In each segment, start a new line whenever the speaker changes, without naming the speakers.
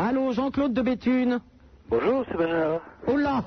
Allô, Jean-Claude de Béthune.
Bonjour, c'est Benjamin.
Oh là.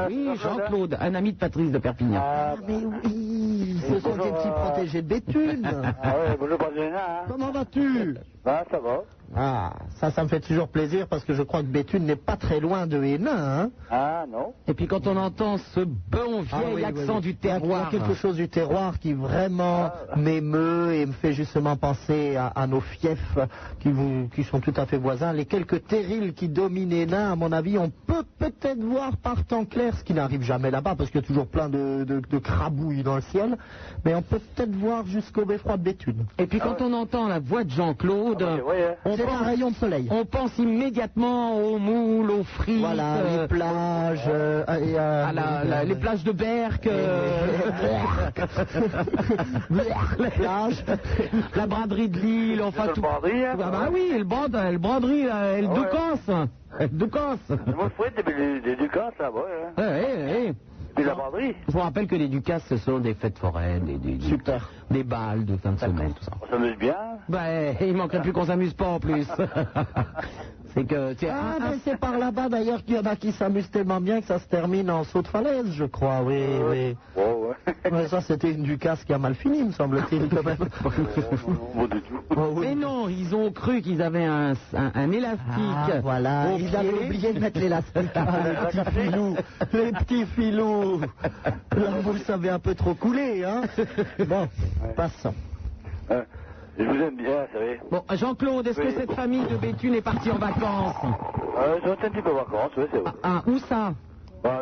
Oui, Jean-Claude, un ami de Patrice de Perpignan.
Ah, mais oui, ce sont des petits protégés de Béthune.
Ah ouais, bonjour, Benjamin. Hein.
Comment vas-tu?
Bah, ça va.
Ah, ça me fait toujours plaisir parce que je crois que Béthune n'est pas très loin de Hénin. Hein.
Ah, non.
Et puis quand on entend ce bon vieil accent du terroir.
Il y a quelque chose du terroir qui vraiment m'émeut et me fait justement penser à nos fiefs qui sont tout à fait voisins. Les quelques terrils qui dominent Hénin, à mon avis, on peut peut-être voir par temps clair, ce qui n'arrive jamais là-bas parce qu'il y a toujours plein de crabouilles dans le ciel, mais on peut peut-être voir jusqu'au beffroi de Béthune.
Et puis quand on entend la voix de Jean-Claude,
c'est un rayon de soleil.
On pense immédiatement aux moules, aux frites,
voilà, les plages,
les plages de Berck, la braderie de Lille, enfin tout.
Hein,
ah bah oui, le braderie, le Ducasse. Ducasse.
Moi, je pourrais des Ducasses là-bas. Hein.
Ouais.
Et la braderie.
Je vous rappelle que les Ducasses, ce sont des fêtes foraines, des balles de fin de semaine, tout ça.
On s'amuse bien.
Ben, il manquerait plus qu'on s'amuse pas en plus. C'est que...
mais c'est par là-bas d'ailleurs qu'il y en a qui s'amusent tellement bien que ça se termine en saut de falaise, je crois, oui.
Oh, ouais.
Mais ça, c'était une Ducasse qui a mal fini, me semble-t-il, quand même.
Mais non, ils ont cru qu'ils avaient un élastique.
Ah, voilà, ils avaient oublié de mettre l'élastique. Les petits filous. Là, vous le savez un peu trop couler, hein. Bon, passons.
Je vous aime bien, vous savez.
Bon, Jean-Claude, est-ce que cette famille de Béthune est partie en vacances?
Ils ont été un petit peu en vacances, oui, c'est vrai.
Ah, où ça?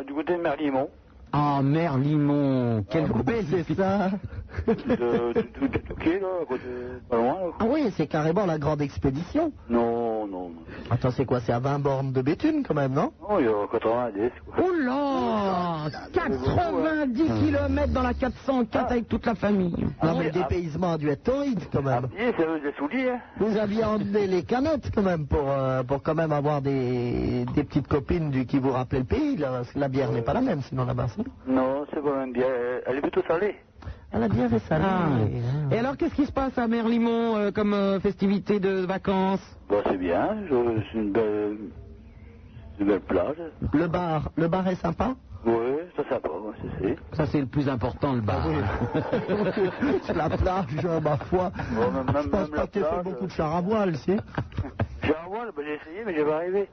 Du côté de Merlimont.
Ah, Merlimont, quelle belle
c'est ça.
Du Touquet, là, à côté, pas loin, là.
Ah oui, c'est carrément la grande expédition.
Non.
Attends, c'est quoi? C'est à 20 bornes de Béthune, quand même, non?
Non, il y a 90, quoi.
Oh là 90 km dans la 404 avec toute la famille.
Non, mais le dépaysement a dû être torride, quand même.
pied, c'est des souliers, hein.
Vous aviez emmené les canettes, quand même, pour quand même avoir des petites copines qui vous rappelaient le pays, là, parce que la bière n'est pas la même, sinon, là-bas, c'est...
Non, c'est pas même bien. Elle est plutôt salée.
La bière est salée.
Et alors, qu'est-ce qui se passe à Merlimont comme festivité de vacances?
C'est bien, c'est une belle plage.
Le bar est sympa?
Oui, c'est sympa, c'est.
Ça, c'est le plus important, le bar.
C'est la plage, ma foi. Je pense pas que tu fait beaucoup de char à voile, si.
Char à voile, j'ai essayé, mais j'ai pas arrivé.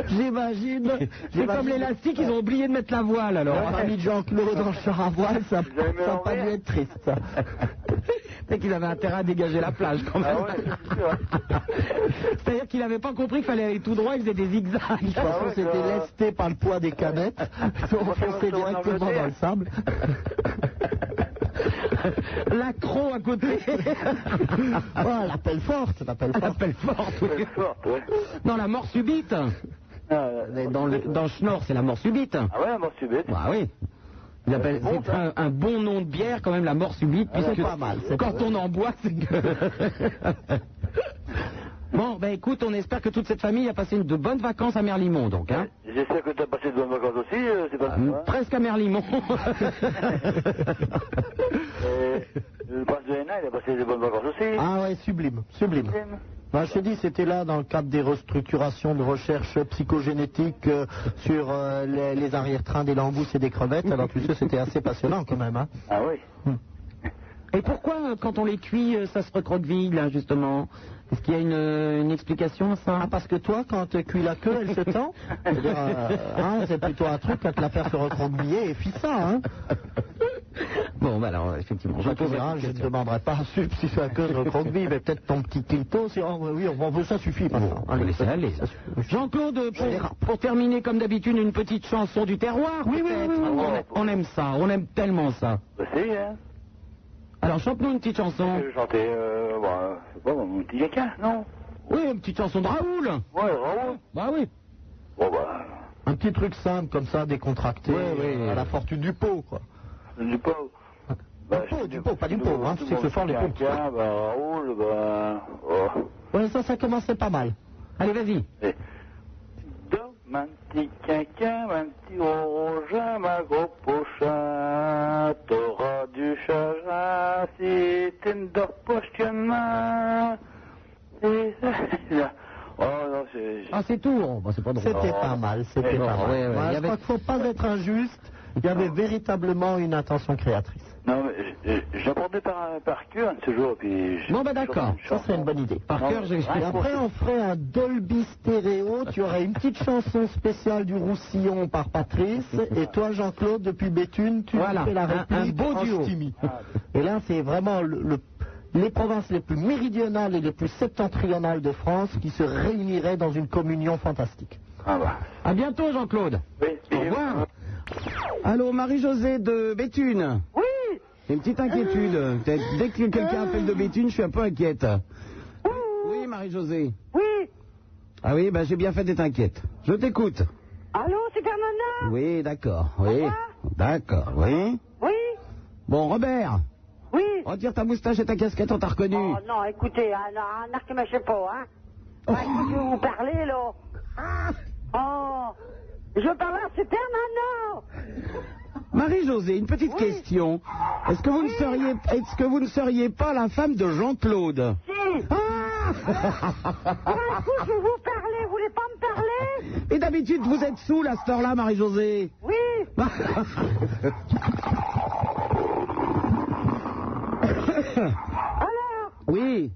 J'imagine.
C'est comme l'élastique, ils ont oublié de mettre la voile, alors.
Ami de Jean-Claude dans le char à voile, ça n'a pas dû être triste, ça.
C'est qu'ils avaient intérêt à dégager la plage, quand même. C'est-à-dire qu'il n'avait pas compris qu'il fallait aller tout droit, il faisait des zigzags.
De toute façon, c'était lesté par le poids des canettes. Ils ont foncé directement dans le sable.
L'accro à côté.
L'appel forte.
L'appel forte, oui. Non, la mort subite. Dans le Schnorr, c'est la mort subite.
Ah ouais, la mort subite.
Ah oui. C'est un bon nom de bière, quand même, la mort subite, puisque
pas mal,
quand on en boit, c'est que... Bon, écoute, on espère que toute cette famille a passé de bonnes vacances à Merlimont, donc, hein.
J'espère que tu as passé de bonnes vacances aussi, c'est pas ça.
Presque à Merlimont.
Le prince de Hénin, il a passé de bonnes vacances aussi.
Ah ouais, sublime. Je t'ai dit, c'était là dans le cadre des restructurations de recherche psychogénétique sur les arrière-trains des langoustes et des crevettes. Alors tu sais, c'était assez passionnant quand même. Hein.
Ah oui.
Et pourquoi, quand on les cuit, ça se recroqueville, là, justement? Est-ce qu'il y a une explication à ça?
Parce que toi, quand tu cuis la queue, elle se tend. C'est plutôt un truc à te la faire se recroqueviller et puis ça, hein.
Bon, alors, effectivement,
je ne demanderai pas si c'est à cause de recroqueville, mais peut-être ton petit clito, ça suffit maintenant.
Allez, laissez aller, ça suffit. Jean-Claude, pour terminer, comme d'habitude, une petite chanson du terroir, oui. On aime ça, on aime tellement ça.
C'est, hein.
Alors, chante-nous une petite chanson.
Je vais chanter, c'est pas mon petit caca, non?
Oui, une petite chanson de Raoul.
Ouais, Raoul.
Bah oui.
Un petit truc simple, comme ça, décontracté, à la fortune du pot, quoi.
Du pot.
Du pot, pas du pot, hein. Tu sais que ce soir, les pots.
Raoul,
Ouais, ça commençait pas mal.
Allez, vas-y.
Un petit caca, un petit rouge, ma gros pocha, t'auras du chagrin si tu ne dors pas chez moi. Oh non, c'est...
Ah, c'est tout. Oh, bah, c'est pas drôle.
C'était pas mal, c'était pas mal.
ouais,
Moi,
il y
je
avait-
crois qu'il ne faut pas être injuste. Il y avait véritablement une intention créatrice.
Non, mais j'apprendais par cœur un de ces jours, puis...
Bon, bah d'accord.
Ça serait une bonne idée.
Par cœur, j'ai...
Et après, on ferait un Dolby stéréo. Tu aurais une petite chanson spéciale du Roussillon par Patrice. Et toi, Jean-Claude, depuis Béthune, tu
Voilà,
fais la
un
réplique
beau
en
duo.
stimi. Et là, c'est vraiment les provinces les plus méridionales et les plus septentrionales de France qui se réuniraient dans une communion fantastique.
Ah bah...
À bientôt, Jean-Claude.
Oui,
Au revoir. Allô, Marie-Josée de Béthune.
Oui,
Une petite inquiétude. Dès que quelqu'un appelle de Béthune, je suis un peu inquiète. Oui, Marie-Josée.
oui.
Ah oui, bah j'ai bien fait d'être inquiète. Je t'écoute.
Allô, Super Nana?
Oui, d'accord. Oui. D'accord, oui.
Oui,
Bon, Robert,
oui.
retire ta moustache et ta casquette, on t'a reconnu.
Oh non, écoutez, un arc ne sais pas, hein.
Oh.
Bah, écoute, je vais vous parler, là. Oh, je parle à Super Nana.
Marie-Josée, une petite
Oui.
question. Est-ce que vous ne seriez pas la femme de Jean-Claude?
Si.
Ah
Bah, écoute, je vais vous parler, vous voulez pas me parler?
Et d'habitude, vous êtes sous à cette heure-là, Marie-Josée.
Oui. Alors,
Oui.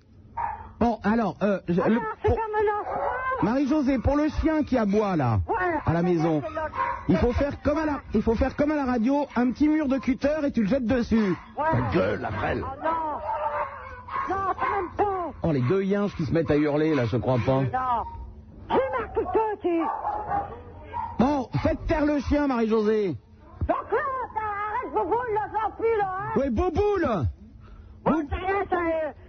Bon, alors,
Super Nana, ça va?
Marie-Josée, pour le chien qui aboie là,
Ouais.
à la maison,
C'est l'autre.
il faut faire comme à la radio, un petit mur de cutter et tu le jettes dessus.
Ouais.
Ta gueule, la frêle.
Oh non. Non, ça même pas.
Oh, les deux yinches qui se mettent à hurler là, je crois pas.
Non. J'ai marre tout le temps, tu.
Bon, faites taire le chien, Marie-Josée.
Donc là, arrête, je vous là, j'en plus, là, hein.
Oui, Boboule.
Bon, c'est rien, ça.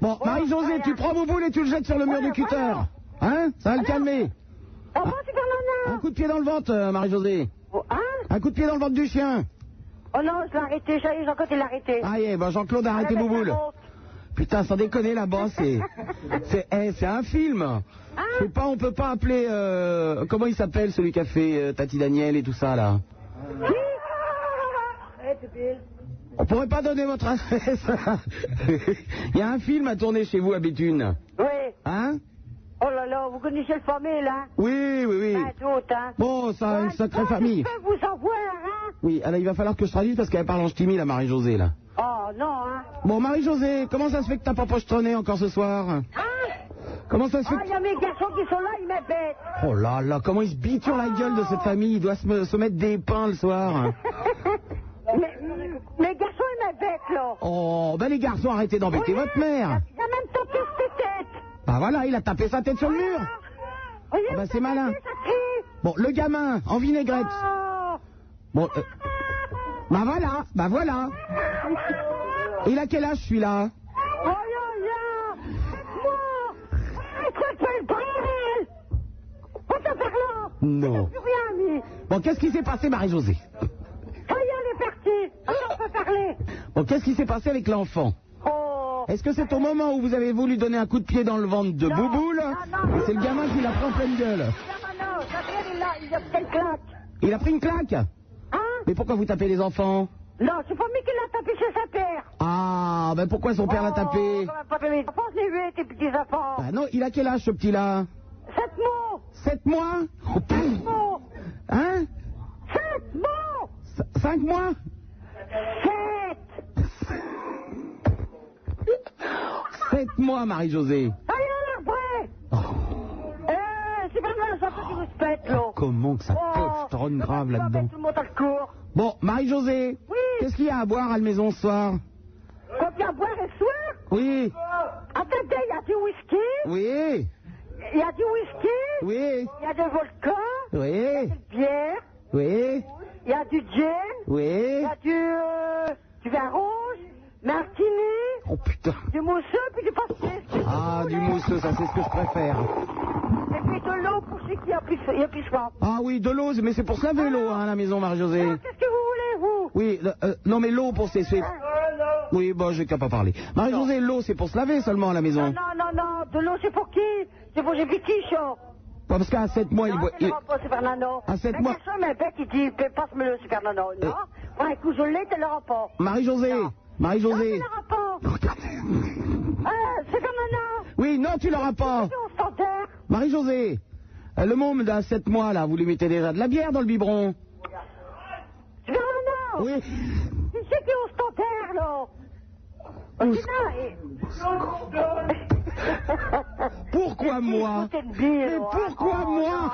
Bon,
Bon,
Marie-Josée,
rien.
tu prends Boboule et tu le jettes sur le mur
Voilà,
du cutter.
voilà.
Hein? Ça va le calmer.
Au revoir, Super
Un
Nana.
coup de pied dans le ventre, Marie-Josée.
Oh, hein?
Un coup de pied dans le ventre du chien.
Oh non, je l'ai arrêté, Jean-Claude, il l'a arrêté.
Ah, yeah, bah Jean-Claude a arrêté
Allez,
Boboule.
ça monte.
Putain, sans déconner là-bas, c'est un film. Je sais pas, on peut pas appeler, comment il s'appelle celui qui a fait Tati Daniel et tout ça là. On pourrait pas donner votre adresse. Il y a un film à tourner chez vous à Béthune.
Oui.
Hein?
Oh là là, vous connaissez le famille, là?
Oui, oui, oui.
Hein, d'autres, hein?
Bon, ça a une sacrée famille.
Je peux vous en voir, hein?
Oui, alors il va falloir que je traduise parce qu'elle parle en ch'timi, la Marie-Josée là.
Oh non, hein?
Bon, Marie-Josée, comment ça se fait que t'as pas pochetronné encore ce soir?
Hein?
Comment ça se fait
Ah, il y a mes garçons qui sont là, ils m'embêtent.
Oh là là, comment ils se biturent la gueule de cette famille. Il doit se mettre des pains le soir.
Mes garçons, ils m'embêtent, là.
Oh, ben les garçons, arrêtez d'embêter
Oui,
votre mère.
Il a même tapé cette tête.
Bah voilà, il a tapé sa tête sur le mur.
Regarde,
Ah bah, c'est
ça
malin.
fait, ça crie.
Bon, le gamin, en vinaigrette.
Oh.
Bon, bah voilà. Il a quel âge celui-là?
Oh là là. Moi. Quoi tu fais le bordel? On t'a parlé.
Non.
Plus rien, mis.
Bon, qu'est-ce qui s'est passé, Marie-Josée?
Ça y est, elle est partie. Alors, on peut parler.
Bon, qu'est-ce qui s'est passé avec l'enfant?
Oh.
Est-ce que c'est au moment où vous avez voulu donner un coup de pied dans le ventre de
Non,
Bouboule?
non,
C'est le gamin qui l'a pris en pleine gueule.
Non, il a pris une claque.
Il a pris une claque?
Hein?
Mais pourquoi vous tapez les enfants?
Non, c'est pas moi qui l'a tapé, c'est sa père.
Ah, ben pourquoi son père l'a tapé?
Oh, comment pas les enfants, c'est lui, tes petits enfants.
Ah non, il a quel âge ce petit-là?
7 mots.
7 mois? Oh, putain.
Mots.
Hein?
7 mots.
5 mois?
7.
7 mois, Marie-Josée.
Allez, on l'arbre.
Oh,
C'est pas mal, ça fait du respect, là.
comment que ça pochetronne grave là-dedans.
Tout le monde à le cours.
Bon, Marie-Josée,
Oui.
qu'est-ce qu'il y a à boire à la maison ce soir?
Quand il y a à boire et soir,
Oui,
attendez, il y a du whisky,
oui,
il y a du whisky,
oui,
il y a du vodka,
oui,
de bière,
oui,
il y a du gin, il
oui.
y a du vin rouge, martini,
Oh putain.
du mousseux, puis du pastis.
Ah, du mousseux, ça c'est ce que je préfère.
Et puis de l'eau pour ceux qui a plus soif.
Ah oui, de l'eau, mais c'est pour se laver l'eau hein, à la maison, Marie-Josée.
Alors, qu'est-ce que vous voulez, vous?
Oui, non mais l'eau pour c'est... Oui, bon, j'ai qu'à pas parler. Marie-Josée, l'eau c'est pour se laver seulement à la maison.
Non, de l'eau c'est pour qui? C'est pour les petits chats.
Parce qu'à 7 mois, il
Non,
boit...
c'est pas Super Nano.
À 7
Mais
mois...
personne m'embête, il dit, passe-moi le Super Nano. Non. Ouais, écoute, je l'ai, tu l'auras pas.
Marie-Josée,
Non.
Marie-Josée.
Non, tu l'auras pas.
Regardez.
Super Nano.
Oui, non, tu l'auras pas.
Au standard.
Marie-Josée, le môme d'à 7 mois, là, vous lui mettez déjà de la bière dans le biberon.
Bernard,
Oui.
tu sais qui est au standard, là?
Pourquoi moi? Mais pourquoi moi?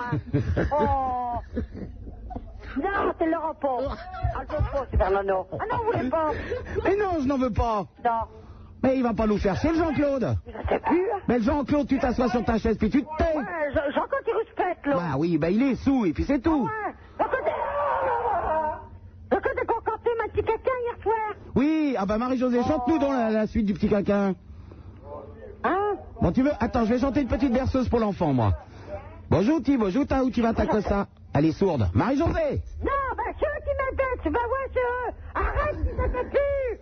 Oh. Non, tu l'auras pas. Ah, je veux pas, Super Nano. Ah non, vous voulez pas?
Mais non, je n'en veux pas.
Non.
Mais il va pas nous faire chier, le Jean-Claude.
Je sais plus.
Mais le Jean-Claude, tu t'assois sur ta chaise, puis tu te tais.
Ouais, Jean-Claude, il respecte, là.
Ah oui, ben il est sous, et puis c'est tout.
Ouais. Jean-Claude a concocté ma petit caca hier soir.
Oui, ah bah Marie-Josée, chante-nous dans la suite du petit caquin.
Hein?
Bon, tu veux? Attends, je vais chanter une petite berceuse pour l'enfant, moi. Bonjour, ti, bonjour, ta, où tu vas, ta cosa? Elle est sourde. Marie-Josée!
Non, bah c'est eux qui m'aident, tu vas voir, c'est eux. Arrête, tu t'attends plus.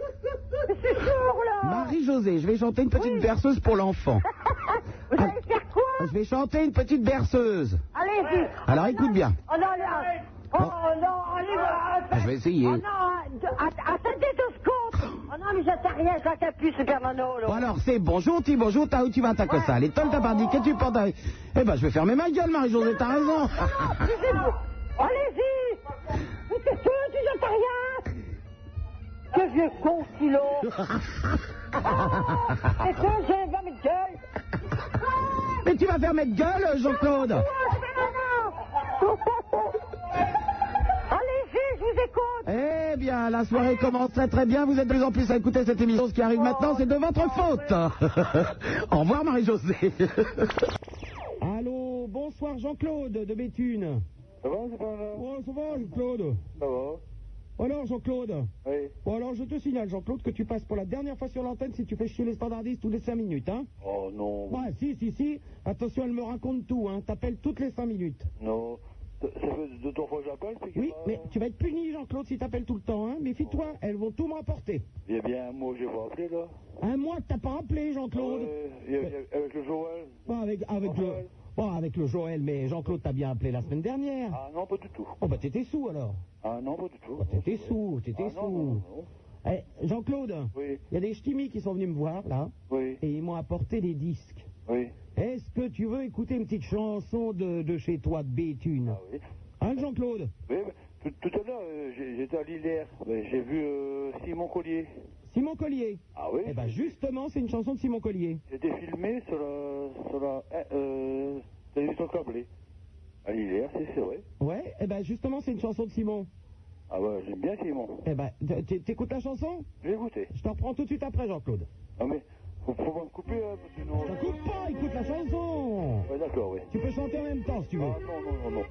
Je suis sourd, là.
Marie-Josée, je vais chanter une petite berceuse pour l'enfant.
Vous allez faire quoi?
Je vais chanter une petite berceuse.
Allez-y.
Alors écoute bien.
Oh non, là. Oh non, allez,
Je vais essayer.
Oh non, attendez 2 secondes. Oh non, mais je sais rien, je sais plus, Super Nano, là.
Bon alors c'est bonjour, ti, bonjour, ta, où tu vas, ta cosa? Allez, Tom, t'as pas dit que tu portes. Eh ben, je vais fermer ma gueule, Marie-Josée, t'as raison.
Allez-y. Mais c'est toi, tu sais rien. Que vieux con, Silo. C'est toi, j'ai un de gueule.
Mais tu vas fermer de gueule, Jean-Claude.
Allez-y, je vous écoute.
Eh bien, la soirée commence très très bien. Vous êtes de plus en plus à écouter cette émission. Ce qui arrive maintenant, c'est de votre faute. Au revoir, Marie-Josée. Allô, bonsoir, Jean-Claude de Béthune.
Ça va, c'est pas là?
Oh, ça va, Jean-Claude?
Ça va?
Alors, Jean-Claude?
Oui.
Bon, alors, je te signale, Jean-Claude, que tu passes pour la dernière fois sur l'antenne si tu fais chier les standardistes tous les 5 minutes, hein?
Oh non.
Ouais, si. Attention, elle me raconte tout, hein. T'appelles toutes les 5 minutes.
Non. Ça fait 2 fois que j'appelle, c'est que...
Oui, mais tu vas être puni, Jean-Claude, si t'appelles tout le temps, hein. Méfie-toi, elles vont tout me rapporter.
Il y a bien un mot que j'ai pas appelé, là.
Un mois que t'as pas appelé, Jean-Claude.
Avec le Joël.
Bon, avec le Joël, mais Jean-Claude t'a bien appelé la semaine dernière.
Ah non, pas du tout.
Oh, bah t'étais sous, alors.
Ah non, pas du tout.
Bah, t'étais sous.
Non.
Eh, Jean-Claude,
Oui.
il y a des ch'timis qui sont venus me voir, là,
Oui.
et ils m'ont apporté des disques.
Oui.
Est-ce que tu veux écouter une petite chanson de chez toi, de Béthune?
Ah oui.
Hein, Jean-Claude?
Oui, mais tout à l'heure, j'étais à l'Hilaire. J'ai vu Simon Collier.
Simon Collier.
Ah oui?
Eh ben, justement, c'est une chanson de Simon Collier.
C'était filmé sur la télévision câblée. À l'Hilaire, c'est vrai.
Ouais, eh ben, justement, c'est une chanson de Simon.
Ah ouais, j'aime bien Simon.
Eh ben, t'écoutes la chanson?
J'ai écouté.
Je t'en reprends tout de suite après, Jean-Claude.
Ah mais, faut pas me couper, parce que sinon...
Je t'écoute pas, écoute la chanson.
Ouais, d'accord, oui.
Tu peux chanter en même temps, si tu veux.
Ah non.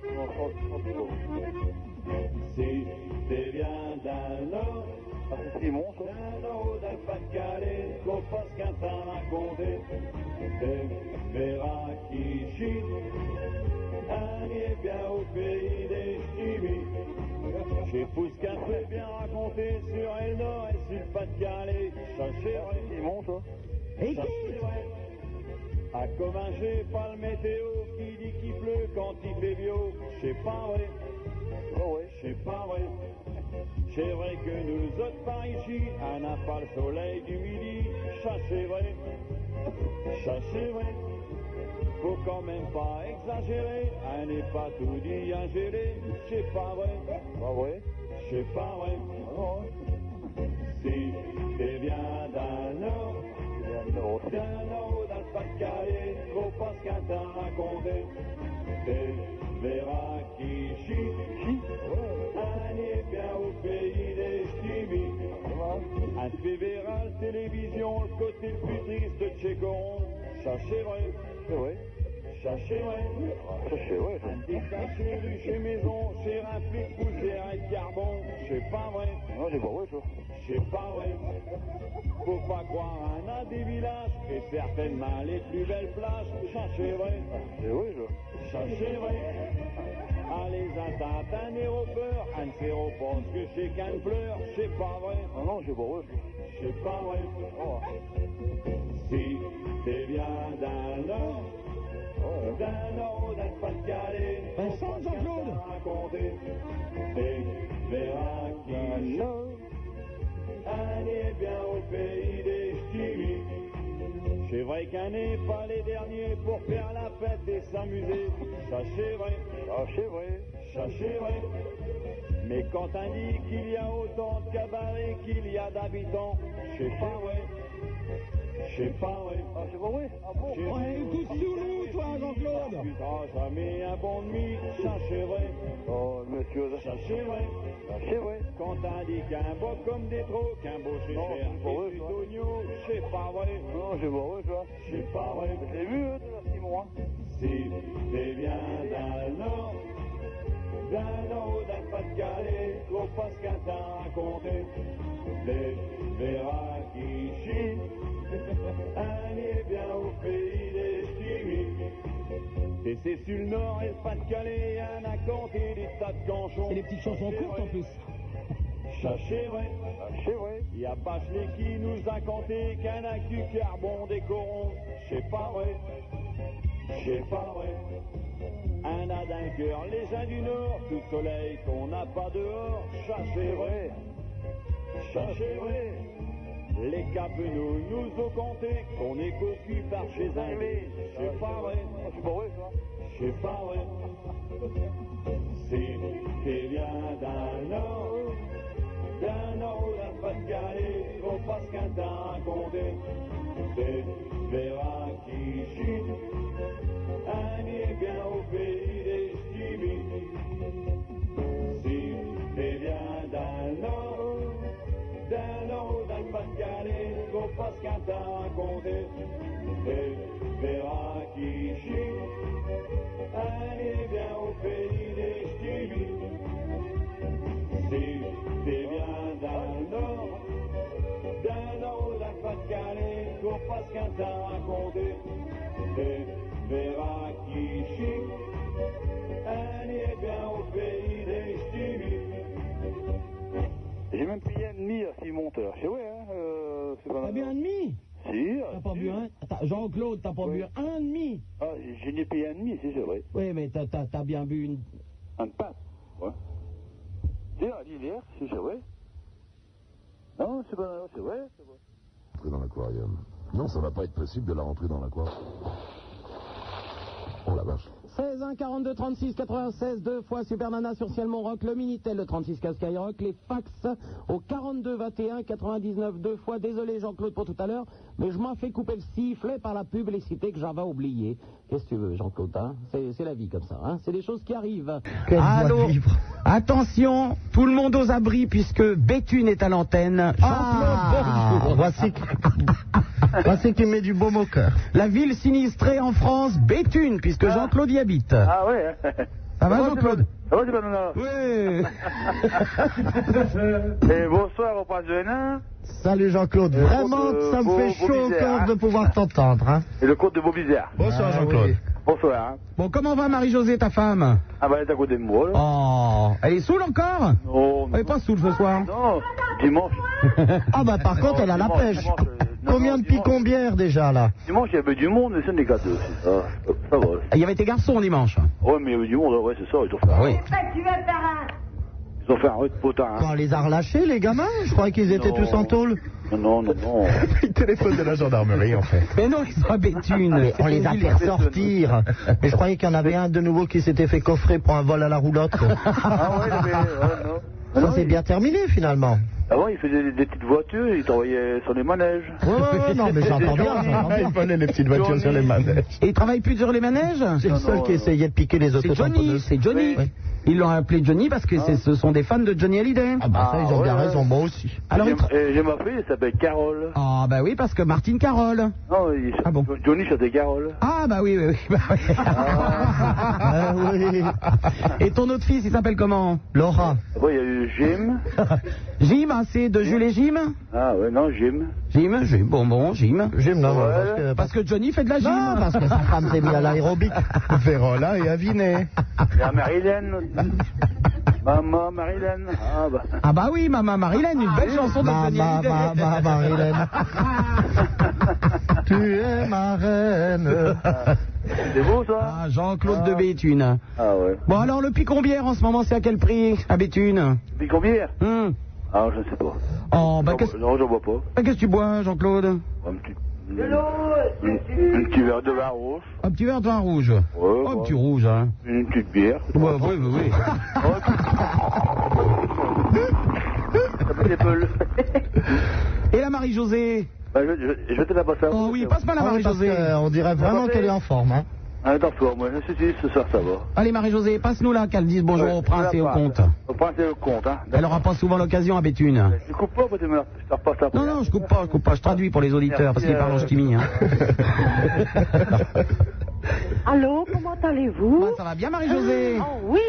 Si t'es bien d'un nord,
Ah, c'est Simon, ça?
d'un nord, d'un Pas-de-Calais, qu'on fasse qu'un temps raconté, te verras qui chie, allez bien au pays des chimies. Chez Pousquin, c'est bien raconté sur El Nord et sur le Pas-de-Calais, ça c'est vrai.
Simon, ça?
Écoute.
À Comminges, pas le météo qui dit qu'il pleut quand il fait bio, c'est pas vrai.
Oh ouais.
C'est pas vrai. C'est vrai que nous autres par ici, on n'a pas le soleil du midi. Ça c'est vrai. Ça c'est vrai. Faut quand même pas exagérer. On n'est pas tout dit à gérer. C'est pas vrai.
Ah ouais?
C'est pas vrai.
Non.
Si t'es bien d'un nord,
Non.
d'un nord dans le Pas-de-Calais, faut pas ce qu'un t'a raconté. Tu verras qui chie. Allez bien au pays des chimies. Un te fait verra la télévision, le côté le plus triste de Tchécoron. Ça c'est vrai.
C'est vrai.
Ça c'est vrai.
Ça, c'est vrai, ça.
Chez rue, chez maison, chez un flic poussière et de carbone. C'est pas vrai.
Non, c'est pas vrai, ça.
C'est pas vrai. Faut pas croire à un des villages et certainement les plus belles plages. Ça c'est vrai.
C'est vrai, ça.
Ça c'est vrai. Ah les attentes, un aéroport, un aéroport que chez qu'un pleure. C'est pas vrai.
Ah non, c'est pas vrai, ça.
C'est pas vrai.
Oh.
Si t'es bien d'un nord, d'un Pas-de-Calais,
Ben, chante, Jean-Claude.
raconter, et verras qui chante. Allez bien au pays des chimies. C'est vrai qu'un n'est pas les derniers pour faire la fête et s'amuser. Ça c'est vrai,
Ah, c'est vrai.
ça c'est vrai. Mais quand on dit qu'il y a autant de cabarets qu'il y a d'habitants, c'est pas vrai. C'est pas vrai.
Ah, c'est pas vrai. Ah bon.
C'est vrai.
Écoute sous nous, toi, Jean-Claude.
Tu t'as jamais un bon demi, ça c'est vrai.
Oh, monsieur,
Ça c'est vrai.
ah, c'est vrai.
Quand on dit qu'un beau comme des trop, qu'un beau c'est
Non,
cher,
c'est pas vrai,
et
ça.
d'oignons, c'est pas vrai.
Non, c'est pas vrai, ça.
C'est pas vrai.
Je l'ai vu, Simon. Hein.
Si t'es bien dans le nord, d'un Pas-de-Calais, trop pas ce qu'un t'a raconté. Les verras qui chient, un est bien au pays des chimiques. Et c'est sur le nord et le Pas-de-Calais, un a compté des tas de canchons.
Et les petites chansons courtes en plus.
Ça c'est vrai.
Ah, c'est vrai.
Y a Bachelet qui nous a compté qu'un a du carbone des corons. C'est pas vrai. C'est pas vrai. Un a d'un cœur, les uns du Nord, tout soleil qu'on n'a pas dehors. Ça c'est vrai. Ça c'est vrai. Les capenous nous ont compté qu'on est cocu par chez un lait. C'est pas vrai.
Ah, c'est pas vrai, ça.
C'est pas vrai. Si t'es bien d'un Nord, d'un Nord ou d'un Pas-de-Calais, faut pas ce qu'un t'a raconté. Tu verras qui chie, un est bien au pays des chimiques. Si t'es bien d'un Nord ou d'un Pas-de-Calais, faut pas ce qu'un t'a raconté. Tu verras qui chie, un est bien au pays des chimiques. Si t'es bien d'un Nord ou d'un Pas-de-Calais, faut pas ce qu'un t'a raconté. Tu verras qui chie, un est bien au pays des chimiques.
J'ai même payé un demi à Simon tout à l'heure. C'est vrai, hein. C'est pas
T'as bu un demi?
Si.
T'as pas bu un... Jean-Claude, t'as pas
Oui.
bu un demi?
Ah, je n'ai payé un demi, si, c'est vrai.
Oui, mais t'as bien bu une...
Un pain. Ouais. C'est à l'hiver, si, c'est vrai. Non, c'est pas... C'est vrai, c'est vrai.
Rentrer dans l'aquarium. Non, ça va pas être possible de la rentrer dans l'aquarium. Oh la vache.
16 1 42 36 96 2 fois Super Nana sur Ciel Montroc, le Minitel, le 36 15 Skyrock, les fax au 42 21 99 2 fois. Désolé Jean-Claude pour tout à l'heure, mais je m'en fais couper le sifflet par la publicité que j'avais oubliée. Qu'est-ce que tu veux Jean-Claude, hein, c'est la vie comme ça, hein, c'est des choses qui arrivent.
Quelle joie de
Allô,
vivre.
attention, tout le monde aux abris puisque Béthune est à l'antenne. Jean-Claude, bonjour.
Voici qui met du baume au cœur.
La ville sinistrée en France, Béthune, puisque Jean-Claude y habite.
Ah ouais.
Ça va Jean-Claude?
Ça va, c'est pas Nana.
Oui.
Et bonsoir au prince de Hénin
Salut Jean-Claude.
Et
Vraiment,
Beau-
ça me
Beau-
fait chaud au
Beaubizarre,
cœur
hein.
de pouvoir t'entendre. Hein.
et le comte de Beaubizarre.
Bonsoir
Ah,
Jean-Claude.
oui.
Bonsoir. Hein.
Bon, comment va Marie-Josée, ta femme?
Ah bah elle est à côté de moi. Là.
Oh, elle est saoule encore?
Non,
Elle est pas saoule ce soir.
non, dimanche.
Ah bah par contre, elle a la
Dimanche,
pêche.
dimanche, non,
Combien
non,
de
dimanche.
picombières déjà là?
Dimanche, il y avait du monde, mais c'est des gâteaux aussi. Ça va.
Il y avait tes garçons dimanche.
Ouais, mais il y avait du monde, ouais, c'est ça. Ils ont fait,
Oui.
ils ont fait un rude potin.
On les a relâchés les gamins? Je croyais qu'ils étaient
Non.
tous en tôle.
Non.
Il téléphone de la gendarmerie en fait.
Mais non, ils sont à Béthune.
Mais on les a
C'est
fait
une ville.
ressortir. Mais je croyais qu'il y en avait un de nouveau qui s'était fait coffrer pour un vol à la roulotte. quoi.
Ah ouais, mais non.
Ça s'est bien terminé finalement.
Avant, il faisait des petites voitures, il travaillait sur les manèges.
Ouais, non mais j'entends bien, j'entends bien.
Il volait les petites voitures sur les manèges.
Et il travaille plus sur les manèges?
C'est le seul qui essayait de piquer les
C'est Johnny,
autotamponneuses.
c'est Johnny.
Oui.
Ils l'ont appelé Johnny parce que ce sont des fans de Johnny Hallyday.
Ah bah ça, ils ont
Ah,
bien
ouais.
raison, moi aussi.
Alors,
J'ai ma fille, elle s'appelle Carole.
Ah bah oui, parce que Martine Carole.
Non,
Ah bon.
Johnny chantait Carole.
Ah bah oui, oui, oui. Bah, oui.
Ah oui.
Et ton autre fils, il s'appelle comment?
Laura.
Après, il y a eu Jim.
Jim, hein, c'est de Jules et Jim?
Ah ouais, non, Jim.
Jim, bon, Jim.
Jim, non,
Ouais.
Parce que Johnny fait de la gym.
Non, parce que sa femme s'est mise à l'aérobic.
Vérola et Avinet.
Il y a Marilyn. Maman Marilyn. Ah bah.
Ah bah oui, Maman Marilyn, une belle chanson de Johnny Hallyday.
Marilyn. Tu es ma reine.
C'est beau ça.
Ah, Jean-Claude de Béthune.
Ah ouais.
Bon alors, le picombière en ce moment, c'est à quel prix à Béthune?
Puis combien?
Hum.
Ah, je ne sais pas.
Oh, bah qu'est-ce
Non, j'en vois pas.
que tu bois, Jean-Claude?
Un petit Un petit verre de vin rouge.
Un petit verre de vin rouge.
Ouais,
Un petit rouge, hein.
Une petite bière.
Ouais, oui.
Ça fait des peuls.
Et la Marie-Josée?
Bah, je vais te la passer à vous.
Oh oui, passe-moi la Marie-Josée.
On dirait vraiment qu'elle est en forme. Hein.
Ah, d'accord, moi, je suis ce soir, ça va.
Allez Marie-Josée, passe-nous là, qu'elle dise bonjour au prince et au comte.
Au prince et au comte, hein.
Elle aura pas souvent l'occasion à Béthune.
Je coupe pas, parce que je te repasse après.
Non, je coupe pas, je traduis pour les auditeurs, parce qu'ils parlent en ch'timi. Hein.
Allô, comment allez-vous?
Ouais, ça va bien Marie-Josée?
Oh oui.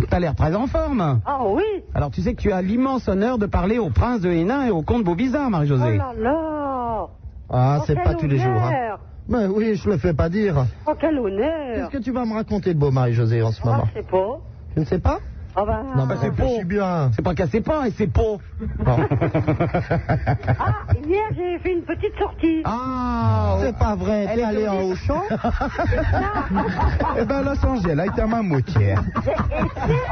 T'as l'air très en forme.
Oh oui.
Alors tu sais que tu as l'immense honneur de parler au prince de Hénin et au comte Beaubizarre,
Oh
Marie-Josée.
là là.
Ah,
Oh,
c'est pas
quel
tous les jours. Hein.
honneur.
Mais oui, je le fais pas dire.
Oh, quel honneur.
Qu'est-ce que tu vas me raconter de beau, Marie-Josée, en ce
Ah,
moment?
je sais pas.
Tu ne sais pas?
Ah ben...
Non, bah,
c'est
je suis bien.
C'est pas qu'elle sait pas, et c'est pas.
Non.
Ah, hier j'ai fait une petite sortie.
Ah,
C'est pas vrai, t'es allé en Auchan?
Eh ben, Los Angeles a été à ma moutière.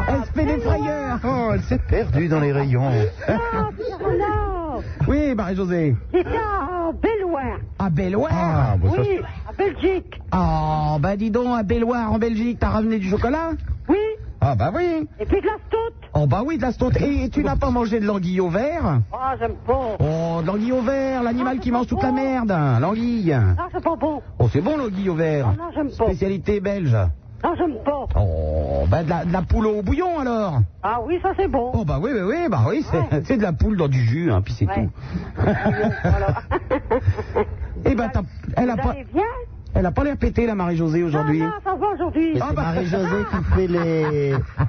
elle se fait des frayeurs.
Oh, elle s'est perdue dans les rayons.
Non,
Oui, Marie-Josée.
c'était à Belloir.
À Belloir.
Ah, bon, ça,
Oui, à Belgique.
Oh, bah dis donc, à Belloir, en Belgique, t'as ramené du chocolat?
Oui,
Ah, bah oui.
et puis de la stout.
Oh, bah oui, de la stout. Et tu n'as pas mangé de l'anguille au vert?
Ah, j'aime pas.
Oh, de l'anguille au vert, l'animal qui mange toute la merde, l'anguille.
Non, c'est pas bon.
Oh, c'est bon l'anguille au vert.
Ah, non, j'aime pas.
Spécialité belge.
Non, j'aime pas.
Oh, bah de la poule au bouillon alors.
Ah oui, ça c'est bon.
Oh, bah oui, c'est
Ouais.
c'est de la poule dans du jus, hein, puis c'est
Ouais.
tout.
Voilà.
Eh ben, elle a
Vous
pas,
allez bien?
elle a pas l'air pétée, la Marie-Josée, aujourd'hui.
Non, ça va aujourd'hui.
Et c'est Marie-Josée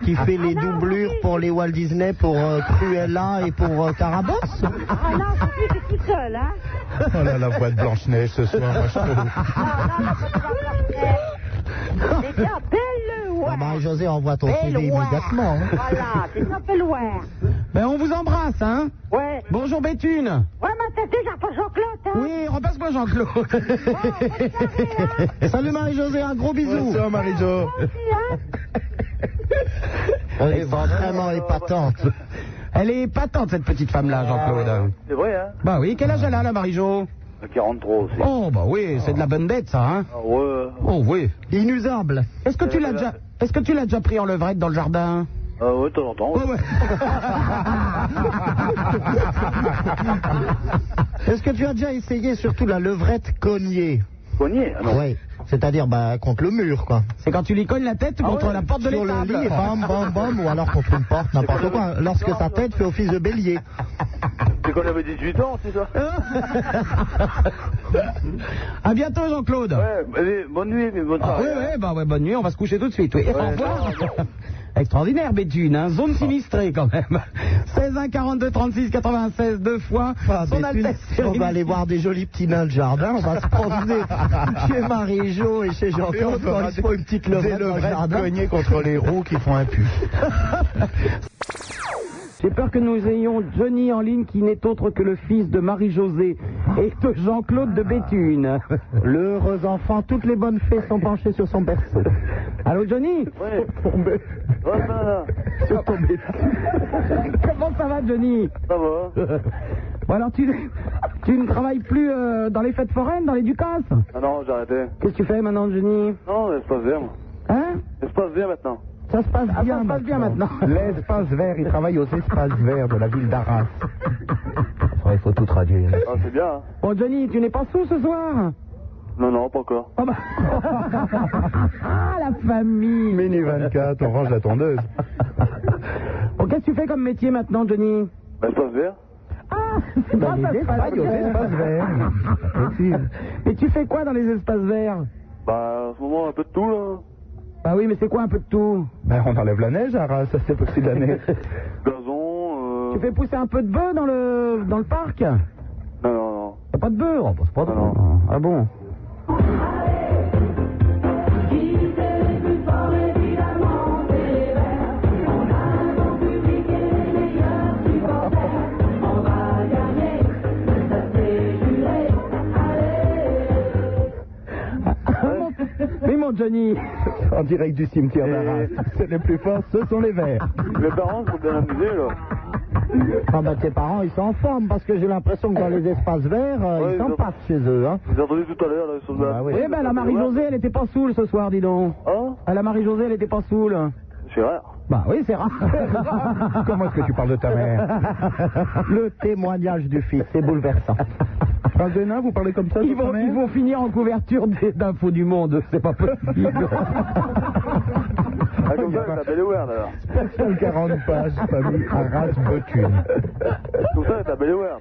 qui fait les doublures pour les Walt Disney, pour Cruella et pour Carabosse.
Ah non, aujourd'hui t'es tout seul, hein.
Oh là, la voix de Blanche-Neige ce soir, moi, je trouve.
C'est bien Belloir.
Ah, Marie-Josée envoie ton CV
Belloir.
immédiatement. Hein.
Voilà, c'est ça Belloir.
Ben, on vous embrasse, hein.
Ouais.
Bonjour Béthune.
Ouais, mais t'as déjà pas Jean-Claude, hein.
Oui, repasse-moi Jean-Claude.
Bon, bonne soirée, hein.
Salut Marie-Josée, un gros bisou.
Bonsoir, Marie-Jo.
Moi aussi, hein.
Elle est vraiment épatante.
Elle est épatante, cette petite femme-là, Jean-Claude.
C'est vrai, hein.
Bah oui, quel âge elle a, la Marie-Jo?
43 aussi.
Oh, bah oui, c'est de la bonne bête, ça, hein.
Ah ouais.
Oh, oui.
Inusable.
Est-ce que tu l'as déjà pris en levrette dans le jardin?
Ah ouais, de temps en temps.
Ouais, ouais.
Est-ce que tu as déjà essayé surtout la levrette cognée?
Cogné? Ah non.
Oui. C'est-à-dire contre le mur, quoi.
C'est quand tu lui cognes la tête contre la porte de
Sur le
l'étable.
lit, bam, bam, bam, ou alors contre une porte, n'importe quoi. Lorsque sa tête fait office de bélier.
C'est quand j'avais 18 ans, c'est ça?
À bientôt, Jean-Claude.
Ouais, allez, bonne nuit, mais bonne
Ah,
soirée.
oui, bonne nuit, on va se coucher tout de suite. Oui.
Ouais,
Au revoir. Extraordinaire, Béthune, hein, zone sinistrée quand même. 16 1 42 36 96 deux fois.
Ah,
Son
Béthune,
Altesse
on
Sérénissime.
va aller voir des jolis petits nains de jardin, on va se promener chez Marie-Jo et chez
Et on
Jean-Claude quand
fera
il se faut une petite levrette
des
dans le
levrettes
jardin.
cognées contre les roues qui font un pu.
J'ai peur que nous ayons Johnny en ligne qui n'est autre que le fils de Marie-Josée et de Jean-Claude de Béthune.
Le heureux enfant, toutes les bonnes fées sont penchées sur son berceau.
Allô, Johnny?
Ouais. Ouais, ça, là.
Sur ton berceau.
Comment ça va, Johnny?
Ça va.
Bon, alors, tu ne travailles plus dans les fêtes foraines, dans les Ducasses?
Ah non, j'ai arrêté.
Qu'est-ce que tu fais maintenant, Johnny?
Non, l'espace vert, moi.
Hein?
L'espace vert maintenant.
Ça se passe bien,
Ça se passe bien maintenant.
L'espace vert, il travaille aux espaces verts de la ville d'Arras. Il faut tout traduire.
Ah, c'est bien, hein.
Bon, Johnny, tu n'es pas sous ce soir?
Non, non, pas encore.
Ah, bah... ah, la famille.
Mini 24, on range la tondeuse.
Bon, qu'est-ce que tu fais comme métier maintenant, Johnny?
L'espace vert?
Ah, c'est pas ça,
Les espaces aux espaces verts. Possible.
Et tu fais quoi dans les espaces verts?
Bah, en ce moment, un peu de tout, là.
Bah oui, mais c'est quoi un peu de tout?
Ben, on enlève la neige à Arras, ça c'est possible l'année.
Gazon,
Tu fais pousser un peu de bœuf dans le parc?
Non, non, non.
Y'a pas de bœuf? Oh, bah, c'est pas
Non,
drôle. Ah bon? Oui, mon Johnny.
En direct du cimetière d'Arras. C'est les plus forts, ce sont les verts.
Les parents sont bien amusés, là.
Ah bah tes parents, ils sont en forme, parce que j'ai l'impression que dans les espaces verts,
Ouais,
ils s'en passent chez eux, hein.
J'ai entendu tout à l'heure, là, ils sont là.
Ah oui.
Eh ben, la Marie-Josée, elle était pas saoule ce soir, dis donc.
Hein?
Ah, la Marie-Josée, elle était pas saoule.
C'est rare.
Bah oui, c'est rare.
Comment est-ce que tu parles de ta mère?
Le témoignage du fils, c'est bouleversant.
Prince de Nain, vous parlez comme ça de
Ils
ta mère?
vont finir en couverture d'Infos du Monde, c'est pas possible.
Ah, comme ça, t'as belle Howard, alors.
Spécial 40 pages, famille Arras Bethune.
Comme ça, t'as belle Howard.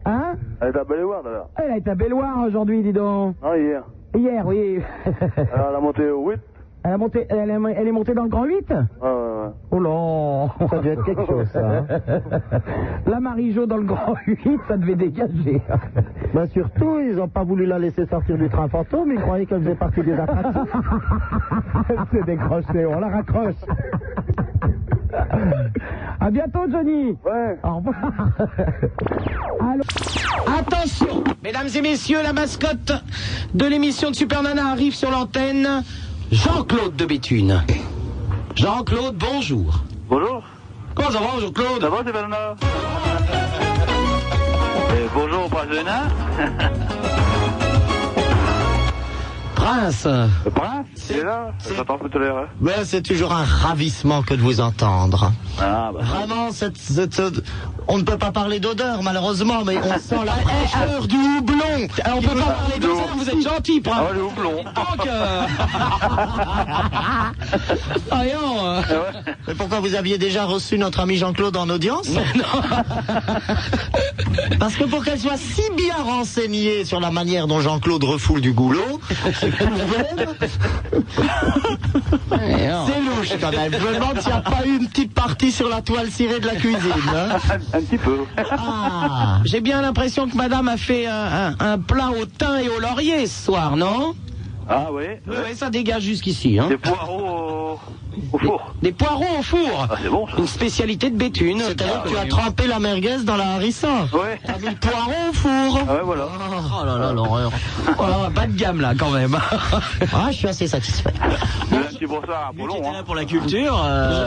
Hein?
Elle est à belle Howard, alors.
Elle a été à Belloir aujourd'hui, dis donc.
Ah, hier.
Hier, oui.
Alors, elle a monté au 8.
Elle est montée dans le grand 8?
Ouais.
Oh là.
Ça devait être quelque chose, ça. Hein.
La Marie-Jo dans le grand 8, ça devait dégager.
Ben surtout, ils n'ont pas voulu la laisser sortir du train fantôme, ils croyaient qu'elle faisait partie des attractions.
Elle s'est décrochée, on la raccroche.
À bientôt, Johnny.
Ouais.
Au revoir. Allô. Attention, mesdames et messieurs, la mascotte de l'émission de Super Nana arrive sur l'antenne. Jean-Claude de Béthune. Jean-Claude, bonjour.
Bonjour.
Comment ça va, Jean-Claude?
Ça va, c'est Bernard? Et bonjour, Prince de Nain.
Prince.
Le prince? Il est là? J'attends tout à l'heure, hein.
Ben, c'est toujours un ravissement que de vous entendre.
Ah, bah.
Vraiment, on ne peut pas parler d'odeur, malheureusement, mais on sent la fraîcheur du houblon.
Alors, on peut pas parler de ça, vous êtes gentil, Prince.
Ah ouais, le houblon.
Donc, voyons.
Mais pourquoi vous aviez déjà reçu notre ami Jean-Claude en audience? Parce que pour qu'elle soit si bien renseignée sur la manière dont Jean-Claude refoule du goulot, c'est louche quand même. Je me demande s'il n'y a pas eu une petite partie sur la toile cirée de la cuisine. Hein.
Un petit peu.
Ah.
J'ai bien l'impression que madame a fait un plat au thym et au laurier ce soir, non?
Ah, oui.
Oui, ça dégage jusqu'ici, hein.
Des poireaux au four.
Des poireaux au four.
Ah, c'est bon, ça.
Une spécialité de Béthune.
C'est-à-dire que tu as trempé la merguez dans la harissa.
Ouais.
T'as mis le poireau au four.
Ah, ouais, voilà.
Oh là là, l'horreur.
Oh, pas de gamme là quand même.
Ah, je suis assez satisfait.
Un petit brossard à boulon, hein.
Pour la culture.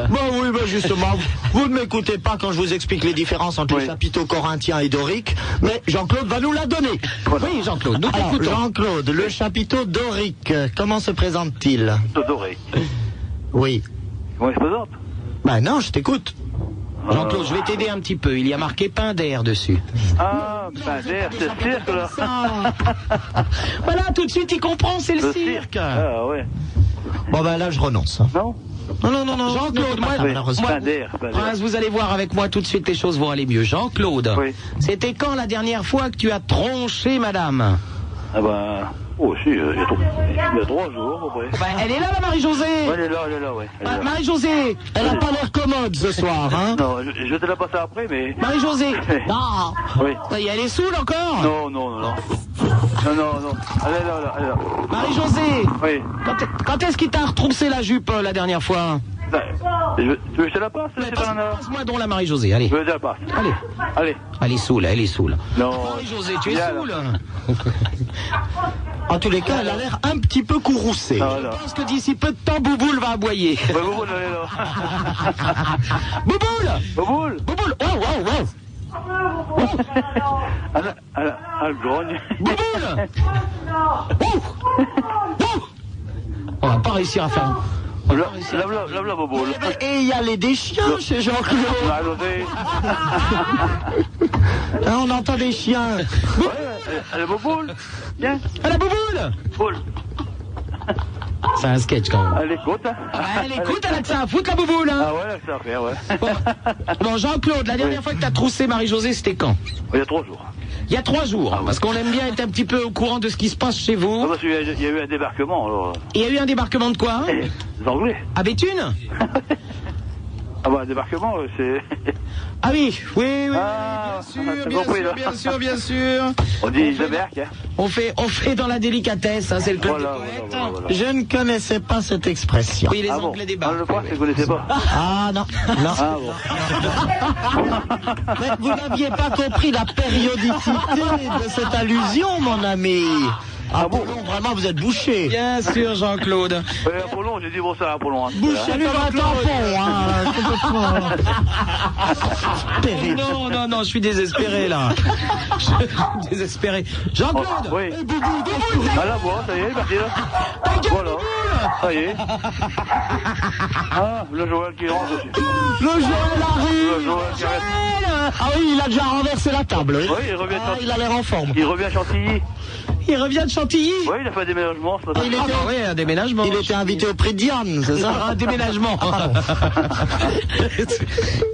Bon, oui, ben justement, vous ne m'écoutez pas quand je vous explique les différences entre
Oui.
les chapiteaux corinthiens et doriques, mais Jean-Claude va nous la donner.
Oui, Jean-Claude, nous
Alors,
t'écoutons.
Jean-Claude, le chapiteau dorique, comment se présente-t-il?
Doré.
Oui.
Comment il se présente?
Ben non, je t'écoute.
Jean-Claude, je vais t'aider un petit peu. Il y a marqué pain d'air dessus.
Ah, ben d'air, c'est le cirque, là.
Voilà, tout de suite il comprend, c'est le
Le
cirque.
Ah, ouais.
Bon, ben là, je renonce.
Non?
Non.
Jean-Claude, moi,
Oui.
malheureusement.
Pain d'air.
Prince, vous allez voir avec moi tout de suite, les choses vont aller mieux. Jean-Claude,
Oui.
c'était quand la dernière fois que tu as tronché madame?
Ah, ben. Oh, si, il y a 3 jours, à peu près.
Ben, elle est là, la Marie-Josée.
Ouais, elle est là, ouais. Elle est là.
Marie-Josée,
Elle n'a pas l'air commode ce soir, hein?
Non, je vais te la passer après, mais.
Marie-Josée.
Non.
Oui.
Ça y est, elle est saoule encore?
Non. Non. Elle est là.
Marie-Josée,
Oui.
quand est-ce qu'il t'a retroussé la jupe la dernière fois?
Ben, tu veux que je te la passe, c'est pas un
Passe-moi donc la Marie-Josée, allez.
Je te la passe.
Allez.
Allez.
Elle est saoule.
Non.
Marie-Josée, tu es
Viens, là.
saoule.
En tous les cas, elle a l'air un petit peu courroucée.
Ah,
Je
voilà.
pense que d'ici peu de temps, Bouboule va aboyer.
Ouais, Bouboule, elle est là.
Bouboule!
Bouboule.
Wow!
Elle grogne.
Bouboule! On va pas réussir à faire...
Lave la Bouboule.
Et il y a les des chiens chez Jean-Claude.
Ah, José.
Hein, on entend des chiens.
Ouais, elle est Bouboule. Viens.
Ah, la Bouboule!
Boule.
C'est un sketch quand même.
Elle écoute, hein.
Elle écoute, elle a que ça à foutre, la Bouboule, hein.
Ah ouais, c'est à faire, ouais.
Bon, Jean-Claude, la dernière fois que t'as troussé Marie-Josée, c'était quand?
Il y a 3 jours.
Il y a 3 jours, parce qu'on aime bien être un petit peu au courant de ce qui se passe chez
Ah,
vous.
parce qu'il y a eu un débarquement, alors.
Il y a eu un débarquement de quoi?
Les Anglais.
À Béthune?
Ah bah, un débarquement, c'est...
Ah oui, oui,
Ah, t'as compris, là.
bien sûr.
On dit ils débarquent, hein.
On fait dans la délicatesse, hein, c'est le club
Voilà,
des poètes.
voilà.
Je ne connaissais pas cette expression.
Oui, les
Ah bon.
Anglais
Ah,
débarquent.
le prince, je ne connaissais pas.
Ah non.
Ah bon.
Mais vous n'aviez pas compris la périodicité de cette allusion, mon ami. Apollon, vraiment, vous êtes bouché.
Bien sûr, Jean-Claude.
Apollon, j'ai dit bonsoir à Apollon. Hein.
Bouché
Salut, Jean-Claude.
Non, je suis désespéré, là. Je suis désespéré. Jean-Claude.
Oui. À la voix, ça y est, il est parti, là. Voilà. Ça y est. Ah, le Joël qui rentre aussi.
Le Joël arrive.
Le Joël qui reste.
Ah oui, il a déjà renversé la table.
Oui, il revient de Chantilly.
Il a l'air en forme.
Il revient à Chantilly.
Il revient de Chantilly.
Oui, il a fait un déménagement ce matin.
Oui, un déménagement.
Il était invité au prix de Diane, c'est ça?
Un déménagement.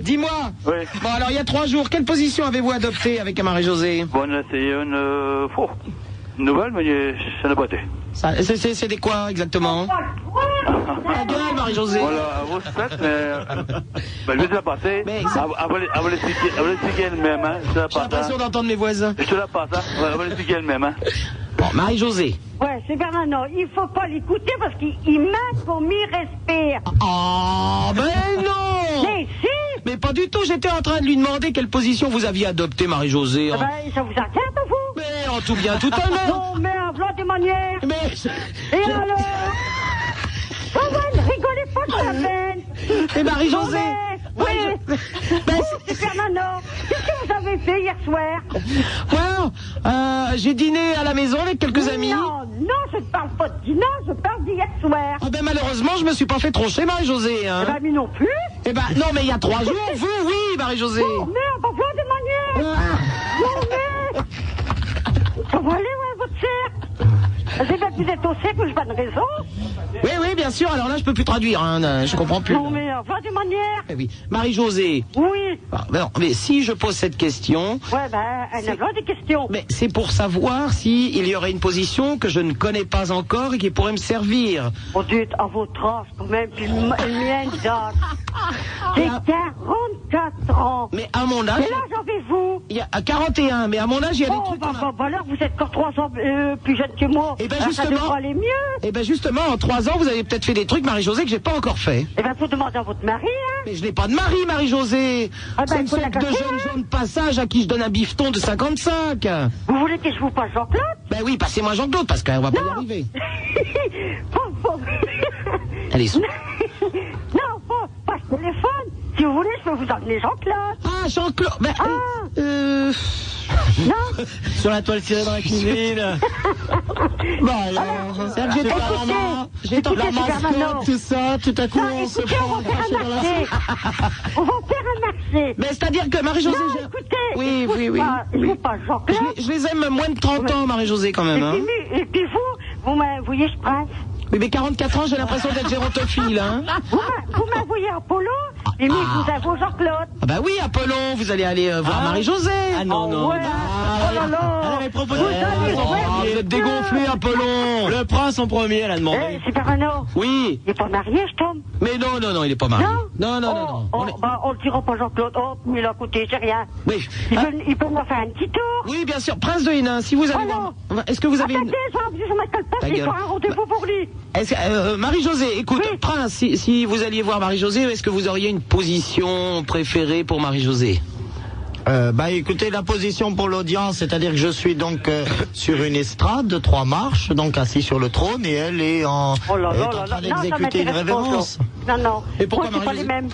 Dis-moi.
Oui.
Bon, alors, il y a 3 jours, quelle position avez-vous adoptée avec Marie-Josée?
Bon, on a essayé une nouvelle, mais ça n'a pas été.
C'est des quoi, exactement? La gueule, Marie-Josée.
Voilà, à vous faites, mais je vais te la passer.
Mais
Elle va l'expliquer elle-même, hein. Je te la
j'ai
passe,
l'impression
hein.
d'entendre mes voisins.
Je te la passe, hein. Elle va l'expliquer elle-même, hein.
Bon, Marie-Josée.
Ouais, c'est Bernard, il faut pas l'écouter parce qu'il manque qu'on m'y respire.
Oh, mais non!
Mais si!
Mais pas du tout, j'étais en train de lui demander quelle position vous aviez adoptée, Marie-Josée.
Eh ben, ça vous inquiète, vous?
Mais en tout bien, tout honneur.
Non, mais en v'là des manières.
Mais...
Et alors? Oh, ouais, ne rigolez pas de la peine.
Et Marie-Josée.
Oui. C'est Bernard, qu'est-ce que vous avez fait hier soir?
Ouais, j'ai dîné à la maison avec quelques amis.
Non, je ne parle pas de dîner, je parle d'hier soir.
Ah ben malheureusement, je me suis pas fait troncher, Marie-Josée. Hein.
Eh ben, mais non plus.
Eh ben, non, mais il y a 3 jours, vous, oui, Marie-Josée.
Oh, merde, on voit des manières. Non, mais... Ça va aller, ouais, votre cercle? C'est bien que vous êtes au cercle, j'ai pas de raison.
Oui, bien sûr, alors là, je peux plus traduire, hein, je comprends plus.
Non, mais on voit des manières.
Eh oui. Marie-Josée.
Oui.
Ah, ben non, mais si je pose cette question...
Ouais, ben, elle a des questions.
Mais c'est pour savoir s'il y aurait une position que je ne connais pas encore et qui pourrait me servir.
Oh, dites, à votre âge, quand même, puis le mien d'âge. J'ai 44 ans.
Mais à mon âge...
Quel âge avez-vous?
Il y a à 41, mais à mon âge, il y a des
Oh,
trucs...
bah, alors, vous êtes encore 3 ans plus jeune que moi.
Eh ben,
Alors,
justement...
ça devrait aller mieux.
Eh ben justement, en 3 ans, vous avez peut-être fait des trucs, Marie-Josée, que j'ai pas encore fait.
Eh ben, faut demander à votre mari, hein.
Mais je n'ai pas de mari, Marie-Josée.
Ah ben,
Ce ne
il faut
sont
la
que de
casser,
jeunes
hein.
gens de passage à qui je donne un bifton de 55.
Vous voulez que je vous passe Jean-Claude?
Ben oui, passez-moi Jean-Claude, parce qu'on va pas y arriver.
Bon.
Allez, sous.
Non, pas ce téléphone. Si vous voulez, je peux vous emmener Jean-Claude.
Ah, Jean-Claude. Ben,
Non.
Sur la toile tirée dans la cuisine. Bon, alors,
c'est que j'étais
écoutez,
la mascotte, tout ça, tout à coup,
Non,
on se
écoutez,
prend
on va faire un marché. On va faire un marché.
Mais c'est-à-dire que Marie-Josée...
Non,
j'ai-
écoutez,
Oui.
il faut pas Jean-Claude.
Je les aime moins de 30 ans, Marie-Josée, quand même. Hein.
Et puis vous voyez, je prince.
Oui, mais 44 ans, j'ai l'impression d'être gérontophile, hein.
Vous m'envoyez Apollo, et mais vous avez Jean-Claude.
Ah bah oui, Apollon, vous allez aller voir Marie-Josée.
Ah non, non.
Ouais. Oh là là.
Elle avait proposé.
Vous allez voir.
Vous êtes dégonflé, Apollon.
Le prince en premier, elle a demandé.
C'est Bernard.
Oui.
Il est pas marié, je tombe.
Mais non, il est pas marié. Non.
Oh, on le dira pas Jean-Claude. Oh, mais là, écoutez, c'est rien.
Oui.
Il peut me faire un petit tour.
Oui, bien sûr. Prince de Hénin, si vous allez voir... Est-ce que vous avez une...
Attendez, je m'appelle pas,
Ta
c'est
gueule.
pas un rendez-vous pour lui.
Est-ce que, Marie-Josée, écoute,
Oui.
Prince, si vous alliez voir Marie-Josée, est-ce que vous auriez une position préférée pour Marie-Josée?
Bah écoutez, la position pour l'audience, c'est-à-dire que je suis donc sur une estrade de 3 marches, donc assis sur le trône, et elle est en,
Oh là
est
là
en
là
train
là. Non, ça
d'exécuter une
m'intéresse pas,
révérence.
ça. Non.
Et pourquoi
Moi, c'est pas les
Marie-Josée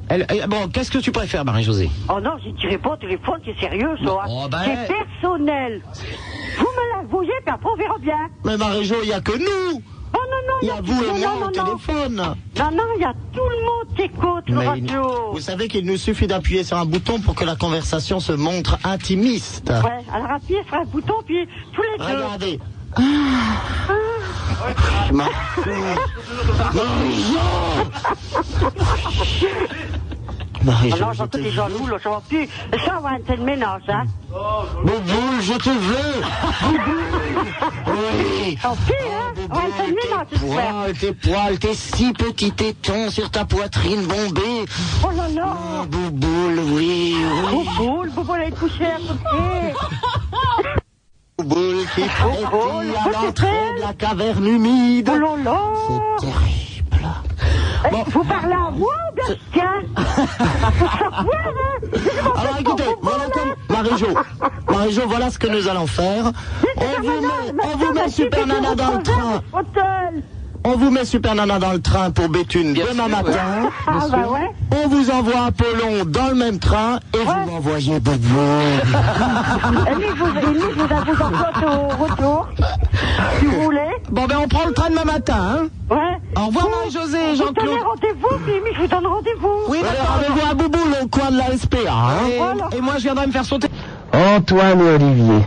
mêmes.
Bon, qu'est-ce que tu préfères, Marie-Josée?
Oh non, je dirais pas au téléphone, c'est sérieux, ça. Hein.
Oh, ben.
C'est personnel. Vous me l'avouez, puis après on verra bien.
Mais Marie-Jo, il n'y a que nous.
Oh non,
Il y a vous et moi au téléphone.
Non, il y a tout le monde qui écoute le
Mais
radio.
vous savez qu'il nous suffit d'appuyer sur un bouton pour que la conversation se montre intimiste.
Ouais, alors appuyez sur un bouton, puis tous les deux.
Regardez. Marie-Jo,
Alors,
je
j'entends
te
des jaloux, là, ça va plus. Ça va être un ménage, hein.
Bouboule, je te veux. Oui.
Tant pis, hein. On va être un ménage, j'espère.
Tes poils, tes 6 petits tétons sur ta poitrine bombée.
Oh là là.
Oh, Bouboule, oui.
Bouboule, elle est couchée à côté.
Bouboule qui frétille
Bouboule,
à l'entrée de la caverne humide.
Oh là là.
C'est terrible.
Vous parlez à moi ou bien quelqu'un? Faut savoir, hein.
Alors écoutez, voilà comme Marie-Jo, voilà ce que nous allons faire. On vous met Super Nana dans le train. On vous met Super Nana dans le train pour Béthune demain matin.
Ah bah ouais.
On vous envoie Apollon dans le même train et vous m'envoyez Bobo.
Et lui, vous emporte au retour, si vous voulez.
Bon ben on prend le train demain matin, hein.
Ouais.
Au revoir Marie-José et
Vous
Jean-Claude.
donnez rendez-vous, puis je vous donne rendez-vous.
Oui, d'accord, rendez-vous à Bouboule au coin de la SPA, hein. Et moi je viendrai me faire sauter.
Antoine et Olivier,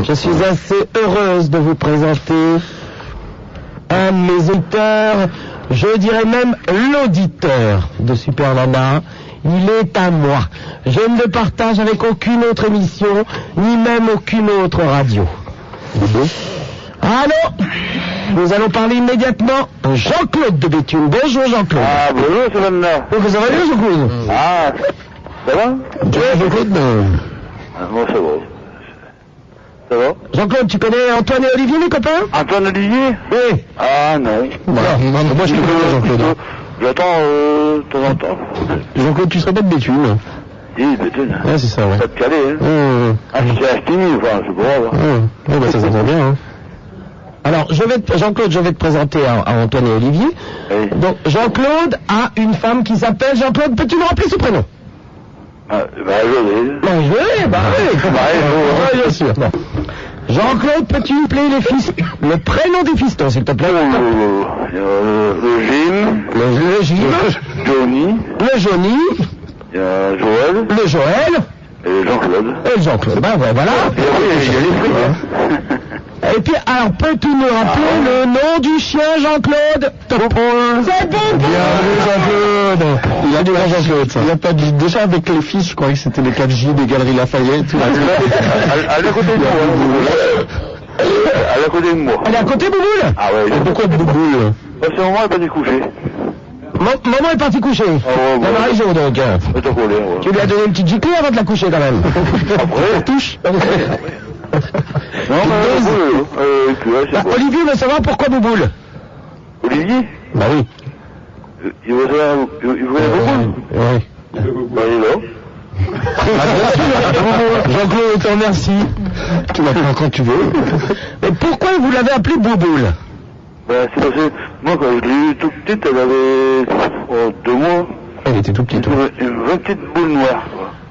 je suis assez heureuse de vous présenter un de mes auteurs, je dirais même l'auditeur de Super Nana. Il est à moi. Je ne le partage avec aucune autre émission, ni même aucune autre radio. Allô? Nous allons parler immédiatement de Jean-Claude de Béthune. Bonjour Jean-Claude.
Ah, bonjour, c'est Nana.
Donc, ça va bien Jean-Claude?
Ah, ça va?
Tu vas Jean-Claude?
Bon, ça va. Ça va?
Jean-Claude, tu connais Antoine et Olivier, les copains?
Antoine Olivier?
Oui.
Ah, non.
Non, moi je te connais Jean-Claude.
J'attends de temps en temps.
Jean-Claude, tu serais pas de Béthune?
Oui, Béthune.
Ouais, c'est ça, ouais.
Ça te calait, hein? Ah, je t'ai acheté, enfin, c'est pas grave.
Ouais, bah ça s'entend bien, hein. Alors, Jean-Claude, je vais te présenter à Antoine et Olivier.
Oui.
Donc, Jean-Claude a une femme qui s'appelle Jean-Claude. Peux-tu me rappeler son prénom?
Ah, bah, José.
Marie-Jo, bah oui. Ouais, bien sûr. Bon. Jean-Claude, peux-tu me appeler le prénom des fistons, s'il te plaît?
Le Jim.
Le Jim.
Johnny.
Le Johnny.
Il y a Joël.
Le Joël.
Et Jean-Claude.
Et Jean-Claude. Ben voilà.
Et oui, il y a les fruits, hein.
Et puis, alors, peux-tu me rappeler le nom du chien, Jean-Claude? C'est Bobo. Bienvenue, Jean-Claude. Il a du grand Jean-Claude, ça. Il a pas dit, déjà avec les fiches, je croyais que c'était les 4J des Galeries Lafayette.
Elle est à côté de moi. Elle est à côté de moi.
Elle est à côté, Bouboule?
Ah ouais.
Pourquoi Bouboule?
À ce moment, elle est pas du coucher.
Maman est partie coucher.
ouais.
La Marie-Jo, donc. Tu lui as donné une petite giclée avant de la coucher, quand même.
Après.
Touche.
Non, mais
Olivier veut savoir pourquoi Bouboule.
Olivier?
Bah oui.
Il veut savoir, il voulait Bouboule?
Oui.
Bah il est là.
Jean-Claude, je te remercie. Tu m'appelles quand tu veux. Mais pourquoi vous l'avez appelée Bouboule?
Ben, c'est parce que moi, quand je l'ai eu toute petite, elle avait 2 mois.
Elle était tout petite.
Une vraie petite boule noire.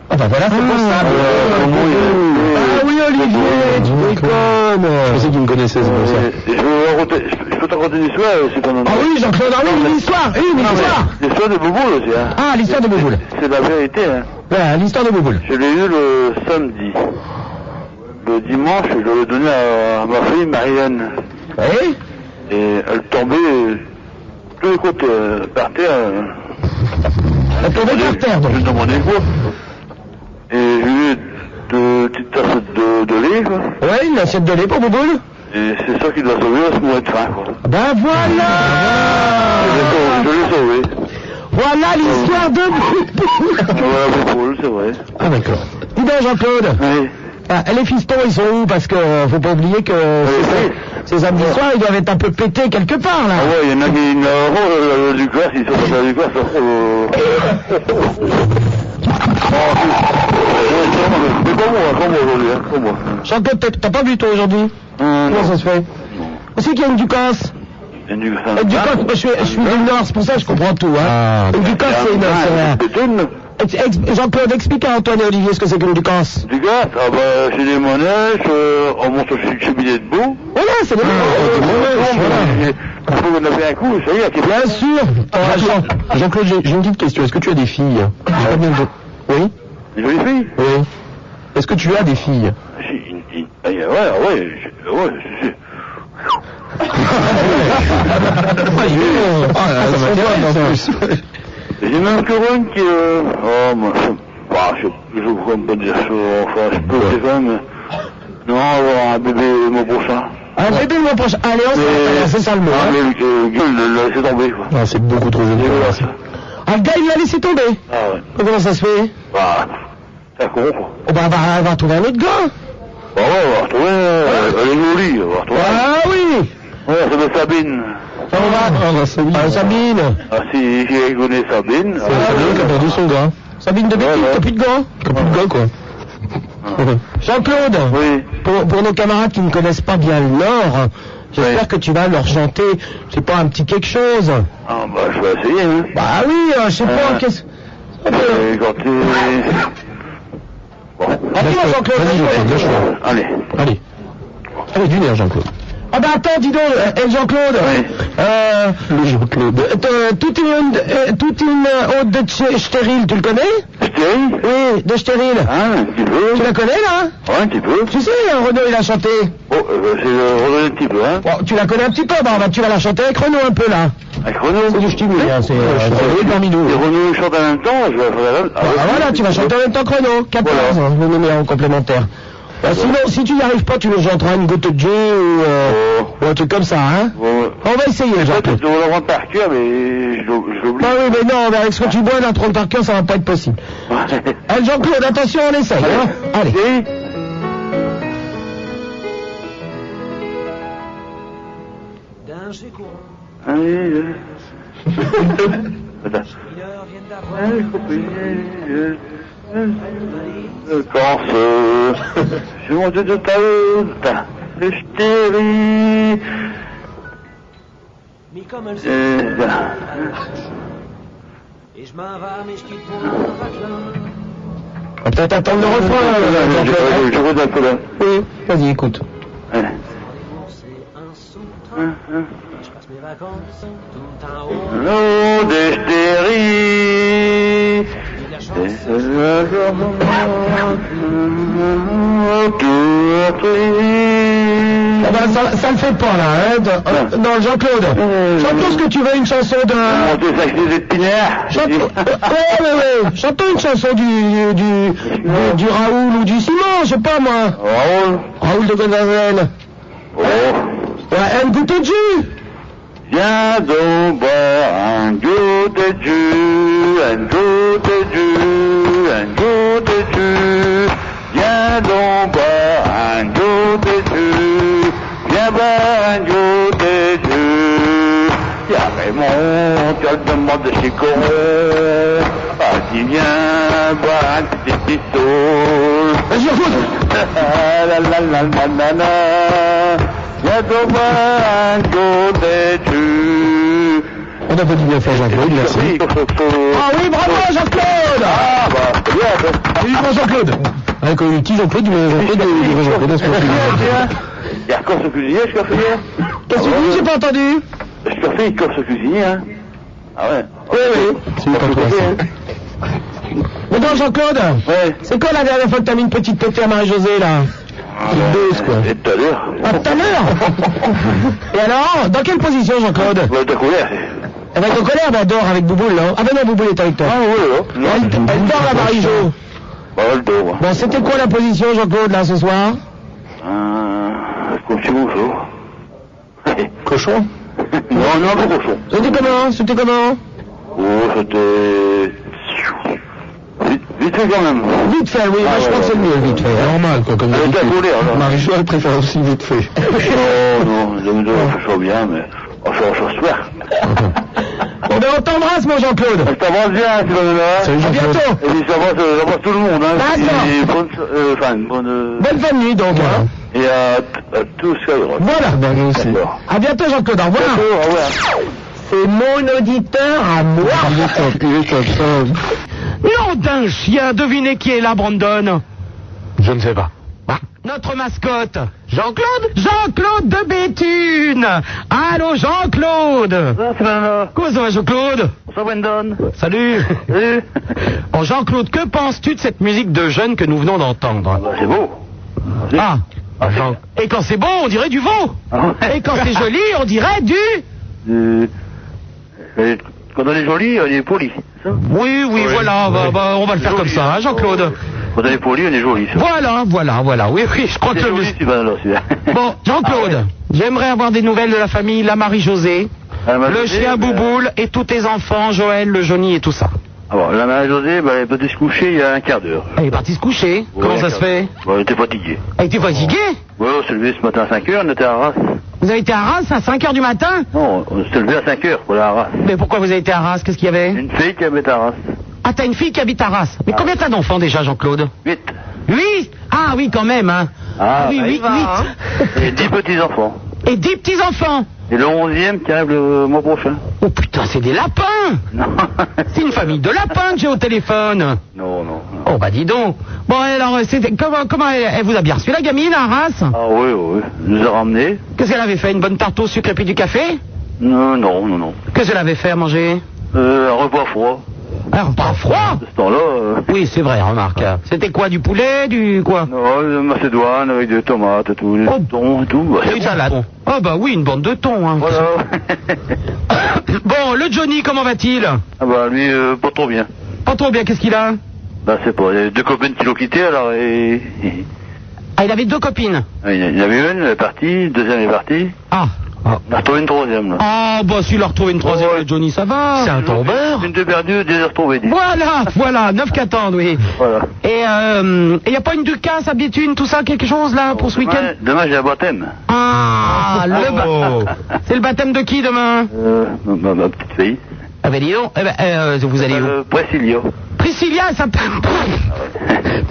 Ah bah voilà, c'est pour ça. Ah oui, Olivier, tu déconnes. Je sais qu'il me connaissait, c'est pour ça.
Je peux te raconter une histoire, c'est pas normal.
Ah oui, Jean-Claude, une histoire.
L'histoire de Bouboule aussi, hein.
Ah, l'histoire de Bouboule.
C'est la vérité, hein.
Ouais, l'histoire de Bouboule.
Je l'ai eu le samedi. Le dimanche, je l'ai donné à ma fille, Marianne.
Oui.
Et elle tombait de tous les côtés, par terre.
Elle tombait par terre, donc.
Je lui demandais quoi. Et j'ai eu 2 petites tasses de lait, quoi.
Ouais, une assiette de lait pour Bouboule.
Et c'est ça qui doit sauver, elle se mourait de faim, quoi.
Ben voilà.
Je l'ai sauvé.
Voilà l'histoire de Bouboule.
Voilà, Bouboule, c'est vrai.
Ah d'accord. Dis donc, Jean-Claude.
Oui.
Ah, les fistons, ils sont où? Parce que faut pas oublier que ces samedis soirs, ils doivent être un peu pétés quelque part, là.
Ah ouais, il y en a qui du glace, ils sont pas du glace. C'est comme moi aujourd'hui, hein, comme moi.
Jean-Claude, t'as pas bu toi aujourd'hui? Comment ça se fait? Aussi qu'il y a une Ducasse. Une Ducasse, moi je suis du Nord, c'est pour ça que je comprends tout, hein. Une Ducasse, c'est une... Jean-Claude, explique à Antoine et Olivier ce que c'est qu'une Ducasse.
Ducasse, ah bah, c'est des manèges, on monte au cheminée debout.
Voilà, c'est des manèges.
Il faut qu'on a fait un coup, ça y est,
bien sûr. Jean-Claude, j'ai une petite question. Est-ce que tu as des filles? Oui.
Des jolies filles?
Oui. Est-ce que tu as des filles?
Ouais. J'ai même que une qui... Oh, moi, je ne pourrais pas dire ça, enfin, je peux le faire, mais... Non, avoir un bébé le mois prochain.
Un bébé le mois prochain? Allez, c'est ça le mot, hein.
Mais le gars, il l'a laissé tomber, quoi.
Non, c'est beaucoup trop jeune. Ah, le gars, il l'a laissé tomber?
Ah ouais.
Comment ça se fait?
Bah, c'est un con, quoi.
Oh, bah, on va trouver un autre gars.
Bah ouais, on va retrouver... Elle est jolie, on va retrouver...
Ah oui.
Ouais, ça s'appelle Sabine.
Sabine.
Ah, si j'ai connais Sabine...
C'est Sabine qui a perdu son gars. Sabine de Béthune, t'as plus de gars? T'as plus de gars, quoi. Jean-Claude,
Oui.
pour nos camarades qui ne connaissent pas bien le Nord, j'espère que tu vas leur chanter, je sais pas, un petit quelque chose.
Ah, bah, je vais essayer, hein.
Bah oui, je sais pas, qu'est-ce...
Chanter... Bon.
Dis-moi, Jean-Claude,
Allez.
Allez. Allez, d'une heure, Jean-Claude. Ah bah attends, dis donc, Jean-Claude.
Oui.
Le Jean-Claude. Toute une ode de stérile, tu le connais?
Stérile?
Oui, de stérile.
Ah, un petit peu.
Tu la connais, là?
Ouais, un petit peu.
Tu sais, Renaud, il a chanté.
Oh, c'est redonner un petit peu, hein.
Bon, tu la connais un petit peu, bah tu vas la chanter avec Renaud un peu, là.
Avec Renaud?
C'est du stimuli, hein, c'est Renaud parmi nous.
Et Renaud chante en même temps, je vais faire la même.
Ah voilà, tu vas chanter en même temps que Renaud. 14,
Voilà.
le numéro complémentaire. Sinon, si tu n'y arrives pas, tu nous chanteras une goutte de Dieu ou un truc comme ça, hein. On va essayer,
Je
Jean-Claude.
dois l'apprendre par cœur, mais je l'oublie.
Ah oui, mais non, mais avec ce que tu bois, la trompe par cœur, ça va pas être possible. Allez, Jean-Claude, attention, on essaye, hein. Allez.
Oui. Allez, quand je monte de ta route, je t'ai
Mais comme elle et je m'en vais, mais je quitte pour un vaclin.
On va peut-être attendre le refrain, Jean-Claude.
je roule un peu là.
Oui, vas-y, écoute.
Ouais.
Je passe mes vacances tout en haut.
L'eau des stéries.
Ah ben, ça le fait pas là, hein. Non, Jean-Claude. Chante-nous ce que tu veux, une chanson de...
Monter sa clé d'épinaire.
Ouais. Chante une chanson du Raoul ou du Simon, je sais pas moi. Raoul de Gonzague.
Oh.
Ouais, un goûter de jus.
Viens donc boire un goût de jus, un goût de jus, un goût de jus. Viens donc boire un goût de jus, viens boire un goût de jus. Y'a Raymond, tu as le demande de chez Coron. Ah, dis viens boire un petit pisseau.
Vas-y, écoute.
La la la la la. Viens donc boire un goût de jus.
On a pas dit bien faire, Jean-Claude, merci. Ah oui, bravo, Jean-Claude.
Ah bah, c'est bien.
Oui, bravo, Jean-Claude. Avec qui Jean-Claude, Jean-Claude,
Il y a Corse cuisinier, je suis fait.
Qu'est-ce que tu dis, j'ai pas entendu?
Je suis fait Corse cuisinier, hein. Ah ouais.
Oui. C'est pas toi, ça. Mais donc, Jean-Claude, c'est quoi la dernière fois que t'as mis une petite pétée à Marie-Josée, là? Une dose, quoi.
Et tout à l'heure.
Ah, tout à l'heure. Et alors, dans quelle position, Jean-Claude?
T'as couvert.
Elle va être en colère, mais elle dort avec Bouboule, là. Ah ben non, Bouboule est avec toi.
Ah oui, là.
Elle dort, la Marie-Jo.
Bah, elle dort.
Bon, c'était quoi la position, Jean-Claude, là, ce soir?
Comme si bonjour.
Cochon?
Non, pas cochon.
C'était comment?
Oh, c'était... Vite fait quand même.
Vite fait, oui, je crois que c'est le mieux, vite fait. Normal, quoi, comme
elle était à colère, là.
Marie-Jo, elle préfère aussi vite fait.
Non, je fais bien, mais... On fait autre chose soir.
Bon, ben, on t'embrasse, mon Jean-Claude.
Je t'embrasse bien, Philomena.
Salut, Jean-Claude. À bientôt.
Et puis, j'embrasse tout le monde, hein.
D'accord. Bonne fin de nuit, donc, hein.
Et à tous Skyrock.
Voilà. Ben, nous aussi. À bientôt, Jean-Claude. Au revoir.
Au revoir.
C'est mon auditeur à moi. Nom d'un chien, devinez qui est là, Brandon?
Je ne sais pas.
Notre mascotte. Jean-Claude? Jean-Claude de Béthune. Allô, Jean-Claude. Comment ça va, Jean-Claude?
Bonsoir, Brandon.
Salut.
Salut.
Bon, Jean-Claude, que penses-tu de cette musique de jeunes que nous venons d'entendre?
Bah, c'est beau.
Ah. Et quand c'est bon, on dirait du veau. Et quand c'est joli, on dirait du...
Quand on est joli, on est poli.
Oui, voilà, bah, on va le faire comme ça, hein, Jean-Claude.
Quand on est poli, on est joli.
Voilà, oui, je crois que le... Bon, Jean-Claude, j'aimerais avoir des nouvelles de la famille La Marie-Josée, le chien Bouboule et tous tes enfants, Joël, le Johnny et tout ça.
Alors, la Marie-Josée, elle est partie se coucher il y a un quart d'heure.
Elle est partie se coucher? Comment ça se fait?
Elle était fatiguée.
Elle était fatiguée?
Oui, on s'est levé ce matin à 5h, on était à Arras.
Vous avez été à Arras à 5h du matin?
Non, on s'est levé à 5h pour aller à Arras.
Mais pourquoi vous avez été à Arras? Qu'est-ce qu'il y avait?
Une fille qui habite à Arras.
Ah, t'as une fille qui habite à Arras. Mais combien t'as d'enfants déjà, Jean-Claude?
8.
8? Ah oui, quand même, hein.
Ah,
oui,
bah,
8,
il va,
8.
hein. Et 10 petits-enfants.
Et 10 petits-enfants.
Et le 11e qui arrive le mois prochain.
Oh putain, c'est des lapins.
Non.
C'est une famille de lapins que j'ai au téléphone.
Non, non.
Oh bah dis donc. Bon alors, comment elle vous a bien reçu la gamine, Arras?
Ah oui, oui. Elle nous a ramenés.
Qu'est-ce qu'elle avait fait? Une bonne tarte au sucre et puis du café?
Non, non, non, non.
Qu'est-ce qu'elle avait fait à manger?
Un repas froid.
Un repas froid?
De ce temps-là.
Oui, c'est vrai, remarque. C'était quoi, du poulet, du quoi?
Non, de Macédoine avec des tomates et tout, des thons et tout. Bah,
Et une salade. Ah bah oui, une bande de thon. Hein.
Voilà.
Bon, le Johnny, comment va-t-il?
Ah bah lui, pas trop bien.
Pas trop bien, qu'est-ce qu'il a?
Bah c'est pas, il y a 2 copines qui l'ont quitté alors et...
Ah, il avait 2 copines.
Il y en avait une, elle est partie, 2e est partie.
Ah.
On a retrouvé une 3e là.
Ah, bah s'il a retrouvé une 3e, le Johnny, ça va.
C'est un tombeur.
Une de perdue, 2 retrouvées.
Voilà, 9 qu'à attendre, oui.
Voilà.
Et il n'y a pas une Ducasse, à Béthune, tout ça, quelque chose là, pour ce week-end?
Demain j'ai un baptême.
Ah, c'est le baptême de qui demain?
Ma petite fille.
Ah ben dis donc, vous allez où?
Priscilla.
Priscilla, ça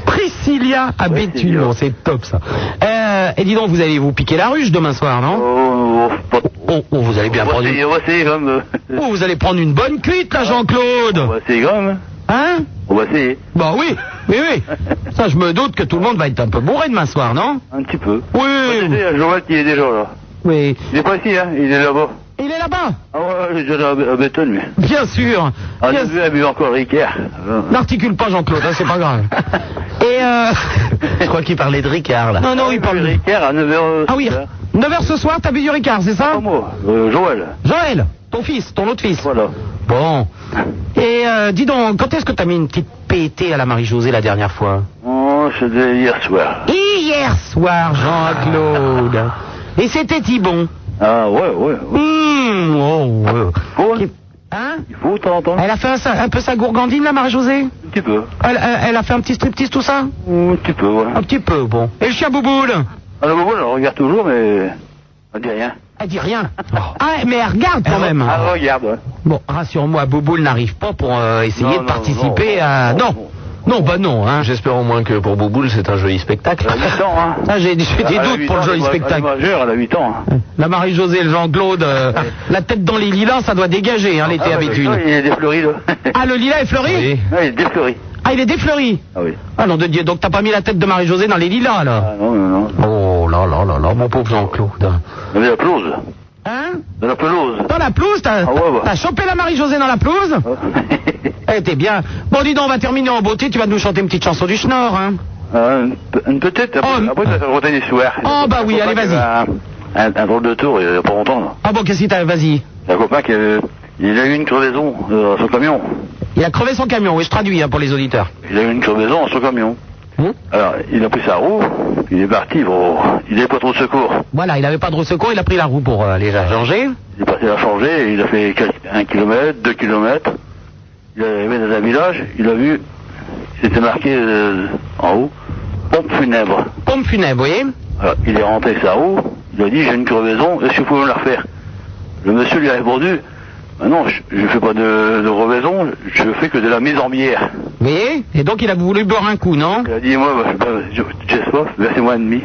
Priscilla à Béthune, bon, c'est top ça. Et dis donc, vous allez vous piquer la ruche demain soir, non? Vous allez bien prendre
On va essayer quand même.
vous allez prendre une bonne cuite là, Jean-Claude.
On va essayer quand même.
Hein?
On va essayer.
Bah oui. Ça, je me doute que tout le monde va être un peu bourré demain soir, non?
Un petit peu.
Oui.
Il y a Joël qui est déjà là.
Oui.
Il n'est pas ici, hein, il est là-bas.
Il est là-bas?
Ah ouais, il est déjà à Béthune, lui.
Bien sûr.
Ah, j'ai vu, elle a bu encore le Ricard.
N'articule pas, Jean-Claude, hein, c'est pas grave. Et
Je crois qu'il parlait de Ricard, là.
Non, il parle
du Ricard à 9h.
Ah oui, 9h ce soir, t'as bu du Ricard, c'est ça?
Pas moi, Joël.
Joël, ton fils, ton autre fils.
Voilà.
Bon. Et dis donc, quand est-ce que t'as mis une petite pétée à la Marie-Josée la dernière fois?
Oh, c'était hier soir.
Hier soir, Jean-Claude. Et c'était-il bon?
Ah ouais. Faut,
Hein?
il faut t'entendre.
Elle a fait un peu sa gourgandine, la Marie-Josée?
Un petit peu.
Elle a fait un petit striptease, tout ça?
Un petit peu, ouais.
Un petit peu, bon. Et le chien Bouboule?
Ah, le bobo, elle regarde toujours, mais elle dit rien.
Elle dit rien. Ah, mais elle regarde quand même.
Elle regarde, ouais.
Bon, rassure-moi, Bouboule n'arrive pas pour essayer de participer à... Non, bah non, hein.
J'espère au moins que pour Bouboule, c'est un joli spectacle.
Elle a 8 ans, hein.
Ça, j'ai des doutes pour le joli spectacle.
Elle est majeure, elle a 8 ans. Hein.
La Marie-Josée, le Jean-Claude, la tête dans les lilas, ça doit dégager, hein, l'été à Béthune.
Il est défleuri, là.
Ah, le lilas est fleuri?
Oui.
Ouais, il est défleuri.
Ah, il est défleuri?
Ah oui.
Ah non, de Dieu, donc t'as pas mis la tête de Marie-Josée dans les lilas, là?
Ah non.
Oh là, mon pauvre Jean-Claude.
Il y a la pelouse.
Hein?
De la pelouse.
Dans la pelouse, t'as chopé la Marie-Josée dans la pelouse? Elle était bien. Bon, dis donc, on va terminer en beauté, tu vas nous chanter une petite chanson du Schnorr, hein?
Une petite, après tu vas faire retenir soir.
Oh, bah oui, allez, vas-y.
Un drôle de tour, il n'y a pas longtemps, là.
Ah bon, qu'est-ce qu'il t'a... Vas-y.
Il y a un copain qui il a eu une crevaison dans son camion.
Il a crevé son camion, oui, je traduis, hein, pour les auditeurs.
Il a eu une crevaison dans son camion. Alors, il a pris sa roue, il est parti, bon, il n'avait pas trop de secours.
Voilà, il n'avait pas de roue secours, il a pris la roue pour aller la changer.
Il est parti la changer, et il a fait 1 kilomètre, 2 kilomètres. Il est arrivé dans un village, il a vu, c'était marqué en haut, pompe funèbre.
Pompe funèbre, oui.
Alors, il est rentré avec sa roue, il a dit, j'ai une crevaison, est-ce que vous pouvez me la refaire? Le monsieur lui a répondu, non, je ne fais pas de crevaison, je fais que de la mise en bière.
Oui, et donc il a voulu boire un coup, non?
Il a dit, moi, j'ai soif, versez-moi un demi.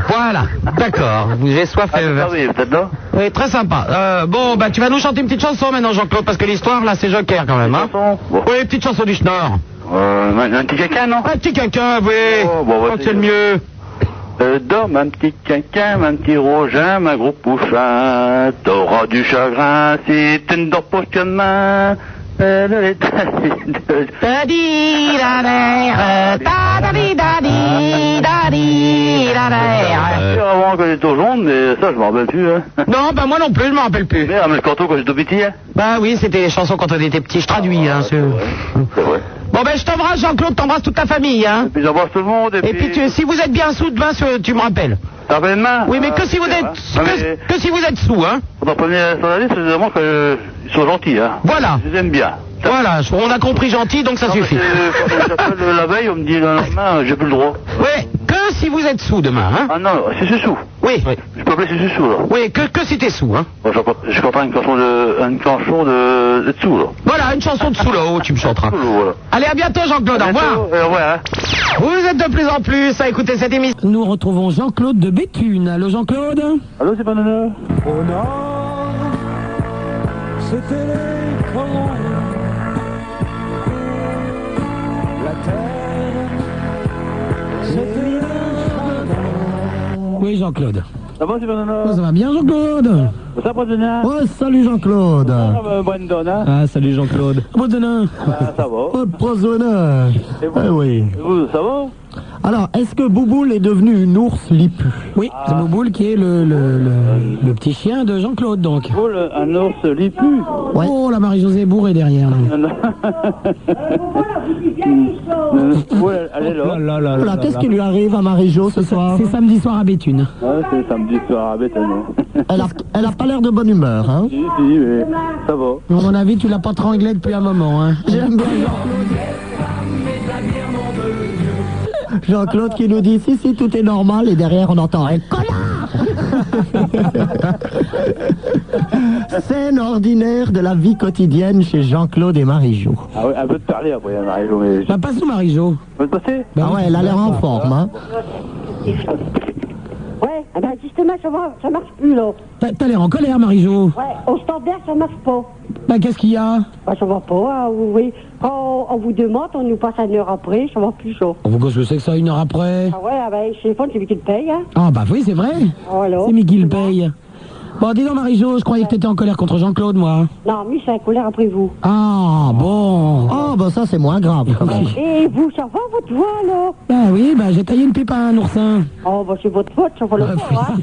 Voilà, d'accord, j'ai soif.
Oui, peut-être là.
Oui, très sympa. Bon, bah tu vas nous chanter une petite chanson maintenant, Jean-Claude, parce que l'histoire, là, c'est joker quand même, hein?
Bon.
Oui, petite chanson du Schnorr.
Un petit quinquin, non?
Un petit quinquin, oui.
Oh, bon,
c'est le mieux.
Dorme un petit quinquin, un petit rogin, un gros pouchin. T'auras du chagrin si tu ne dors pas demain. Avant que j'étais au jaune, mais ça je m'en rappelle plus. Hein.
Non, bah moi non plus, je m'en rappelle plus.
Mais le canto quand j'étais petit. Hein.
Bah oui, c'était les chansons quand on était petit, je traduis. Hein,
c'est vrai.
Bon ben je t'embrasse Jean-Claude, t'embrasse toute ta famille. Hein.
Et puis j'embrasse tout le monde.
Et puis si vous êtes bien sous demain, tu me rappelles.
T'as rappelles demain?
Oui, mais que si vous êtes que si vous êtes sous, hein.
Pour première année, c'est vraiment qu'ils sont gentils, hein.
Voilà.
Je les aime bien.
Voilà, on a compris gentil, donc ça suffit.
La veille, on me dit le lendemain, j'ai plus le droit.
Ouais, que si vous êtes sous demain, hein.
Ah non, c'est sous.
Oui.
Je peux appeler c'est sous, là.
Oui, que si t'es sous, hein.
Bon, je comprends une chanson de dessous, là.
Voilà, une chanson de sous l'eau, tu me chanteras.
Voilà.
Allez, à bientôt, Jean-Claude, au revoir.
Au revoir, hein.
Vous êtes de plus en plus à écouter cette émission. Nous retrouvons Jean-Claude de Béthune. Allô, Jean-Claude?
Allô, c'est pas Nana?
Au nord, c'était les colons. La terre, c'était le charbon.
Oui, Jean-Claude.
Ça va, c'est pas Nana?
Ça va bien, Jean-Claude?
Ça va, Nana?
Oh, salut Jean-Claude.
Brandon, hein?
Ah, salut, Jean-Claude. Bonne
Ça va.
Oh, Brosona. Eh oui.
Et vous, ça va?
Alors, est-ce que Bouboule est devenu une ours lipu?
Oui, c'est Bouboule qui est le petit chien de Jean-Claude, donc.
Oh, un ours lipu.
Ouais.
Oh, la Marie-Josée est bourrée derrière, là.
Ouais, elle est là.
Voilà, qu'est-ce qui lui arrive à Marie-Jo ce soir?
C'est samedi soir à Béthune.
Ouais, c'est samedi soir à Béthune.
Elle a pas l'air de bonne humeur, hein?
Si, mais ça va.
À mon avis, tu l'as pas tranglé depuis un moment, hein.
J'aime bien Jean-Claude qui nous dit si, tout est normal, et derrière on entend un connard. Scène ordinaire de la vie quotidienne chez Jean-Claude et Marie-Jo.
Ah ouais, un peu de parler après, Marie-Jo, mais...
Bah, passe-nous, Marie-Jo.
Peut te passer?
Ah ouais, elle a l'air en forme, hein?
Ouais, eh ben justement, ça marche plus, là.
T'as l'air en colère, Marie-Jo.
Ouais, au standard, ça marche pas.
Bah, qu'est-ce qu'il y a?
Bah, ça va pas, hein, oui. Quand on vous demande, on nous passe 1 heure après, ça va plus chaud.
On vous cause que c'est que ça, 1 heure après.
Ah ouais, ah ben, chez les fonds, c'est lui qui le paye, hein.
Ah, bah oui, c'est vrai.
Voilà.
C'est lui qui le paye. Bon, dis donc, Marie-Jo, je croyais que t'étais en colère contre Jean-Claude, moi.
Non, lui, c'est un colère après vous.
Ah, bon.
Oh, bah ça c'est moins grave quand même.
Et vous, ça va, votre voix, là?
Bah oui, bah j'ai taillé une pipe à un oursin.
Oh, bah, c'est votre faute, ça va le faire, hein.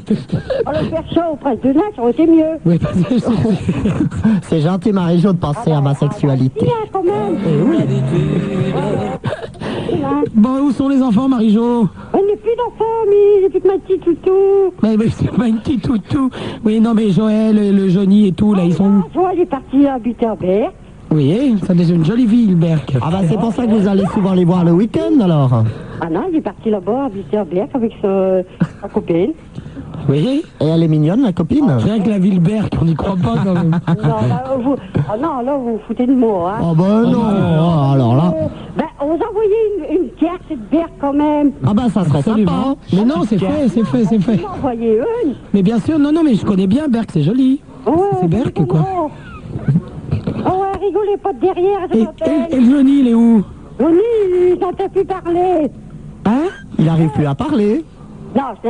On le faire ça auprès de là, ça aurait été mieux.
Oui, parce que
C'est gentil Marie-Jo de penser à ma sexualité.
Bien, quand même.
Bon, où sont les enfants, Marie-Jo?
On n'est plus d'enfants, mais j'ai plus que ma petite toutou.
Mais c'est pas une petite toutou. Oui, non, mais Joël, le Johnny et tout, là, ils sont où?
Joël est parti à Bitterberg.
Oui, ça c'est une jolie ville, Berck.
Ah bah c'est pour ça que vous allez souvent les voir le week-end alors.
Ah non, il est parti là-bas à Bitterberg avec sa copine.
Oui.
Et elle est mignonne la copine?
Rien que la ville Berck, on n'y croit pas quand même.
Non, là, vous vous foutez de moi, hein.
Oh bah non, oh, alors là.
Ben, on vous a envoyé une carte de Berck quand même.
Ah bah ça serait
Absolument.
sympa.
Mais non, c'est fait, c'est fait, c'est fait.
On m'a envoyé une.
Mais bien sûr, non, mais je connais bien Berck, c'est joli.
Ouais,
C'est Berck, quoi.
Oh ouais, rigolez pas de derrière, je
Et
m'appelle.
le Johnny, il est où?
Johnny, il n'entend plus parler.
Hein?
Il arrive plus à parler.
Non, je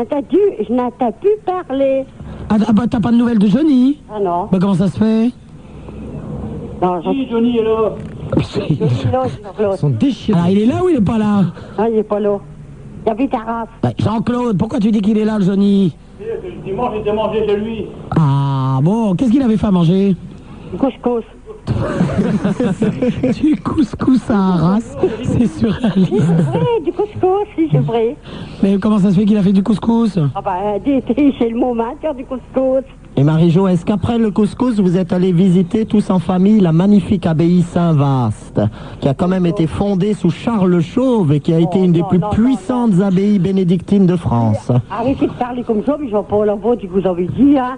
n'entends plus parler.
Ah bah t'as pas de nouvelles de Johnny?
Ah non.
Bah comment ça se fait?
Non,
Johnny est là.
Johnny, là, Jean-Claude.
Ils sont déchirés. Alors il est là ou il est pas là?
Non, il est pas là. Il habite à Raph.
Bah, Jean-Claude, pourquoi tu dis qu'il est là, le Johnny?
Dimanche, j'étais mangé chez lui.
Ah bon, qu'est-ce qu'il avait fait à manger?
Du couscous.
Du couscous à Arras, c'est surréaliste.
Oui, du couscous, si, c'est vrai.
Mais comment ça se fait qu'il a fait du couscous?
Ah bah, d'été, c'est le moment de faire du couscous.
Et Marie-Jo, est-ce qu'après le couscous, vous êtes allés visiter tous en famille la magnifique abbaye Saint-Vaast, qui a quand même été fondée sous Charles le Chauve et qui a été une des plus puissantes abbayes bénédictines de France?
Arrêtez de parler comme ça, mais je vais pas la voix que vous avez dit, hein.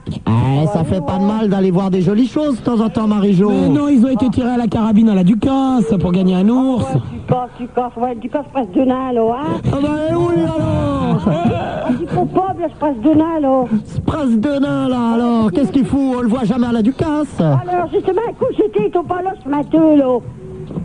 Ça fait pas de mal d'aller voir des jolies choses de temps en temps, Marie-Jo.
Mais non, ils ont été tirés à la carabine à la Ducasse pour gagner un ours.
Du casse presse de nain, là, hein.
Ah bah oui alors.
On dit qu'on pas, là, je presse de nain, là.
Ce prince de nain là alors, qu'est-ce qu'il fout? On le voit jamais à la Ducasse.
Alors, justement, un coup, j'étais, ils sont pas là ce matin, là.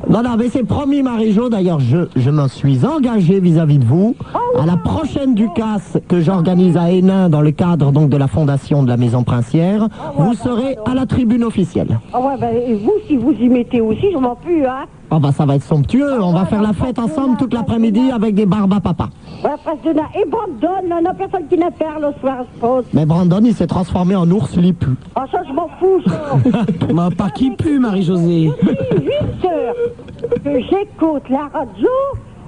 Non, mais c'est promis, Marie-Jo. D'ailleurs, je m'en suis engagé vis-à-vis de vous. À la prochaine Ducasse que j'organise à Hénin dans le cadre donc de la fondation de la Maison Princière, vous serez à la tribune officielle.
Ah ouais, ben, et vous, si vous y mettez aussi, je m'en plus, hein.
Oh bah ça va être somptueux. On va faire la fête ensemble toute l'après-midi avec des barbes à papa.
Ouais, presse de nain. Et Brandon, là, n'a personne qui n'a peur le soir, je pense.
Mais Brandon, il s'est transformé en ours lipu.
Ah, ça, je m'en fous, ça.
Bah, pas qui pue, Marie-Josée.
8 heures que j'écoute la radio,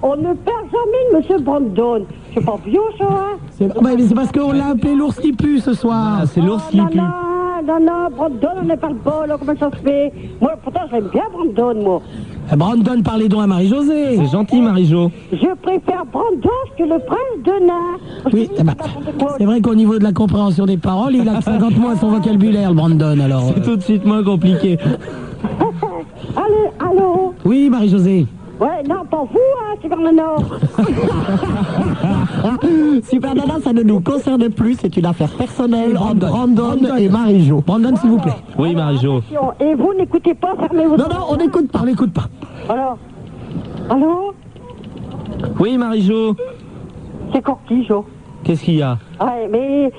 on ne perd jamais de Monsieur Brandon. C'est pas bien, ça, hein?
C'est parce qu'on l'a appelé l'ours qui pue ce soir. C'est l'ours qui pue.
Non, Brandon, on ne parle pas, là, comment ça se fait? Moi, pourtant, j'aime bien Brandon, moi.
Brandon, parlez donc à Marie-Josée.
C'est gentil, Marie-Jo.
Je préfère Brandon que le prince de Nain.
Oui, c'est vrai qu'au niveau de la compréhension des paroles, il a que 50 mots à son vocabulaire, le Brandon, alors.
C'est tout de suite moins compliqué.
Allô?
Oui, Marie-Josée.
Ouais, non, pas vous, hein, Super Nana.
Super Nana, ça ne nous concerne plus, c'est une affaire personnelle entre Brandon et Marie-Jo.
Brandon, s'il vous plaît.
Oui, Marie-Jo.
Et vous n'écoutez pas, fermez vos...
Non, on n'écoute pas.
On n'écoute pas.
Alors? Allô?
Oui, Marie-Jo.
C'est Corky, Jo.
Qu'est-ce qu'il y a?
Ouais, mais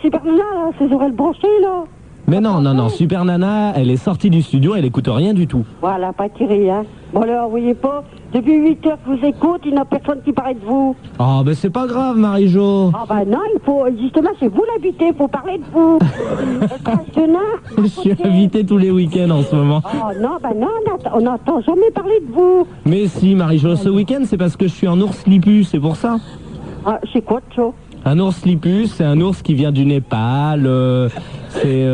Super Nana, là, ses oreilles branchées, là.
Mais non, Super Nana, elle est sortie du studio, elle écoute rien du tout.
Voilà, pas tiré, hein. Bon, alors, vous voyez pas, depuis 8 heures que je vous écoute, il n'y a personne qui paraît de vous.
Oh, ben c'est pas grave, Marie-Jo.
Ah, bah non, il faut, justement, c'est vous l'invité, il faut parler de vous. Le prince de Nain.
Je suis invité tous les week-ends en ce moment.
Oh, non, bah non, on n'entend jamais parler de vous.
Mais si, Marie-Jo, ce week-end, c'est parce que je suis un ours lipus, c'est pour ça.
Ah, c'est quoi, Jo?
Un ours lipus, c'est un ours qui vient du Népal. C'est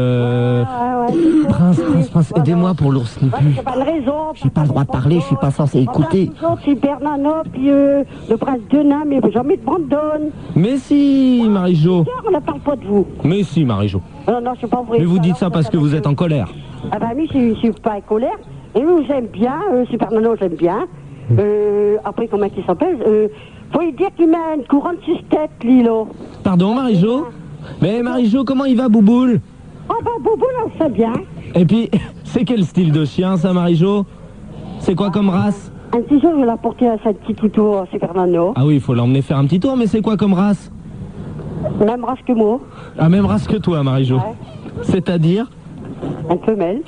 Prince, aidez-moi pour l'ours lipus.
C'est pas une raison.
J'ai pas le droit de parler, je suis pas censé écouter.
Super Nana, puis le prince de Nain, mais jamais de Brandon.
Mais si, Marie-Jo.
On ne parle pas de vous.
Mais si, Marie-Jo.
Non, non, c'est pas vrai.
Mais vous dites ça parce que vous êtes en colère.
Ah bah oui, je suis pas en colère. Et nous, j'aime bien, Super Nana, j'aime bien. Après, comment il s'appelle faut lui dire qu'il met une couronne sur sa tête, lui, là.
Pardon, Marie-Jo? Mais Marie-Jo, comment il va, Bouboule?
Ah bah, Bouboule, on sait bien.
Et puis, c'est quel style de chien, ça, Marie-Jo? C'est quoi comme race?
Un petit jour, je vais l'apporter à sa petite toutou, Super Nana.
Ah oui, il faut l'emmener faire un petit tour, mais c'est quoi comme race?
Même race que moi.
Ah, même race que toi, Marie-Jo.
Ouais.
C'est-à-dire?
Une femelle.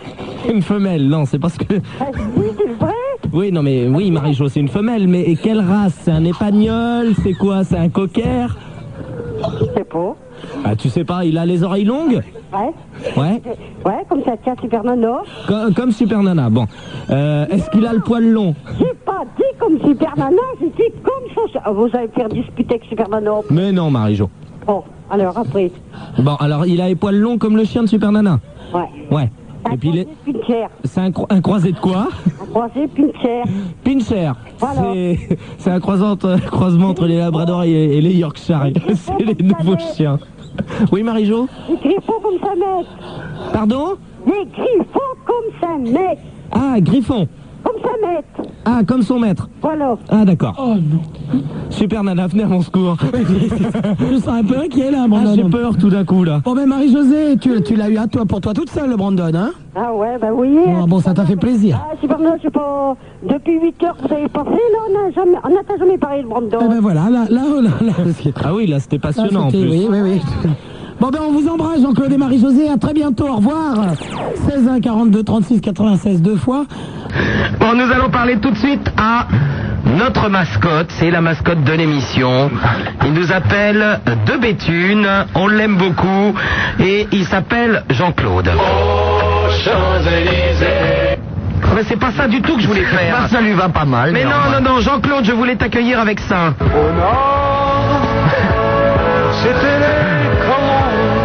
Une femelle, non, c'est parce que...
Oui, c'est vrai.
Oui, non, mais oui, Marie-Jo, c'est une femelle, mais et quelle race? C'est un épagnol? C'est quoi? C'est un cocker?
Je sais pas.
Ah, tu sais pas, il a les oreilles longues?
Ouais.
Ouais.
Ouais, comme ça tient Super Nana.
Comme Super Nana, bon. Est-ce qu'il a le poil long?
J'ai pas dit comme Super Nana, j'ai dit comme ça. Vous allez faire disputer avec Super Nana.
Mais non, Marie-Jo.
Bon, alors après.
Bon, alors il a les poils longs comme le chien de Super Nana?
Ouais.
Ouais. Et puis c'est un croisé de quoi?
Un croisé Pinscher.
Pinscher.
Voilà.
C'est un croisement entre les Labradors et les Yorkshire. C'est les nouveaux chiens. Oui, Marie-Jo?
Les griffons comme ça, mec.
Pardon?
Les griffons comme ça, mec.
Ah, griffon.
Comme ça, mec.
Ah, comme son maître.
Voilà.
Ah, d'accord. Oh non. Super Nana, venez à mon secours.
Je sens un peu inquiet là,
Ah,
Brandon.
j'ai peur tout d'un coup là.
Bon, ben Marie-Josée, tu l'as eu à toi, pour toi toute seule, le Brandon, hein?
Ah ouais, bah oui.
Bon, ça t'a fait plaisir.
Ah, Super Nana, je sais pas. Depuis 8 heures que vous avez passé, là, on n'a jamais parlé de Brandon.
Eh ben voilà, là.
Ah oui, là c'était passionnant en
c'était-
plus.
Oui. Bon, ben on vous embrasse, Jean-Claude et Marie-Josée. À très bientôt, au revoir. 16 1 42 36 96 deux fois.
Bon, nous allons parler tout de suite à notre mascotte. C'est la mascotte de l'émission. Il nous appelle De Béthune. On l'aime beaucoup. Et il s'appelle Jean-Claude.
Aux Champs-Élysées.
Mais c'est pas ça du tout que je voulais faire.
Ça lui va pas mal.
Mais non, Jean-Claude, je voulais t'accueillir avec ça.
Au nord, c'était les camps.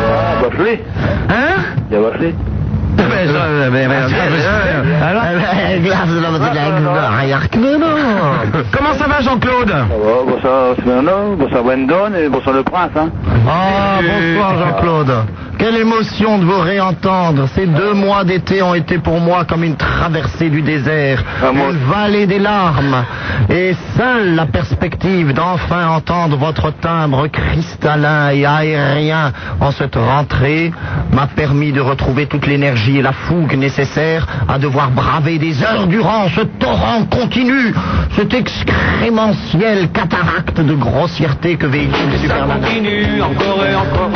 Ah, Baflé.
Hein?
Il y a Baflé.
Comment ça va, Jean-Claude?
Bonsoir Smirno, bonsoir Wendon et bonsoir le prince. Hein.
Ah, bonsoir Jean-Claude. Quelle émotion de vous réentendre. Ces 2 mois d'été ont été pour moi comme une traversée du désert, une vallée des larmes. Et seule la perspective d'enfin entendre votre timbre cristallin et aérien en cette rentrée m'a permis de retrouver toute l'énergie et la fougue nécessaires à devoir braver des heures durant ce torrent continu, cet excrémentiel cataracte de grossièreté que véhicule Super Nana.
Continue encore et encore.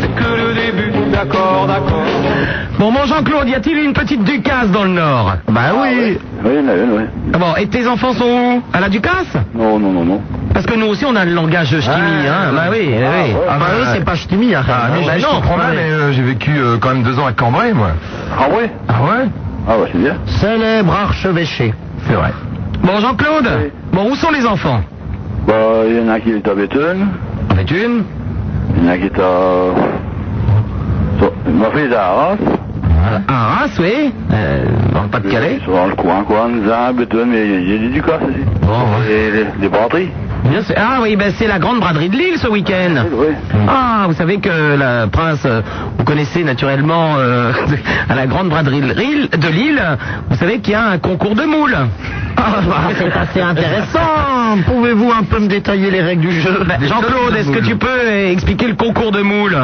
C'est que le début, d'accord.
Bon, mon Jean-Claude, y a-t-il une petite Ducasse dans le Nord?
Bah oui.
Oui, il y en a une, oui.
Ah bon, et tes enfants sont où? À la Ducasse?
Non.
Parce que nous aussi, on a le langage ch'timi, hein. Bah oui, oui.
Ah bah oui, c'est pas ch'timi, hein.
Je comprends bien, mais j'ai vécu quand même 2 ans à Cambrai, moi.
Ah oui?
Ah ouais?
Ah ouais, c'est bien.
Célèbre archevêché.
C'est vrai.
Bon, Jean-Claude,
Oui.
bon, où sont les enfants?
Bah, il y en a qui est à Béthune,
En fait une.
il y en a qui est à... Ma fille est à Arras.
À Arras, oui. Pas Pas-de-Calais.
Ils sont dans le coin, quoi. Anzin, Béthune, mais il y a du Ducasse aussi.
Bon,
Et les braderies.
bien sûr. Ah oui, ben c'est la grande braderie de Lille ce week-end.
Oui.
Ah, vous savez que la Prince, vous connaissez naturellement à la grande braderie de Lille, vous savez qu'il y a un concours de moules.
C'est assez intéressant. Pouvez-vous un peu me détailler les règles du jeu?
Jean-Claude, est-ce que tu peux expliquer le concours de moules?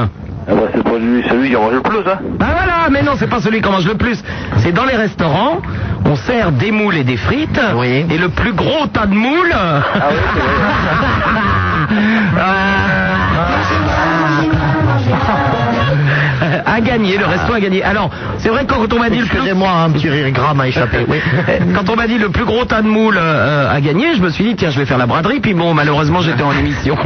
Ah bah, c'est pas celui qui en mange le plus, hein.
Ah voilà, mais non, c'est pas celui qui en mange le plus. C'est dans les restaurants, on sert des moules et des frites,
Oui.
et le plus gros tas de moules...
Ah oui, c'est vrai.
a gagné, le resto a gagné. Alors, c'est vrai que quand on m'a dit le plus...
Excusez-moi, un petit rire gras m'a échappé. Oui.
Quand on m'a dit le plus gros tas de moules a gagné, je me suis dit, tiens, je vais faire la braderie, puis bon, malheureusement, j'étais en émission.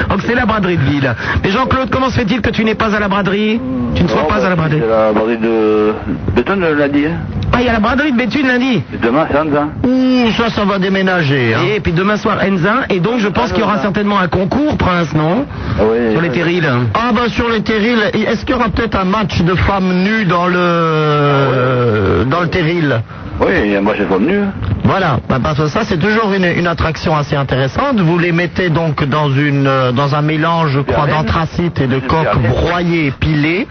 Donc c'est la braderie de Lille. Mais Jean-Claude, comment se fait-il que tu n'es pas à la braderie? Tu ne sois pas à la braderie?
C'est la braderie de Béthune lundi, hein.
Ah, il y a la braderie de Béthune lundi.
Et demain, c'est Anzin.
Ouh, ça va déménager. Hein.
Et puis demain soir, Enzin. Et donc, je pense qu'il y aura certainement un concours, Prince, non?
Ah oui.
Sur les terrils.
Ah bah sur les terrils, est-ce qu'il y aura peut-être un match de femmes nues dans le terril?
Oui, moi, j'ai pas venu.
Voilà, bah, parce que ça c'est toujours une attraction assez intéressante. Vous les mettez donc dans un mélange, je crois, d'anthracite et de coque broyée et pilée,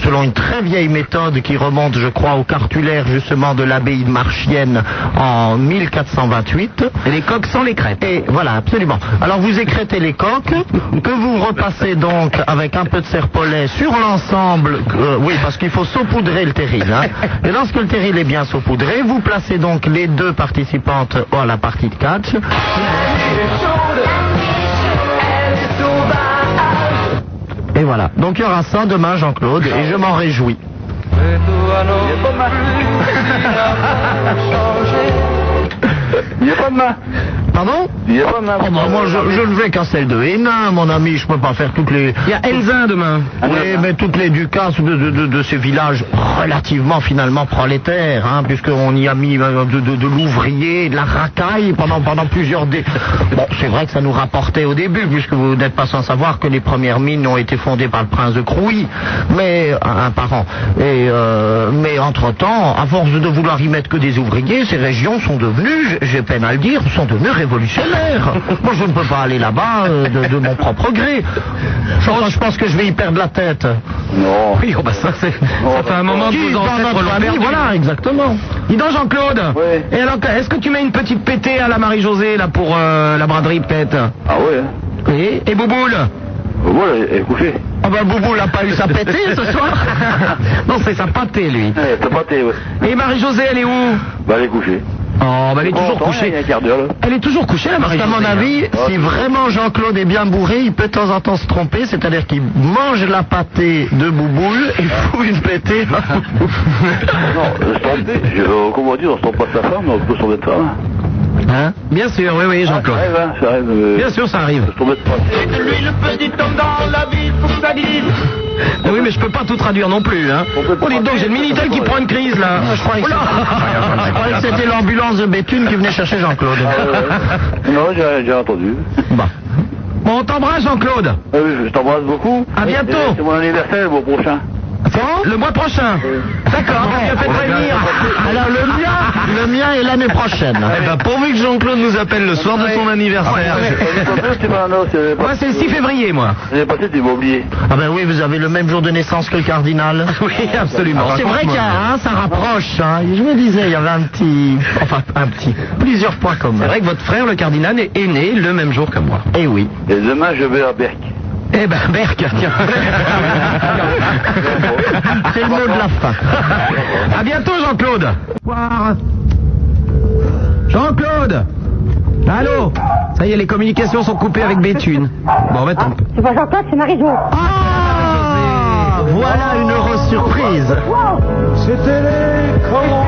selon une très vieille méthode qui remonte, je crois, au cartulaire justement de l'abbaye de Marchienne en 1428.
Et les coques sans les crêpes.
Et voilà, absolument. Alors vous écrêtez les coques, que vous repassez donc avec un peu de serpolet sur l'ensemble, oui, parce qu'il faut saupoudrer le terril. Hein. Et lorsque le terril est bien saupoudré, vous placez donc les deux participantes à la partie de catch. Et voilà. Donc il y aura ça demain, Jean-Claude, et je m'en réjouis.
Il n'y a pas de main.
Pardon?
Il n'y a pas de main.
Oh, bah, moi je ne vais qu'à celle de Hénin, mon ami, je peux pas faire toutes les...
Il y a Enzin demain.
Oui, mais toutes les ducasses de ces villages relativement finalement prolétaires, hein, puisqu'on y a mis de l'ouvrier, de la racaille pendant plusieurs Bon, c'est vrai que ça nous rapportait au début, puisque vous n'êtes pas sans savoir que les premières mines ont été fondées par le prince de Crouy, mais un par an. Mais entre-temps, à force de vouloir y mettre que des ouvriers, ces régions sont devenues, j'ai peine à le dire, sont devenues révolutionnaires. Moi, je ne peux pas aller là-bas de mon propre gré. Je pense que je vais y perdre la tête.
Non.
Oui, oh bah ça fait un moment de vos ancêtres l'ont perdu.
Voilà, exactement.
Dis donc, Jean-Claude.
Oui.
Et alors, est-ce que tu mets une petite pétée à la Marie-Josée, là, pour la braderie, peut-être?
Ah ouais, hein.
Oui. Et Bouboule?
Voilà, elle est couchée.
Ah ben Boubou n'a pas eu sa pétée ce soir.
Non, c'est sa pâtée, lui.
Ouais, t'as pas ouais.
Et Marie-Josée, elle est où?
Bah, elle est couchée.
Oh, bah elle est toujours
Il y a
couchée.
un quart d'heure, là.
Elle est toujours couchée, la
Parce
Marie-Josée.
qu'à mon avis, si vraiment Jean-Claude est bien bourré, il peut de temps en temps se tromper, c'est-à-dire qu'il mange la pâtée de Bouboule et fout une pétée.
Non, comment dire, on se trompe pas de sa femme, mais on peut se tromper de femme.
Hein? Bien sûr, oui, oui, Jean-Claude.
Ça arrive, hein, ça arrive.
Bien sûr, ça arrive.
Se tromper de femme.
Lui, le petit homme dans la vie, pour sa vie. Oui, mais je peux pas tout traduire non plus, hein. Oh, dis donc, j'ai le Minitel qui prend une crise, là.
Je croyais que c'était l'ambulance de Béthune qui venait chercher Jean-Claude.
Non, j'ai entendu.
Bah.
Bon, on t'embrasse, Jean-Claude.
Oui, je t'embrasse beaucoup.
À bientôt.
Et c'est mon anniversaire le mois prochain.
Le mois prochain. D'accord, tu as fait prévenir.
Alors le mien est l'année prochaine.
Eh ben, pourvu que Jean-Claude nous appelle le soir de son anniversaire. Moi, c'est le 6 février, moi.
L'année passée, tu m'as oublié.
Ah ben oui, vous avez le même jour de naissance que le cardinal.
Oui, absolument.
C'est vrai qu'il y a, ça rapproche. Hein. Je me disais, il y avait plusieurs points communs.
C'est vrai que votre frère, le cardinal, est né le même jour que moi.
Eh oui.
Et demain, je vais à Berck.
Eh ben, Berck, tiens.
C'est le mot de la fin.
À bientôt, Jean-Claude. Au revoir. Jean-Claude. Allô. Ça y est, les communications sont coupées avec Béthune. Bon, bah, tant pis.
C'est pas Jean-Claude, c'est Marie-Jo.
Ah, voilà une heureuse surprise.
C'était les comment?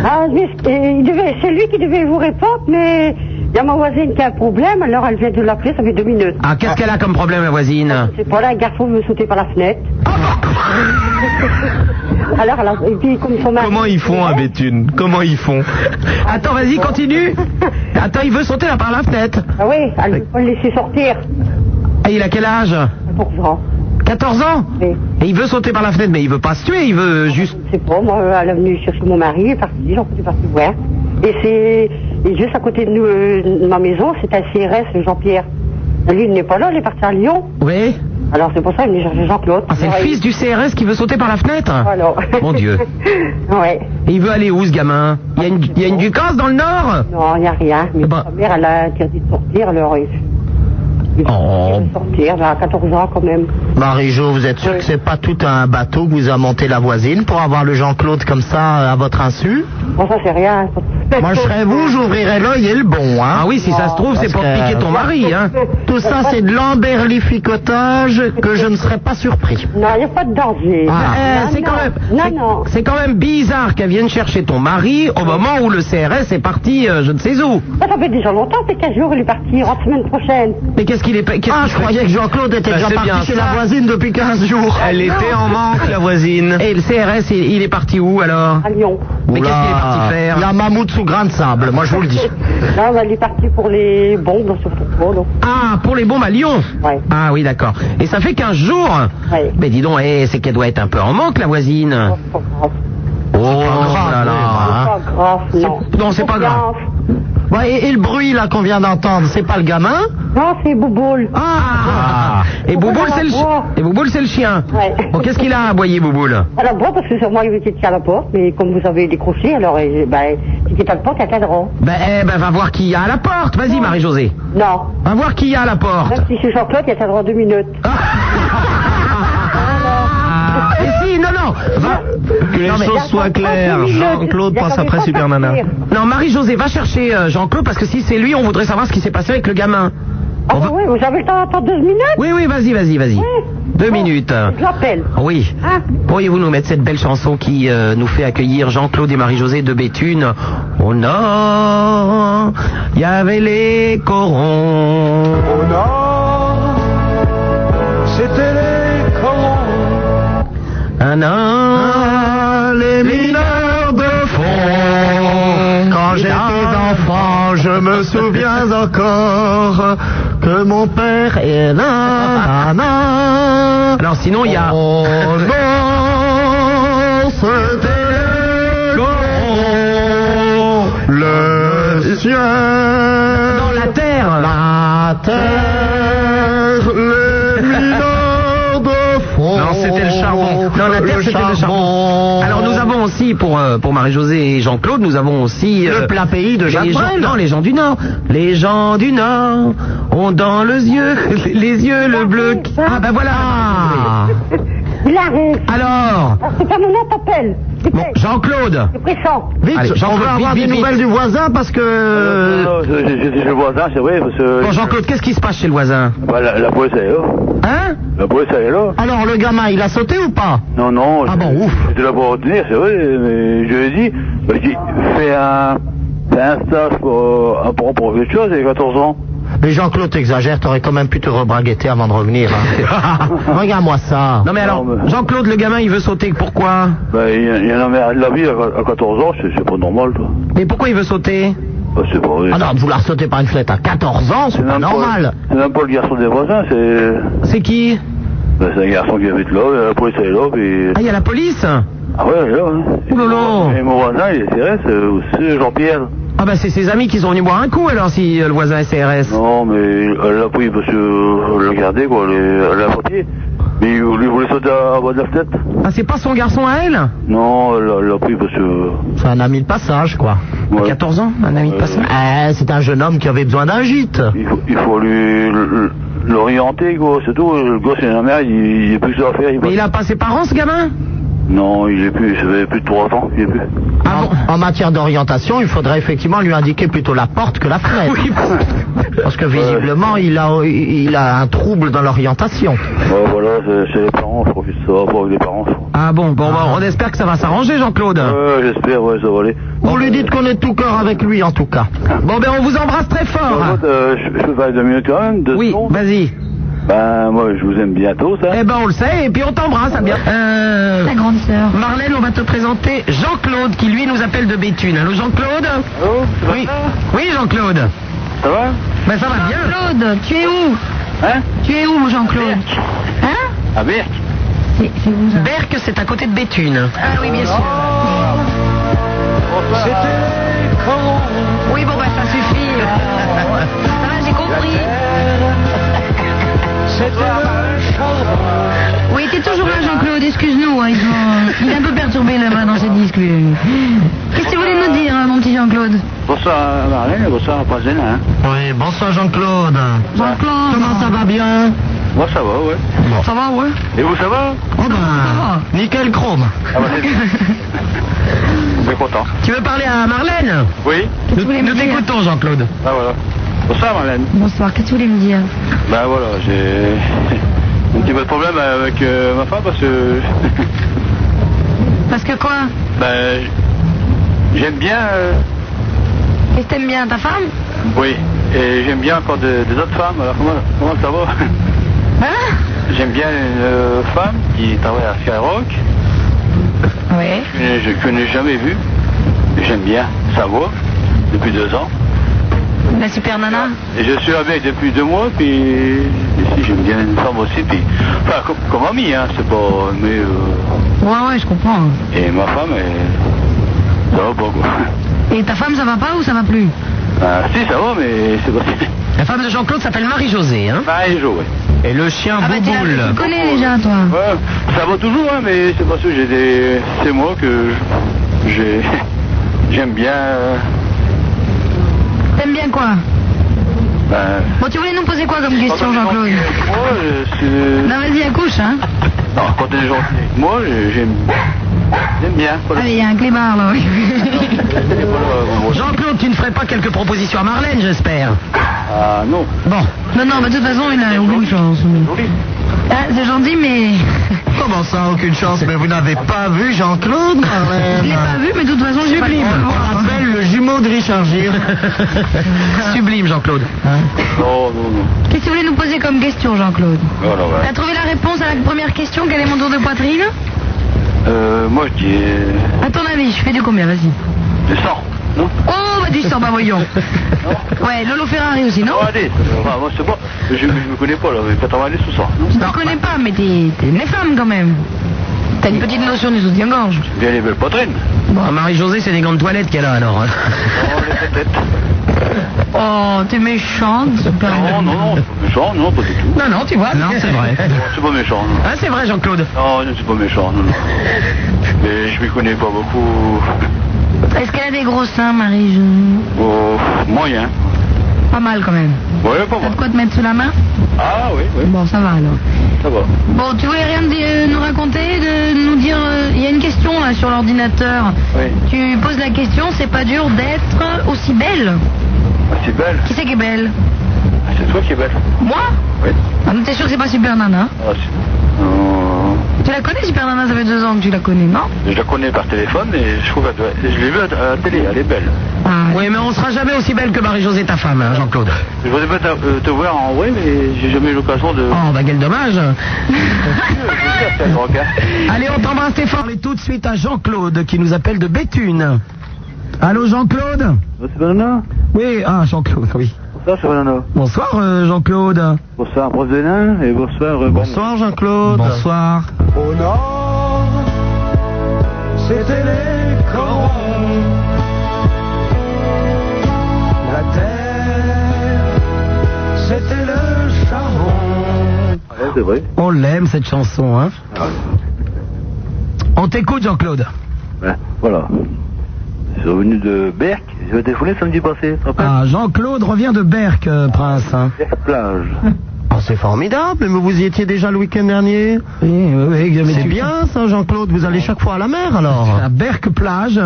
Ah, c'est lui qui devait vous répondre, mais il y a ma voisine qui a un problème, alors elle vient de l'appeler, ça fait 2 minutes.
Ah, qu'est-ce qu'elle a comme problème, la voisine?
C'est pas là, un garçon veut sauter par la fenêtre. Alors, et puis, comme ils sont mariés...
Comment ils font à Béthune? Comment ils font? Attends, vas-y, continue. Attends, il veut sauter là par la fenêtre.
Ah oui, elle veut pas le laisser sortir.
Ah, il a quel âge?
14 ans.
14 ans?
Oui.
Et il veut sauter par la fenêtre, mais il veut pas se tuer, il veut juste...
Je sais pas, moi, elle est venue chercher mon mari, elle est partie, j'en suis partie voir. Et juste à côté de nous, de ma maison, c'est un CRS, Jean-Pierre. Lui, il n'est pas là, il est parti à Lyon.
Oui.
Alors c'est pour ça qu'il est venu chercher Jean-Claude.
Ah, c'est le fils du CRS qui veut sauter par la fenêtre?
Voilà.
Mon Dieu.
Ouais.
Et il veut aller où, ce gamin? Il y a une Ducasse dans le Nord?
Non, il n'y a rien. Mais
Bah.
sa mère, elle a interdit de sortir, alors il veut sortir, elle a 14 ans quand même.
Marie-Jo, vous êtes sûr que c'est pas tout un bateau que vous a monté la voisine pour avoir le Jean-Claude comme ça à votre insu?
Bon, ça c'est rien.
Moi, je serais vous, j'ouvrirais l'œil et le bon, hein.
Ah oui, si ça se trouve, c'est pour
Parce que-
piquer ton mari, hein.
Tout ça, c'est de l'emberlificotage que je ne serais pas surpris.
Non, il n'y a pas de danger.
C'est quand même, c'est quand même bizarre qu'elle vienne chercher ton mari au moment où le CRS est parti, je ne sais où.
Ça fait déjà longtemps, c'est 15 jours, il est parti, il rentre semaine prochaine.
Mais qu'est-ce qu'il est...
Ah, je croyais que Jean-Claude était
Bah,
déjà
c'est
parti
bien
chez
ça.
la voisine depuis 15 jours.
Elle était en manque, la voisine. Et le CRS, il est parti où, alors?
À Lyon.
Mais qu'est-ce qu'il est parti faire?
La mammouth sous grain de sable, moi je vous le dis.
Là, elle est partie pour les bombes, donc c'est pour donc.
Ah, pour les bombes à Lyon?
Ouais.
Ah oui, d'accord. Et ça fait 15 jours?
Ouais.
Mais dis donc, c'est qu'elle doit être un peu en manque, la voisine.
C'est pas grave.
Oh là là.
hein.
C'est pas grave, non.
Non, c'est pas grave.
Ouais, et le bruit là qu'on vient d'entendre, c'est pas le gamin?
Non, c'est Bouboule.
Ah. Et Bouboule, c'est le chien.
Ouais.
Bon, qu'est-ce qu'il a à aboyer, Bouboule?
Alors bon, parce que sur moi, il était à la porte, mais comme vous avez décroché, alors, si tu à la porte, il y a cadran.
Ben, va voir qui y a à la porte. Vas-y, Marie-Josée.
Non.
Va voir qui y a à la porte.
Même si c'est Jean-Claude, il y a cadran 2 minutes.
Et si, non.
Que les
Non, mais-
choses soient claires.
minutes.
Jean-Claude
Il y a
passe
quand
après
même
Super
pas
Nana.
partir.
Non, Marie-Josée, va chercher Jean-Claude, parce que si c'est lui, on voudrait savoir ce qui s'est passé avec le gamin.
Ah oui, vous avez le temps d'attendre 2 minutes?
Oui, vas-y.
Oui.
2
Bon,
minutes.
Je l'appelle.
Oui.
Hein?
Pourriez-vous nous mettre cette belle chanson qui nous fait accueillir Jean-Claude et Marie-Josée de Béthune? Au nord, il y avait les corons.
Au nord, c'était les corons.
Un an,
Les mineurs de fond. Quand j'étais enfant, je me souviens encore que mon père est là.
Alors sinon, il y a...
Oh non, c'était les corons. Le ciel.
Dans la terre.
La terre, les mineurs de fond.
Non, c'était le charbon. Non, la terre, c'était le charbon. Alors nous avons aussi, pour Marie-Josée et Jean-Claude, nous avons aussi...
Le plat pays de Jacques
les gens,
Brel.
non, les gens du Nord. Les gens du Nord ont dans les yeux le bleu... Ah ben voilà.
Il arrive.
Alors,
Ah, c'est pas mon nom t'appelle.
bon, Jean-Claude.
C'est pressant.
Vite,
Allez,
on
Jean-Claude,
veut avoir
vite,
des
vite,
nouvelles
vite.
du voisin parce que...
J'étais chez le voisin, c'est vrai, parce que...
Bon, Jean-Claude, qu'est-ce qui se passe chez le voisin?
Bah, la police, elle est là.
Hein?
La police, elle est là.
Alors le gamin, il a sauté ou pas?
Non, non.
Ah bon, ouf.
J'étais là pour retenir, c'est vrai, mais je lui ai dit, bah, j'ai fait un stage pour quelque chose, il y a 14 ans.
Mais Jean-Claude, t'exagères, t'aurais quand même pu te rebraguetter avant de revenir. Hein. Regarde-moi ça.
Non mais alors,
Non, mais-
Jean-Claude, le gamin, il veut sauter, pourquoi?
Bah, il y en a marre de la vie à 14 ans, c'est pas normal, toi.
Mais pourquoi il veut sauter?
Bah, c'est pas vrai.
Ah non, de vouloir sauter par une fenêtre à 14 ans, c'est pas
même
normal.
C'est même pas le garçon des voisins, c'est...
C'est qui?
Bah, c'est un garçon qui habite là, la police, elle est là, puis...
Ah, il y a la police?
Ah ouais, elle est là, hein.
Ouh là là.
Et mon voisin, il est CRS, c'est Jean-Pierre.
Ah bah c'est ses amis qui sont venus boire un coup alors si le voisin est CRS.
Non, mais elle l'a pris parce que le gardait, quoi, elle l'a papier. Mais il voulait sauter à bas de la fenêtre.
Ah c'est pas son garçon à elle?
Non, elle l'a pris parce que...
C'est un ami de passage, quoi.
Ouais.
14 ans, un ami de passage.
C'est un jeune homme qui avait besoin d'un gîte.
Il faut l'orienter, quoi, c'est tout. Le gosse, il a mère, il est plus ça à faire.
Mais il a pas ses parents ce gamin?
Non, il est plus, ça fait plus de 3 ans, il est plus.
Ah bon?
En matière d'orientation, il faudrait effectivement lui indiquer plutôt la porte que la fenêtre.
Oui.
Parce que visiblement, il a un trouble dans l'orientation.
Ouais, voilà, c'est les parents, je crois que ça va pas avec les parents. Je crois.
Ah bon, on espère que ça va s'arranger Jean-Claude.
J'espère, ouais, ça va aller.
Vous lui dites qu'on est de tout cœur avec lui, en tout cas.
Bon ben on vous embrasse très fort.
Je peux faire 2 minutes quand même, 2
Oui,
secondes.
vas-y.
Ben, moi, je vous aime bientôt, ça.
Eh ben on le sait et puis on t'embrasse. Bien.
Ta grande sœur.
Marlène, on va te présenter Jean-Claude qui lui nous appelle de Béthune. Allô Jean-Claude?
Allô,
Oui. Oui Jean-Claude.
Ça va?
Ben ça va bien.
Claude, tu es où?
Hein?
Tu es où, Jean-Claude? Hein?
À Berck.
C'est où ça?
Berck, c'est à côté de Béthune.
Ah oui, bien sûr. Oui, bon, bah ça suffit. Ça va, j'ai compris. Oui, t'es toujours là, Jean-Claude, excuse-nous. Hein, il est un peu perturbé là-bas dans ses disques. Qu'est-ce que tu voulais nous dire, mon petit Jean-Claude?
Bonsoir Marlène, bonsoir Pazena. Hein.
Oui, bonsoir Jean-Claude.
Jean-Claude.
Comment ça va bien?
Moi ça va, ouais.
Bon.
Ça va, ouais?
Et vous, ça va?
Oh ben, nickel chrome.
Ah bah c'est bien. On est content.
Tu veux parler à Marlène?
Oui.
Nous t'écoutons, Jean-Claude.
Ah voilà. Bonsoir Marlène.
Bonsoir, qu'est-ce que tu voulais me dire?
Bah voilà, j'ai un petit peu de problème avec ma femme parce que...
Parce que quoi?
Bah j'aime bien...
Et t'aimes bien ta femme?
Oui. Et j'aime bien encore des autres femmes, alors comment ça va?
Hein?
J'aime bien une femme qui travaille à Skyrock,
Oui.
que je n'ai jamais vue. J'aime bien sa voix, depuis 2 ans.
La super nana?
Et je suis avec depuis 2 mois, puis ici j'aime bien une femme aussi, puis... Enfin, comme amie, hein, c'est pas... Mais...
Ouais, je comprends.
Et ma femme, ça va pas, quoi.
Et ta femme, ça va pas ou ça va plus?
Ah, si, ça va, mais c'est pas...
La femme de Jean-Claude s'appelle Marie-Josée, hein?
Marie-Jo, ouais.
Et le chien
Ah bah
Bouboule.
tu connais déjà, toi?
Ouais, ça va toujours, hein, mais c'est parce que c'est moi que j'aime bien...
T'aimes bien quoi? Bon, tu voulais nous poser quoi comme question, Jean-Claude?
Moi,
Non, vas-y, accouche, hein?
Non, quand t'es gentil avec moi, j'aime bien.
Ah, mais il y a un clébard, là, oui.
Jean-Claude, tu ne ferais pas quelques propositions à Marlène, j'espère?
Ah, non.
Bon.
Non, bah, de toute façon, il a aucune chance. Ah, c'est gentil, mais...
Comment ça, aucune chance? Mais vous n'avez pas vu Jean-Claude, Marlène?
Je l'ai pas vu, mais de toute façon, j'ai pas
Sublime.
le
On
voir.
rappelle le jumeau de Richard Gere.
Sublime, Jean-Claude.
Non.
Qu'est-ce que tu voulais nous poser comme question, Jean-Claude?
Voilà, ouais.
T'as trouvé la réponse à la première question? Quel est mon tour de poitrine?
Moi, je dis...
À ton avis, je fais du combien? Vas-y.
Du 100, non?
Oh, bah du 100, bah voyons. Ouais, Lolo Ferrari aussi, non?
90. Enfin, moi, c'est pas... Je me connais pas, là, mais 90 ou 100, non?
Je te connais pas, mais t'aimes les femmes, quand même. T'as une petite notion du soutien-gorge.
Bien les belles poitrines.
Bon, Marie-Josée, c'est des grandes toilettes qu'elle a, alors. Hein.
Non, les têtes.
Oh, t'es méchante, super.
Non, c'est pas méchant, non, pas du tout.
Non, tu vois. Non, c'est vrai.
C'est pas méchant, non.
Ah, c'est vrai, Jean-Claude.
Non, c'est pas méchant, non. Mais je m'y connais pas beaucoup.
Est-ce qu'elle a des gros seins, Marie?
Moyen.
Pas mal, quand même.
Ouais, pas
T'as
mal.
de quoi te mettre sous la main?
Ah, oui.
Bon, ça va, alors.
Ça va.
Bon, tu voulais rien nous raconter, de nous dire... Il y a une question, là, sur l'ordinateur.
Oui.
Tu poses la question, c'est pas dur d'être aussi belle.
Ah, c'est belle.
Qui c'est qui est belle?
Ah, c'est toi qui es belle.
Moi?
Oui.
Ah, mais t'es sûr que c'est pas Super Nana?
Ah,
Tu la connais, Super Nana? Ça fait 2 ans que tu la connais, non?
je la connais par téléphone et je trouve je l'ai vue à la télé, elle est belle.
Ah,
Oui, mais on sera jamais aussi belle que Marie-Josée, ta femme, hein, Jean-Claude.
Je voudrais pas te voir en vrai, mais j'ai jamais eu l'occasion de...
Oh, bah quel dommage.
C'est un grand gars.
Allez, on t'embrasse tes fort. Et tout de suite à Jean-Claude qui nous appelle de Béthune. Allô, Jean-Claude?
C'est Banana?
Oui, ah, Jean-Claude, oui.
Bonsoir, c'est Banana.
Bonsoir, Jean-Claude.
Bonsoir, prof de nain, et bonsoir...
Bonsoir Jean-Claude.
Bonsoir.
Au nord, c'était les corons. La terre, c'était le charbon.
Ouais, c'est vrai.
On l'aime, cette chanson, hein. On t'écoute, Jean-Claude.
Ouais, voilà. Je suis revenu de Berck, j'ai téléphoné samedi passé, tu te rappelles?
Ah, Jean-Claude revient de Berck, Prince. Hein.
Berck plage.
Oh, c'est formidable, mais vous y étiez déjà le week-end dernier.
Oui,
C'est bien ça, Jean-Claude, vous allez chaque fois à la mer alors.
À Berck plage.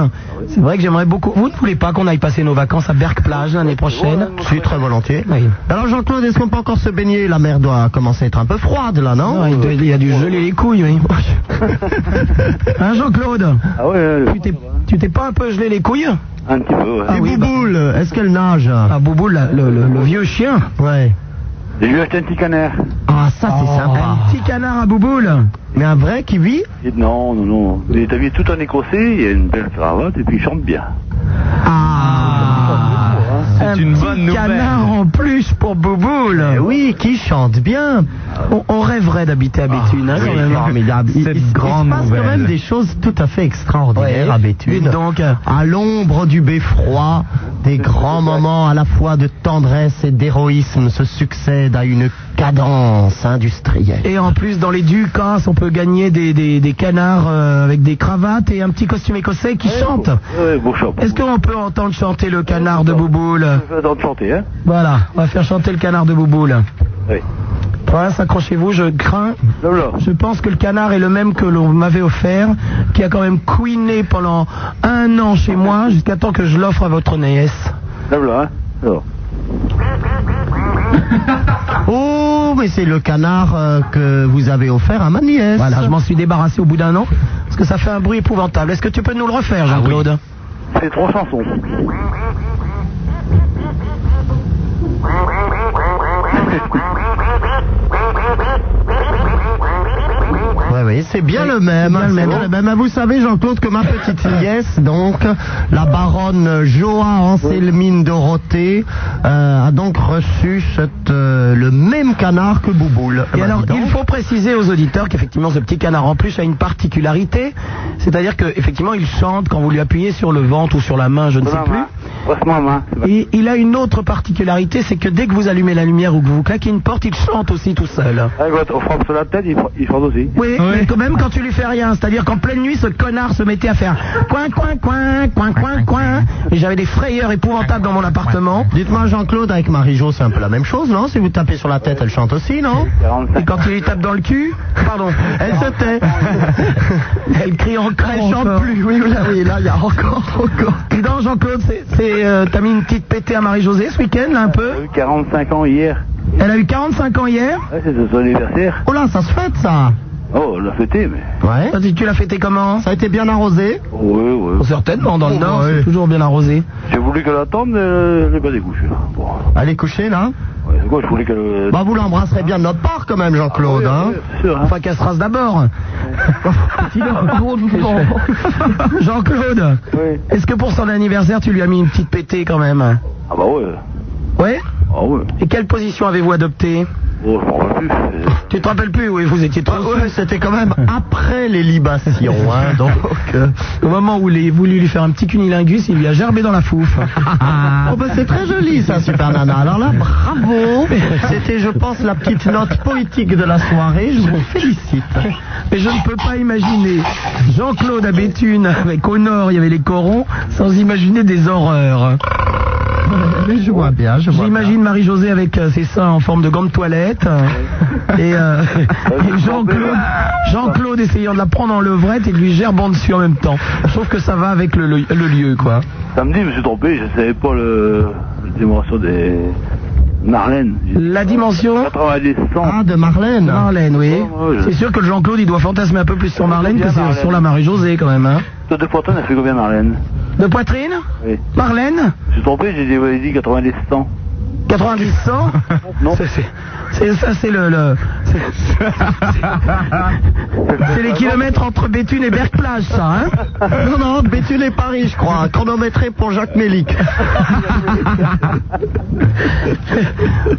C'est vrai que j'aimerais beaucoup. Vous ne voulez pas qu'on aille passer nos vacances à Berck plage l'année prochaine?
Si, très volontiers.
Oui.
Alors Jean-Claude, est-ce qu'on peut encore se baigner? La mer doit commencer à être un peu froide là, non?
Non, il y a dû geler les couilles, oui. Hein, Jean-Claude?
Ah ouais,
Tu t'es pas un peu gelé les couilles?
un petit peu, ouais.
Ah
Et
oui,
Bouboule, est-ce qu'elle nage?
Ah, Bouboule, le vieux chien.
Ouais.
J'ai lui acheté un petit canard.
Ah, ça c'est sympa.
Un petit canard à Bouboule.
Mais un vrai qui vit?
Il dit non. Il est habillé tout en écossais, il a une belle cravate et puis il chante bien.
Ah,
C'est une bonne nouvelle.
Canard en plus pour Bouboule.
Oui, qui chante bien.
On rêverait d'habiter à Béthune. Hein,
Oui,
quand même.
formidable.
Cette grande
il se passe
nouvelle.
quand même des choses tout à fait extraordinaires
Ouais.
à Béthune.
Dites donc.
À l'ombre du beffroi, des grands moments à la fois de tendresse et d'héroïsme se succèdent à une cadence industrielle.
Et en plus, dans les Ducas, on peut gagner des canards avec des cravates et un petit costume écossais qui chante.
Oui, beau chant.
Est-ce qu'on peut entendre chanter le canard de Bouboule?
Je vais entendre chanter, hein.
Voilà, on va faire chanter le canard de Bouboule.
Oui.
Voilà, accrochez-vous, je crains.
Là, là.
Je pense que le canard est le même que l'on m'avait offert, qui a quand même couiné pendant 1 an chez moi, jusqu'à temps que je l'offre à votre nièce.
Là, là, hein. Alors.
Oh, mais c'est le canard que vous avez offert à ma nièce.
Voilà, je m'en suis débarrassé au bout d'1 an, parce que ça fait un bruit épouvantable. Est-ce que tu peux nous le refaire, Jean-Claude?
C'est 3 chansons.
Oui, c'est bien le même.
bien le même.
C'est bien le même. Vous savez, Jean-Claude, que ma petite nièce, donc, la baronne Joa Anselmine Dorothée, a donc reçu le même canard que Bouboule.
Et alors,
dis donc.
il faut préciser aux auditeurs qu'effectivement, ce petit canard en plus a une particularité, c'est-à-dire qu'effectivement, il chante quand vous lui appuyez sur le ventre ou sur la main, je ne sais plus.
Main.
Et il a une autre particularité, c'est que dès que vous allumez la lumière ou que vous claquez une porte, il chante aussi tout seul.
Ah, quand on frappe sur la tête, il chante aussi.
Oui, mais quand même quand tu lui fais rien, c'est-à-dire qu'en pleine nuit, ce connard se mettait à faire coin, coin, coin, coin, coin, coin, et j'avais des frayeurs épouvantables dans mon appartement.
Dites-moi, Jean-Claude, avec Marie-Jo, c'est un peu la même chose, non? Si vous tapez sur la tête, elle chante aussi, non?
45.
Et quand tu lui tapes dans le cul, pardon,
Elle se tait.
elle crie encore.
Elle chante plus, oui, là, il y a encore.
Dis donc, Jean-Claude, t'as mis une petite pétée à Marie-Josée ce week-end, là, un peu?
Elle a eu 45 ans hier.
Elle a eu 45 ans hier.
Ouais, c'est son anniversaire.
Oh là, ça se fête, ça.
Oh, on l'a fêté, mais.
Ouais.
Tu l'as fêté comment?
Ça a été bien arrosé?
Oui, oui.
Certainement, dans le Nord,
ouais.
c'est toujours bien arrosé.
J'ai voulu qu'elle attende, mais elle n'est pas découchée, là. Bon.
Elle est couchée, là?
Ouais, c'est quoi, je voulais qu'elle.
Bah, vous l'embrasserez bien de notre part, quand même, Jean-Claude, hein?
C'est sûr, hein.
Enfin, qu'elle se rase d'abord. Jean-Claude,
Oui.
est-ce que pour son anniversaire, tu lui as mis une petite pétée quand même?
Ah, bah ouais.
Ouais.
Ah, ouais.
Et quelle position avez-vous adoptée?
Oh, je m'en rappelle plus.
Tu te rappelles plus? Oui, vous étiez trop.
Ouais, c'était quand même après les libations, hein, donc...
Au moment où il a voulu lui faire un petit cunilingus, il lui a gerbé dans la fouffe.
Oh, bah, c'est très joli, ça, Super Nana. Alors là, bravo. C'était, je pense, la petite note poétique de la soirée. Je vous félicite.
Mais je ne peux pas imaginer Jean-Claude à Béthune, avec au nord, il y avait les corons, sans imaginer des horreurs.
Mais je vois bien, je vois
J'imagine Marie-Josée avec ses seins en forme de gants de toilette et Jean-Claude essayant de la prendre en levrette et de lui gerbant dessus en même temps. Je trouve que ça va avec le lieu, quoi.
Samedi, je me suis trompé, je ne savais pas la dimension des. Marlène.
La dimension
90 100.
Ah, de Marlène.
Marlène, oui.
Oh, ouais,
C'est sûr que le Jean-Claude, il doit fantasmer un peu plus sur Marlène que sur la Marie-Josée, quand même. Hein.
Toi, de poitrine, elle fait combien, Marlène?
De poitrine?
Oui.
Marlène?
Je me suis trompé, j'ai dit 90 100.
90 100?
Non.
C'est les kilomètres entre Béthune et Berck-Plage, ça, hein?
Non, Béthune et Paris, je crois. Chronométré pour Jacques Mélic.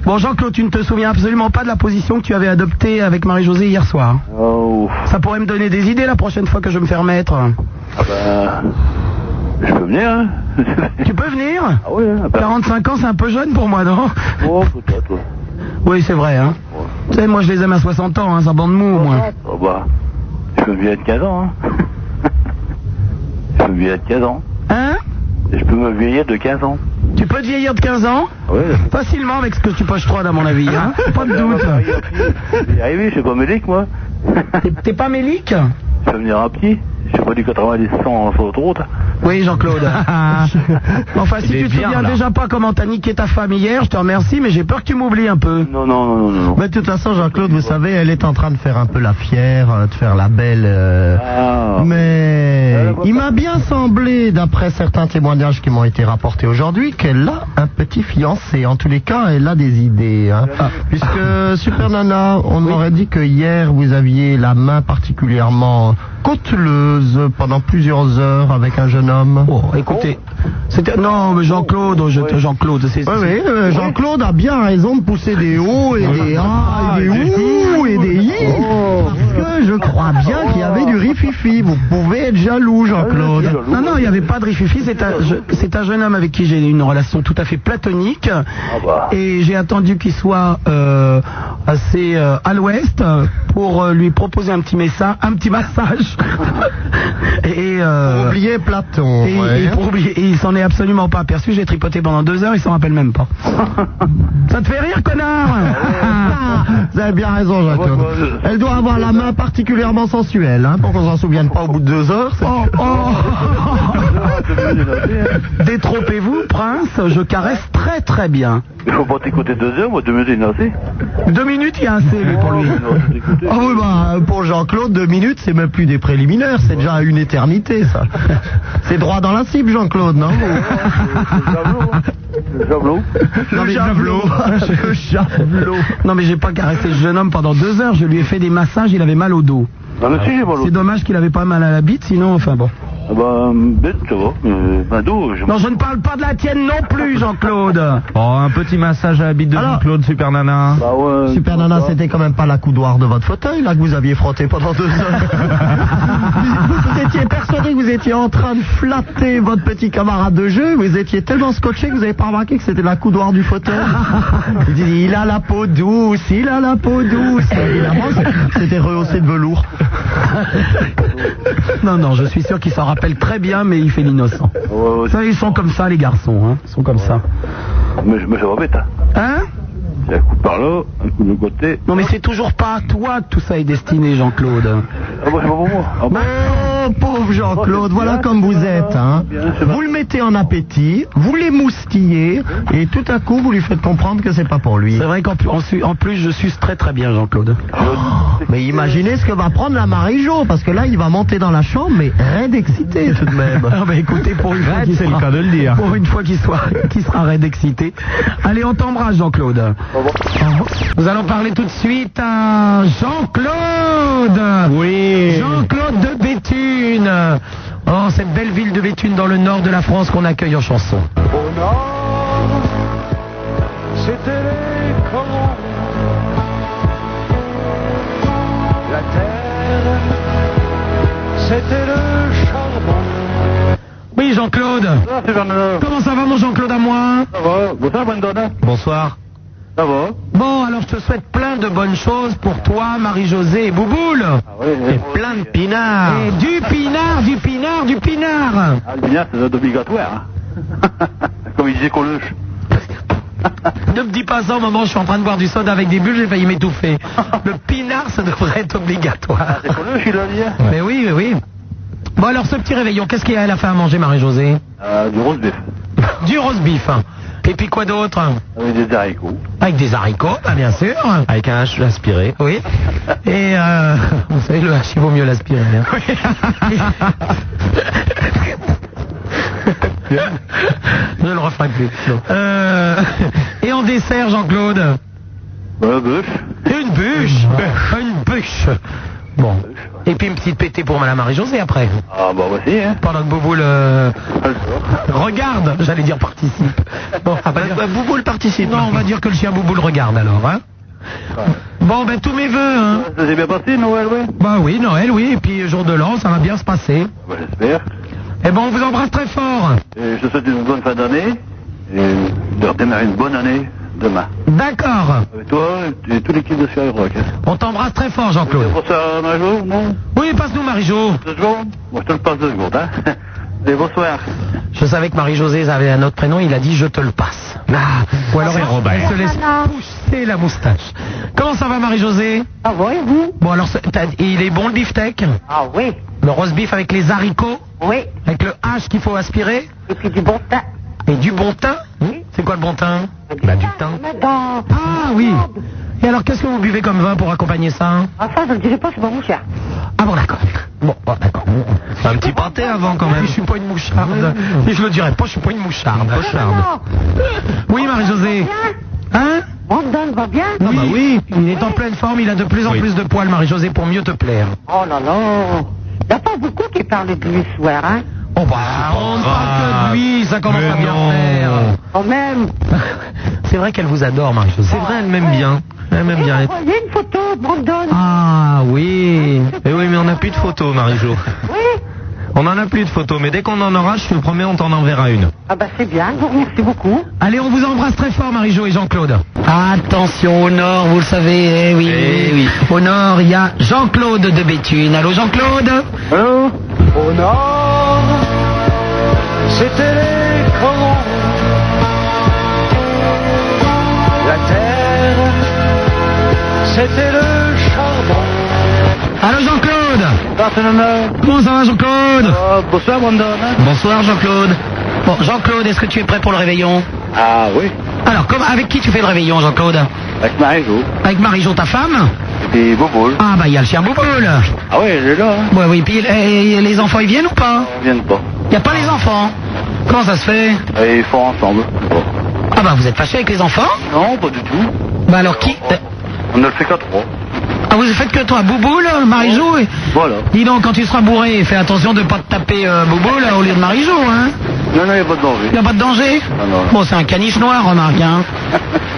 Bon, Jean-Claude, tu ne te souviens absolument pas de la position que tu avais adoptée avec Marie-Josée hier soir.
Oh.
Ça pourrait me donner des idées la prochaine fois que je me fais remettre.
Ah bah. Je peux venir, hein?
Tu peux venir?
Ah oui, hein?
45 ans, c'est un peu jeune pour moi, non?
Oh, peut-être, ouais.
Oui, c'est vrai, hein. Tu sais, moi, je les aime à 60 ans, hein, ça bande mou, au moins.
Oh bah. Je peux me vieillir de 15 ans, hein? Je peux me vieillir de 15 ans.
Hein?
Je peux me vieillir de 15 ans.
Tu peux te vieillir de 15 ans?
Oui.
Facilement avec ce que tu poches 3 à mon avis, hein? Pas de doute.
Je vais y arriver, je suis pas médic, moi.
T'es pas mélique?
Je peux venir à pied. Je suis pas du 90 100 sur l'autoroute.
Oui, Jean-Claude. Enfin, si tu te souviens déjà pas comment t'as niqué ta femme hier, je te remercie, mais j'ai peur que tu m'oublies un peu.
Non.
Mais de toute façon, Jean-Claude, vous savez, elle est en train de faire un peu la fière, de faire la belle.
Ah.
Mais Il m'a bien semblé, d'après certains témoignages qui m'ont été rapportés aujourd'hui, qu'elle a un petit fiancé. En tous les cas, elle a des idées. Hein. Puisque, Super Nana, on m'aurait dit que hier, vous aviez la main particulièrement cauteleuse pendant plusieurs heures avec un jeune homme.
Oh, écoutez, c'était... Non, mais Jean-Claude, Jean-Claude, c'est...
Oui, Jean-Claude a bien raison de pousser des hauts et des ah, et des ouh et des i. Parce que je crois bien qu'il y avait du rififi. Vous pouvez être jaloux, Jean-Claude.
Non, il n'y avait pas de rififi. C'est un jeune homme avec qui j'ai une relation tout à fait platonique. Et j'ai attendu qu'il soit assez à l'ouest pour lui proposer un petit massage. Et
pour oublier Platon.
Et il s'en est absolument pas aperçu. J'ai tripoté pendant 2 heures, il s'en rappelle même pas. Ça te fait rire, connard?
Vous avez bien raison, Jean-Claude. Elle doit avoir la main particulièrement sensuelle, hein, pour qu'on s'en souvienne pas au bout de 2 heures.
Détrompez-vous, prince, je caresse très très bien.
Il faut pas t'écouter 2 heures, moi 2 minutes, il y en a assez.
2 minutes, il y a assez, lui, pour lui.
Ah oui, bah, pour Jean-Claude, 2 minutes, c'est même plus des préliminaires, c'est déjà une éternité, ça. C'est droit dans la cible, Jean-Claude, non?
Le javelot.
Le javelot. Le javelot.
Non, mais j'ai pas caressé ce jeune homme pendant 2 heures, je lui ai fait des massages, il avait mal au dos.
Non, mais si, j'ai mal au dos.
C'est dommage qu'il avait pas mal à la bite, sinon, enfin bon.
Ah bah, bête, ça va. Dos,
non, je ne parle pas de la tienne non plus, Jean-Claude.
Oh, un petit massage à la bite de Jean-Claude, Super Nana.
Bah ouais.
Super Nana, c'était quand même pas la coudoir de votre fauteuil, là, que vous aviez frotté pendant 2 heures. Vous étiez persuadé que vous étiez en train de flatter votre petit camarade de jeu, vous étiez tellement scotché que vous n'avez pas remarqué que c'était la coudoir du fauteuil. Il dit, il a la peau douce, il a la peau douce. Évidemment, c'était rehaussé de velours.
Non, je suis sûr qu'il s'en rappelle très bien, mais il fait l'innocent. Ça, ils sont comme ça, les garçons, hein. Ils sont comme ça.
Mais ça va bête, hein.
Hein?
C'est un coup par là, un coup de côté.
Non, mais c'est toujours pas à toi que tout ça est destiné, Jean-Claude.
Ah bah, c'est pas pour moi. Ah bah.
Oh, pauvre Jean-Claude, voilà comme vous êtes, hein. Vous le mettez en appétit, vous l'émoustillez, et tout à coup, vous lui faites comprendre que c'est pas pour lui.
C'est vrai qu'en plus, je suce très très bien, Jean-Claude.
Mais imaginez ce que va prendre la Marie-Jo, parce que là, il va monter dans la chambre, mais raide excité tout de même.
Ah bah écoutez, pour une fois qu'il
c'est le cas de le dire.
Pour une fois qu'il sera raide excité. Allez, on t'embrasse, Jean-Claude. Nous allons parler tout de suite à Jean-Claude.
Oui.
Jean-Claude de Béthune. Oh, cette belle ville de Béthune dans le nord de la France qu'on accueille en chanson.
Au nord, c'était les colons. La terre, c'était le charbon.
Oui, Jean-Claude. Comment ça va, mon Jean-Claude à moi?
Ça va. Bonsoir, Brandon.
Bonsoir.
Ça va.
Bon, alors je te souhaite plein de bonnes choses pour toi, Marie-Josée et Bouboule.
Ah oui,
Et plein de pinards.
Et du pinard.
Ah, le pinard, c'est obligatoire. Hein. Comme il disait Coluche.
Ne me dis pas ça au moment où je suis en train de boire du soda avec des bulles, j'ai failli m'étouffer. Le pinard, ça devrait être obligatoire.
C'est Coluche, il a dit. Hein.
Mais oui. Bon, alors ce petit réveillon, qu'est-ce qu'elle a fait à manger, Marie-Josée?
Du roast beef.
Du roast beef. Et puis quoi d'autre?
Avec des haricots.
Avec des haricots, bah, bien sûr.
Avec un H aspiré.
Oui. Et vous savez, le H, il vaut mieux l'aspirer. Hein. Je ne le referai plus. Et en dessert, Jean-Claude?
Bûche.
Une bûche. Une bûche. Bon. Et puis une petite pétée pour Madame Marie-Josée après.
Ah bah voici, hein.
Pendant que Bouboule regarde, j'allais dire participe. Bon,
Bouboule participe.
Non, on va dire que le chien Bouboule regarde alors, hein. Bon, ben tous mes vœux, hein.
Ça s'est bien passé, Noël, oui?
Bah oui, Noël, oui. Et puis jour de l'an, ça va bien se passer.
Bah, j'espère.
Eh ben, on vous embrasse très fort.
Et je te souhaite une bonne fin d'année. Et de redémarrer une bonne année demain.
D'accord.
Avec toi et toute l'équipe de Skyrock. Hein.
On t'embrasse très fort, Jean-Claude.
Bonsoir, Marie-Jo, non?
Oui, passe-nous, Marie-Jo.
2 secondes? Moi, je te le passe 2 secondes, hein. Et bonsoir.
Je savais que Marie-Josée avait un autre prénom, il a dit je te le passe. Ou alors elle se laisse pousser la moustache. Comment ça va, Marie-Josée?
Ah oui, vous?
Bon, alors, il est bon le beefsteak?
Ah oui.
Le roast beef avec les haricots?
Oui.
Avec le H qu'il faut aspirer?
Et puis du bon teint.
Et du bon thym? C'est quoi le bon thym?
Bah, du thym.
Ah oui. Et alors, qu'est-ce que vous buvez comme vin pour accompagner ça?
Ah ça, je ne dirai pas, c'est pas mon cher.
Ah bon, d'accord. Bon, d'accord.
Un petit pâté avant quand même.
Je suis pas une moucharde. Et je le dirais pas, je suis pas une moucharde. Oui, Marie-Josée. Hein?
Brandon va bien?
Ah bah oui, il est en pleine forme, il a de plus en plus de poils, Marie-Josée, pour mieux te plaire.
Oh là là. Il n'y a pas beaucoup qui parlent de lui ce soir, hein?
Oh bah, on ne parle que de lui, ça commence à bien faire.
Quand même.
C'est vrai qu'elle vous adore, Marie-Josée.
C'est vrai, elle m'aime bien. Elle m'aime bien.
Il y a une photo de Brandon.
Ah oui.
Eh oui, mais on n'a plus de photos, Marie-Jo.
Oui.
On n'en a plus de photos, mais dès qu'on en aura, je te promets, on t'en enverra une.
Ah bah c'est bien, je vous remercie beaucoup.
Allez, on vous embrasse très fort, Marie-Jo et Jean-Claude. Attention, au nord, vous le savez, oui. Au nord, il y a Jean-Claude de Béthune. Allô, Jean-Claude?
Allô? Au nord, c'était les corons. La terre, c'était le charbon.
Allô, Jean-Claude? Comment ça va, Jean-Claude?
Bonsoir, Brandon.
Bonsoir, Jean-Claude. Bon, Jean-Claude, est-ce que tu es prêt pour le réveillon?
Ah oui,
Alors, avec qui tu fais le réveillon, Jean-Claude?
avec Marie-Jo.
Avec Marie-Jo, ta femme?
Et Bobo.
Ah, bah, il y a le chien Bouboule.
Ah oui, elle est là. Hein.
Ouais, oui, puis les enfants, ils viennent ou pas?
Ils viennent pas.
Il n'y a pas les enfants. Comment ça se fait?
Et ils font ensemble. Bon.
Ah, bah, vous êtes fâchés avec les enfants?
Non, pas du tout.
Bah, alors qui?
On ne le fait qu'à trois.
Ah, vous faites que toi, Bouboule, Marie-Jo et...
Voilà.
Dis donc, quand tu seras bourré, fais attention de ne pas te taper Bouboule au lieu de Marie-Jo, hein?
Non, il n'y a pas de danger.
Il n'y a pas de danger?
Ah non.
Bon, c'est un caniche noir, remarque, hein?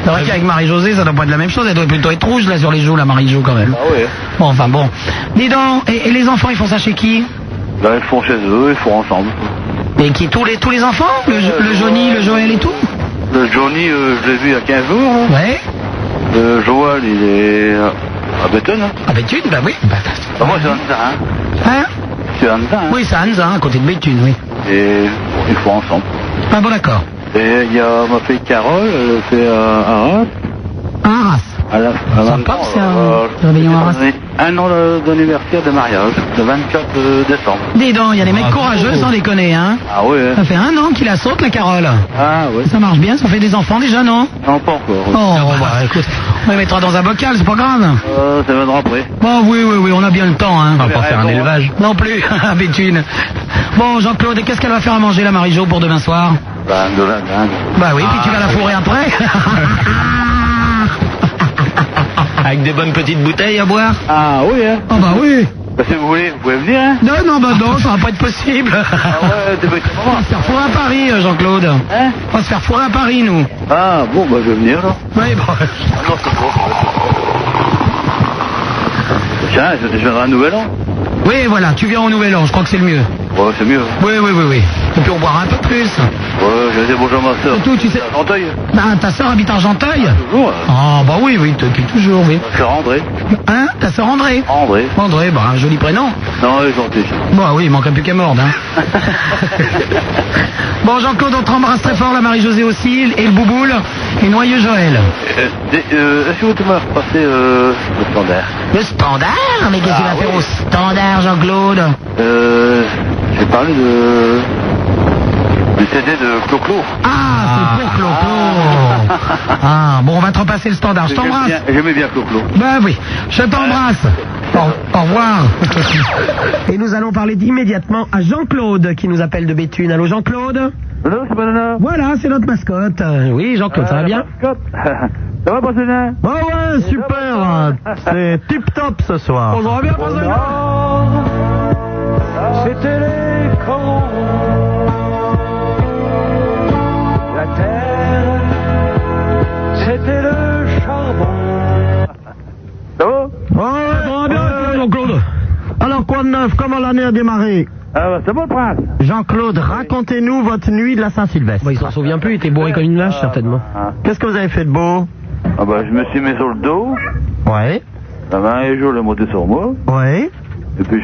C'est vrai qu'avec Marie-Josée, ça doit pas être la même chose. Elle doit plutôt être rouge, là, sur les joues, la Marie-Jo, quand même.
Ah oui.
Bon, enfin, bon. Dis donc, et les enfants, ils font ça chez qui?
Là, ils font chez eux, ils font ensemble.
Et qui, tous les enfants? Le Johnny, le Joël et tout?
Le Johnny, je l'ai vu il y a 15 jours. Là.
Ouais.
Le Joël, il est à Béthune. Hein.
À Béthune, bah oui.
Ah, moi, c'est Anza, hein.
Hein?
C'est Anza, hein.
Oui, c'est Anza, à côté de Béthune, oui.
Et ils font ensemble.
Ah bon, d'accord.
Et il y a ma fille Carole, elle fait à Arras.
Arras. Sympa, c'est un réveillon à Arras.
Un an d'anniversaire de mariage, le 24 décembre.
Dis donc, il y a des mecs courageux, sans déconner, hein.
Ah oui, hein.
Ça fait 1 an qu'il la saute, la Carole.
Ah oui.
Ça marche bien, ça fait des enfants déjà, non?
Non, pas encore.
Oh, bah écoute, on les mettra dans un bocal, c'est pas grave.
Ça viendra après.
Bon, oui, on a bien le temps, hein.
On va pas faire un élevage.
Non plus, à Béthune. Bon, Jean-Claude, et qu'est-ce qu'elle va faire à manger, la Marie-Jo, pour demain soir?
De la dinde.
Bah oui, puis tu vas la fourrer après.
Avec des bonnes petites bouteilles à boire?
Ah oui, hein.
Ah bah oui.
Bah, si vous voulez, vous pouvez venir, hein.
Non, ça va pas être possible.
Ah ouais, t'es pas
On va se faire fourrer à Paris, Jean-Claude.
Hein?
On va se faire fourrer à Paris, nous.
Ah bon, bah je vais venir, là.
Oui, bon.
Ah non, c'est bon. Tiens, je viendrai à Nouvel An.
Oui, voilà, tu viens au Nouvel An, je crois que c'est le mieux.
Ouais, c'est mieux.
Oui. Et puis on boira un peu plus.
Ouais, je vais dire bonjour à ma soeur.
Surtout, tu sais...
Argenteuil.
Ah, ta soeur habite à Argenteuil?
Toujours.
Ah, bah oui, depuis toujours, oui.
Ma soeur André.
Hein? Ta soeur André? André, bah un joli prénom.
Non, elle est gentille.
Bah oui, il manquerait plus qu'elle morde, hein. Bon, Jean-Claude, on te embrasse très fort, la Marie-Josée aussi, et le Bouboule, et Noyeux Joël.
Est-ce que vous pouvez me repasser le standard?
Le standard? Mais qu'est-ce que tu vas faire au standard, Jean-Claude?
J'ai parlé du CD de Clo-Clo.
Ah, c'est pour Clo-Clo. Ah, bon, on va te repasser le standard. Je t'embrasse.
J'aimais bien Clo-Clo.
Bah oui, je t'embrasse. Au revoir. Et nous allons parler immédiatement à Jean-Claude qui nous appelle de Béthune. Allô, Jean-Claude?
Allô, c'est Banana.
Voilà, c'est notre mascotte. Oui, Jean-Claude, ça va bien?
Ça va, Banana?
Bah ouais, super. C'est tip-top ce soir.
On va bien, Banana.
C'était les corons. La terre, c'était le charbon. Ça va?
Ouais, bien, Jean-Claude. Alors, quoi de neuf? Comment l'année a démarré?
Ah bah, c'est bon, Prince.
Jean-Claude, racontez-nous votre nuit de la Saint-Sylvestre.
Bah, il s'en souvient plus, il était bourré comme une lâche, certainement.
Qu'est-ce que vous avez fait de beau?
Ah bah, je me suis mis sur le dos.
Ouais.
La main et jour, elle est montée sur moi.
Ouais.
Et puis,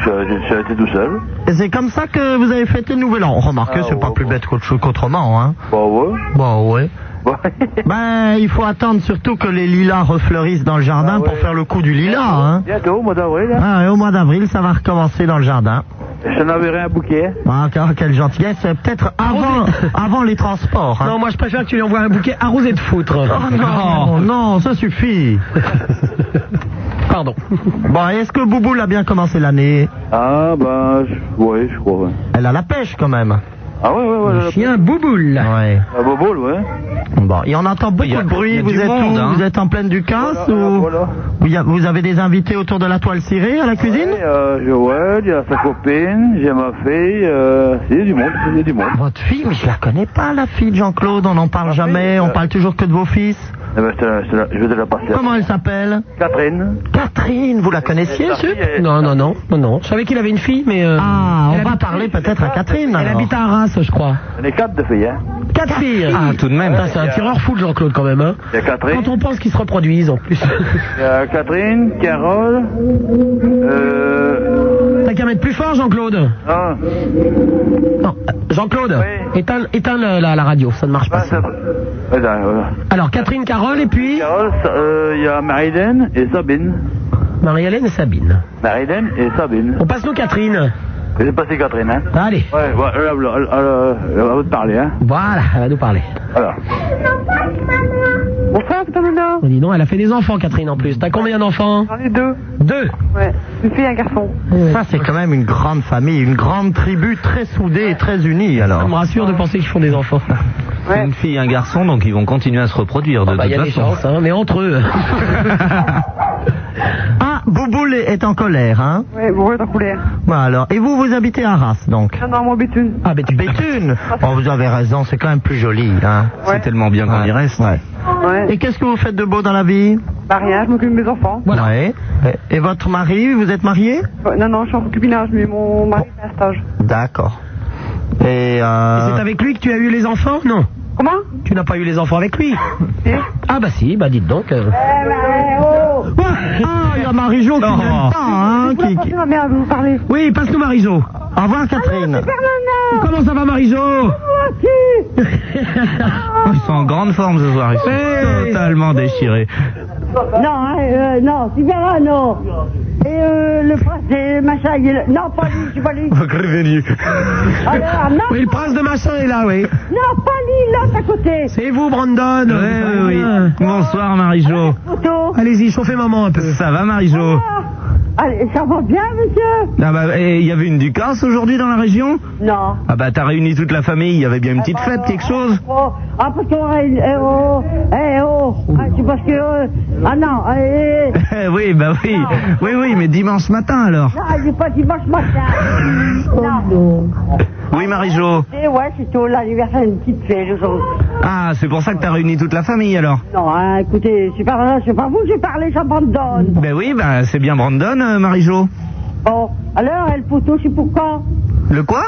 j'ai été tout seul.
Et c'est comme ça que vous avez fêté le Nouvel An. Remarquez, c'est pas plus bête qu'autrement, hein.
Bah ouais.
Bah ouais. Ben, il faut attendre surtout que les lilas refleurissent dans le jardin pour faire le coup du lilas, hein.
Bientôt, au mois d'avril.
Ah, et au mois d'avril, ça va recommencer dans le jardin.
Je n'enverrai un bouquet.
Ah, quelle gentillesse. Peut-être avant les transports. Hein.
Non, moi je préfère que tu lui envoies un bouquet arrosé de foutre.
Oh, non, ça suffit.
Pardon.
Bon, est-ce que Bouboule a bien commencé l'année?
Ah, bah, ouais, je crois, ouais.
Elle a la pêche quand même.
Ah, ouais.
Le chien Bouboule.
Ouais.
Ah, Boboule, ouais.
Bon, et on entend beaucoup de bruit. Vous êtes où? Vous êtes en pleine Ducasse ou vous avez des invités autour de la toile cirée à la cuisine?
Ouais, il y a sa copine, j'ai ma fille, il y a du monde,
Votre fille? Mais je la connais pas, la fille de Jean-Claude. On n'en parle jamais. On parle toujours que de vos fils.
Eh ben, je vais te la passer.
Comment elle s'appelle?
Catherine.
Catherine, vous la connaissiez,
Non. Je savais qu'il avait une fille, mais...
on va parler peut-être à Catherine.
Elle habite à Arras, je crois.
On est 4 de filles, hein.
4 filles.
Ah, tout de même. C'est un tireur fou de Jean-Claude quand même, hein.
Il y a Catherine.
Quand on pense qu'ils se reproduisent en plus.
Il y a Catherine, Carole,
T'as qu'à mettre plus fort, Jean-Claude.
Ah.
Non, Jean-Claude,
oui.
éteins la radio, ça ne marche pas.
Voilà.
Alors, Catherine, Carole, et puis...
Carole, il y a Marie-Hélène et Sabine.
Marie-Hélène et Sabine.
Marie-Hélène et Sabine.
On passe nous Catherine.
J'ai passé Catherine, hein.
Allez.
Ouais, elle va te parler, hein.
Voilà, elle va nous parler.
Voilà.
Bonsoir, putain, Nana.
Dis donc, elle a fait des enfants, Catherine, en plus. T'as combien d'enfants?
J'en ai 2.
2.
Ouais, une fille et un garçon.
Ça, c'est quand même une grande famille, une grande tribu très soudée et très unie, alors.
Ça me rassure de penser qu'ils font des enfants.
C'est une fille et un garçon, donc ils vont continuer à se reproduire de toute
Il y a des
façon.
chances, hein, mais entre eux.
Ah, Bouboule est en colère, hein?
Ouais, bon, est en couleur.
Bon, alors, et vous habitez à Arras, donc?
Non, moi, Béthune.
Ah, Béthune.
Béthune. Oh, vous avez raison, c'est quand même plus joli, hein?
C'est tellement bien qu'on y reste.
Ouais.
Ouais.
Et qu'est-ce que vous faites de beau dans la vie?
Bah, rien, je m'occupe de mes enfants.
Voilà.
Ouais. Et votre mari, vous êtes marié?
Non, je suis en concubinage, mais mon mari fait un stage.
D'accord. Et
Et c'est avec lui que tu as eu les enfants? Non.
Comment?
Tu n'as pas eu les enfants avec lui?
Si.
Ah bah si, bah dites donc.
Ah, il y a Marie-Jo qui n'aime pas, hein?
Qui... Ma mère veut vous parler.
Oui, passe-nous Marie-Jo.
Au revoir, Catherine.
Comment ça va Marie-Jo?
Ils sont en grande forme ce soir, ils sont totalement déchirés.
Non, Super non. Et le prince et machin, il est... Non, pas lui, je suis pas lui. Alors, non.
Oui, le prince de machin est là, oui.
Non, pas lui, là, à côté.
C'est vous, Brandon.
Oui. Bonsoir Marie-Jo.
Photo.
Allez-y, chauffez maman un peu.
Ça va Marie-Jo?
Allez, ça va bien, monsieur?
Ah bah, et il y avait une Ducasse aujourd'hui dans la région?
Non.
Ah bah, t'as réuni toute la famille, il y avait bien une petite fête, quelque chose?
Ah, parce qu'on a une... c'est parce que... Ah non,
Oui, bah oui. Oui, mais dimanche matin alors.
Non, c'est pas dimanche matin. Non.
Oui, Marie-Jo.
Ouais, c'était l'anniversaire d'une petite fille aujourd'hui.
Ah, c'est pour ça que t'as réuni toute la famille alors?
Non, hein, écoutez, c'est pas vous que j'ai parlé, ça Brandon.
Ben oui, bah c'est bien Brandon, Marie-Jo.
Bon, alors, elle photo, c'est pour quand?
Le quoi?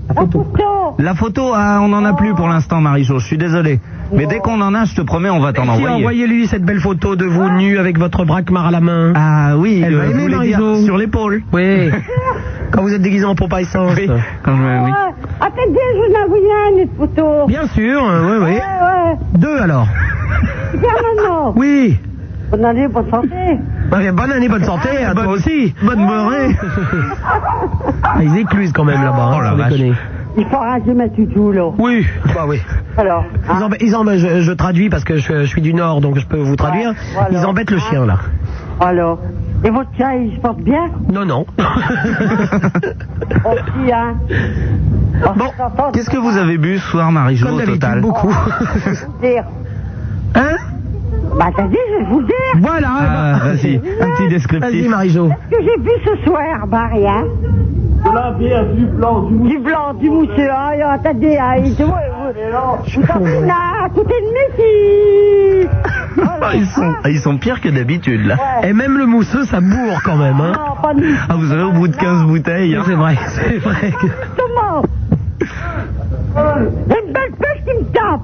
La photo.
La photo, ah, on n'en a plus pour l'instant, Marie-Jo, je suis désolé. Mais dès qu'on en a, je te promets, on va t'en envoyer.
Envoyez-lui cette belle photo de vous nus avec votre braquemar à la main.
Ah oui,
elle va
vous
aimer
voulez dire
Marie-Jo.
sur l'épaule.
Oui. Quand vous êtes déguisé en pompe à essence.
Oui, quand oui.
Attendez, je vous en envoie une photo.
Bien sûr, oui.
Ouais.
2 alors.
Super Nano.
Oui.
Bonne année, bonne santé.
Bonne année, bonne santé, à toi aussi.
Bonne beurrée.
Ils éclusent quand même là-bas,
Oh la
sans
vache.
déconner.
Il faut arranger ma toutou, là.
Oui, bah oui.
Alors,
je traduis parce que je suis du Nord, donc je peux vous traduire.
voilà.
Ils embêtent le chien, là.
alors. Et votre chat, il se porte bien?
Non.
Aussi, hein.
Bon, qu'est-ce que vous avez bu ce soir, Marie-Jo,
Comme
au
d'habitude,
total?
beaucoup.
Dire.
Hein?
Bah, attendez, je vais vous dire.
Voilà.
Ah, vas-y, un petit descriptif.
Vas-y, Marie-Jo.
Ce que j'ai vu ce soir, bah, rien.
De la bière, du blanc, du mousse.
Du blanc, du mousseux, hein, attendez, hein, vous t'en là, à côté de Messi.
Ils sont pires que d'habitude, là.
Et même le mousseux, ça bourre quand même, hein.
Non, pas nous.
Ah, vous savez, au bout de 15 bouteilles. Hein.
C'est vrai.
Comment? Une belle pêche qui me tape.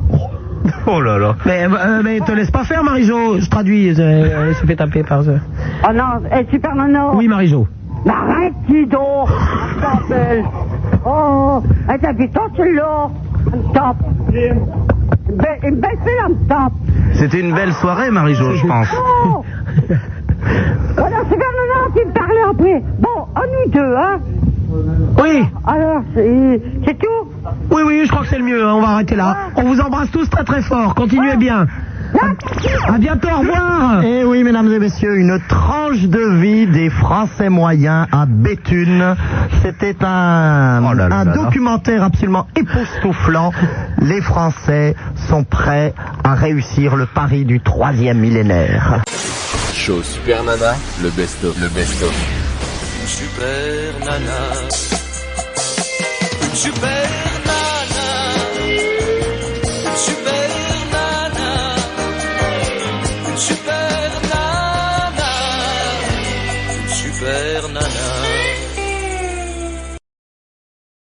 Oh là là.
Mais te laisse pas faire, Marie-Jo. Je traduis. Elle se fait taper par ça.
Oh non, Super Nano.
Oui, Marie-Jo.
Mais arrête, dis donc. Je t'appelle. Oh, elle habitant, celle-là. Elle me tape. Une belle fille, elle me tape.
C'était une belle soirée, Marie-Jo, je pense.
Oh. Voilà, Super Nano qui me parlait après. Bon, à nous deux, hein.
Oui.
Alors, c'est tout?
Oui, oui, je crois que c'est le mieux, hein, on va arrêter là. On vous embrasse tous très très fort, continuez bien. À bientôt, au revoir.
Et oui, mesdames et messieurs, une tranche de vie des Français moyens à Béthune. C'était un documentaire absolument époustouflant. Les Français sont prêts à réussir le pari du 3e millénaire.
Show Super Nana, le best-of.
Super Nana. Super Nana. Super Nana. Super Nana. Super Nana.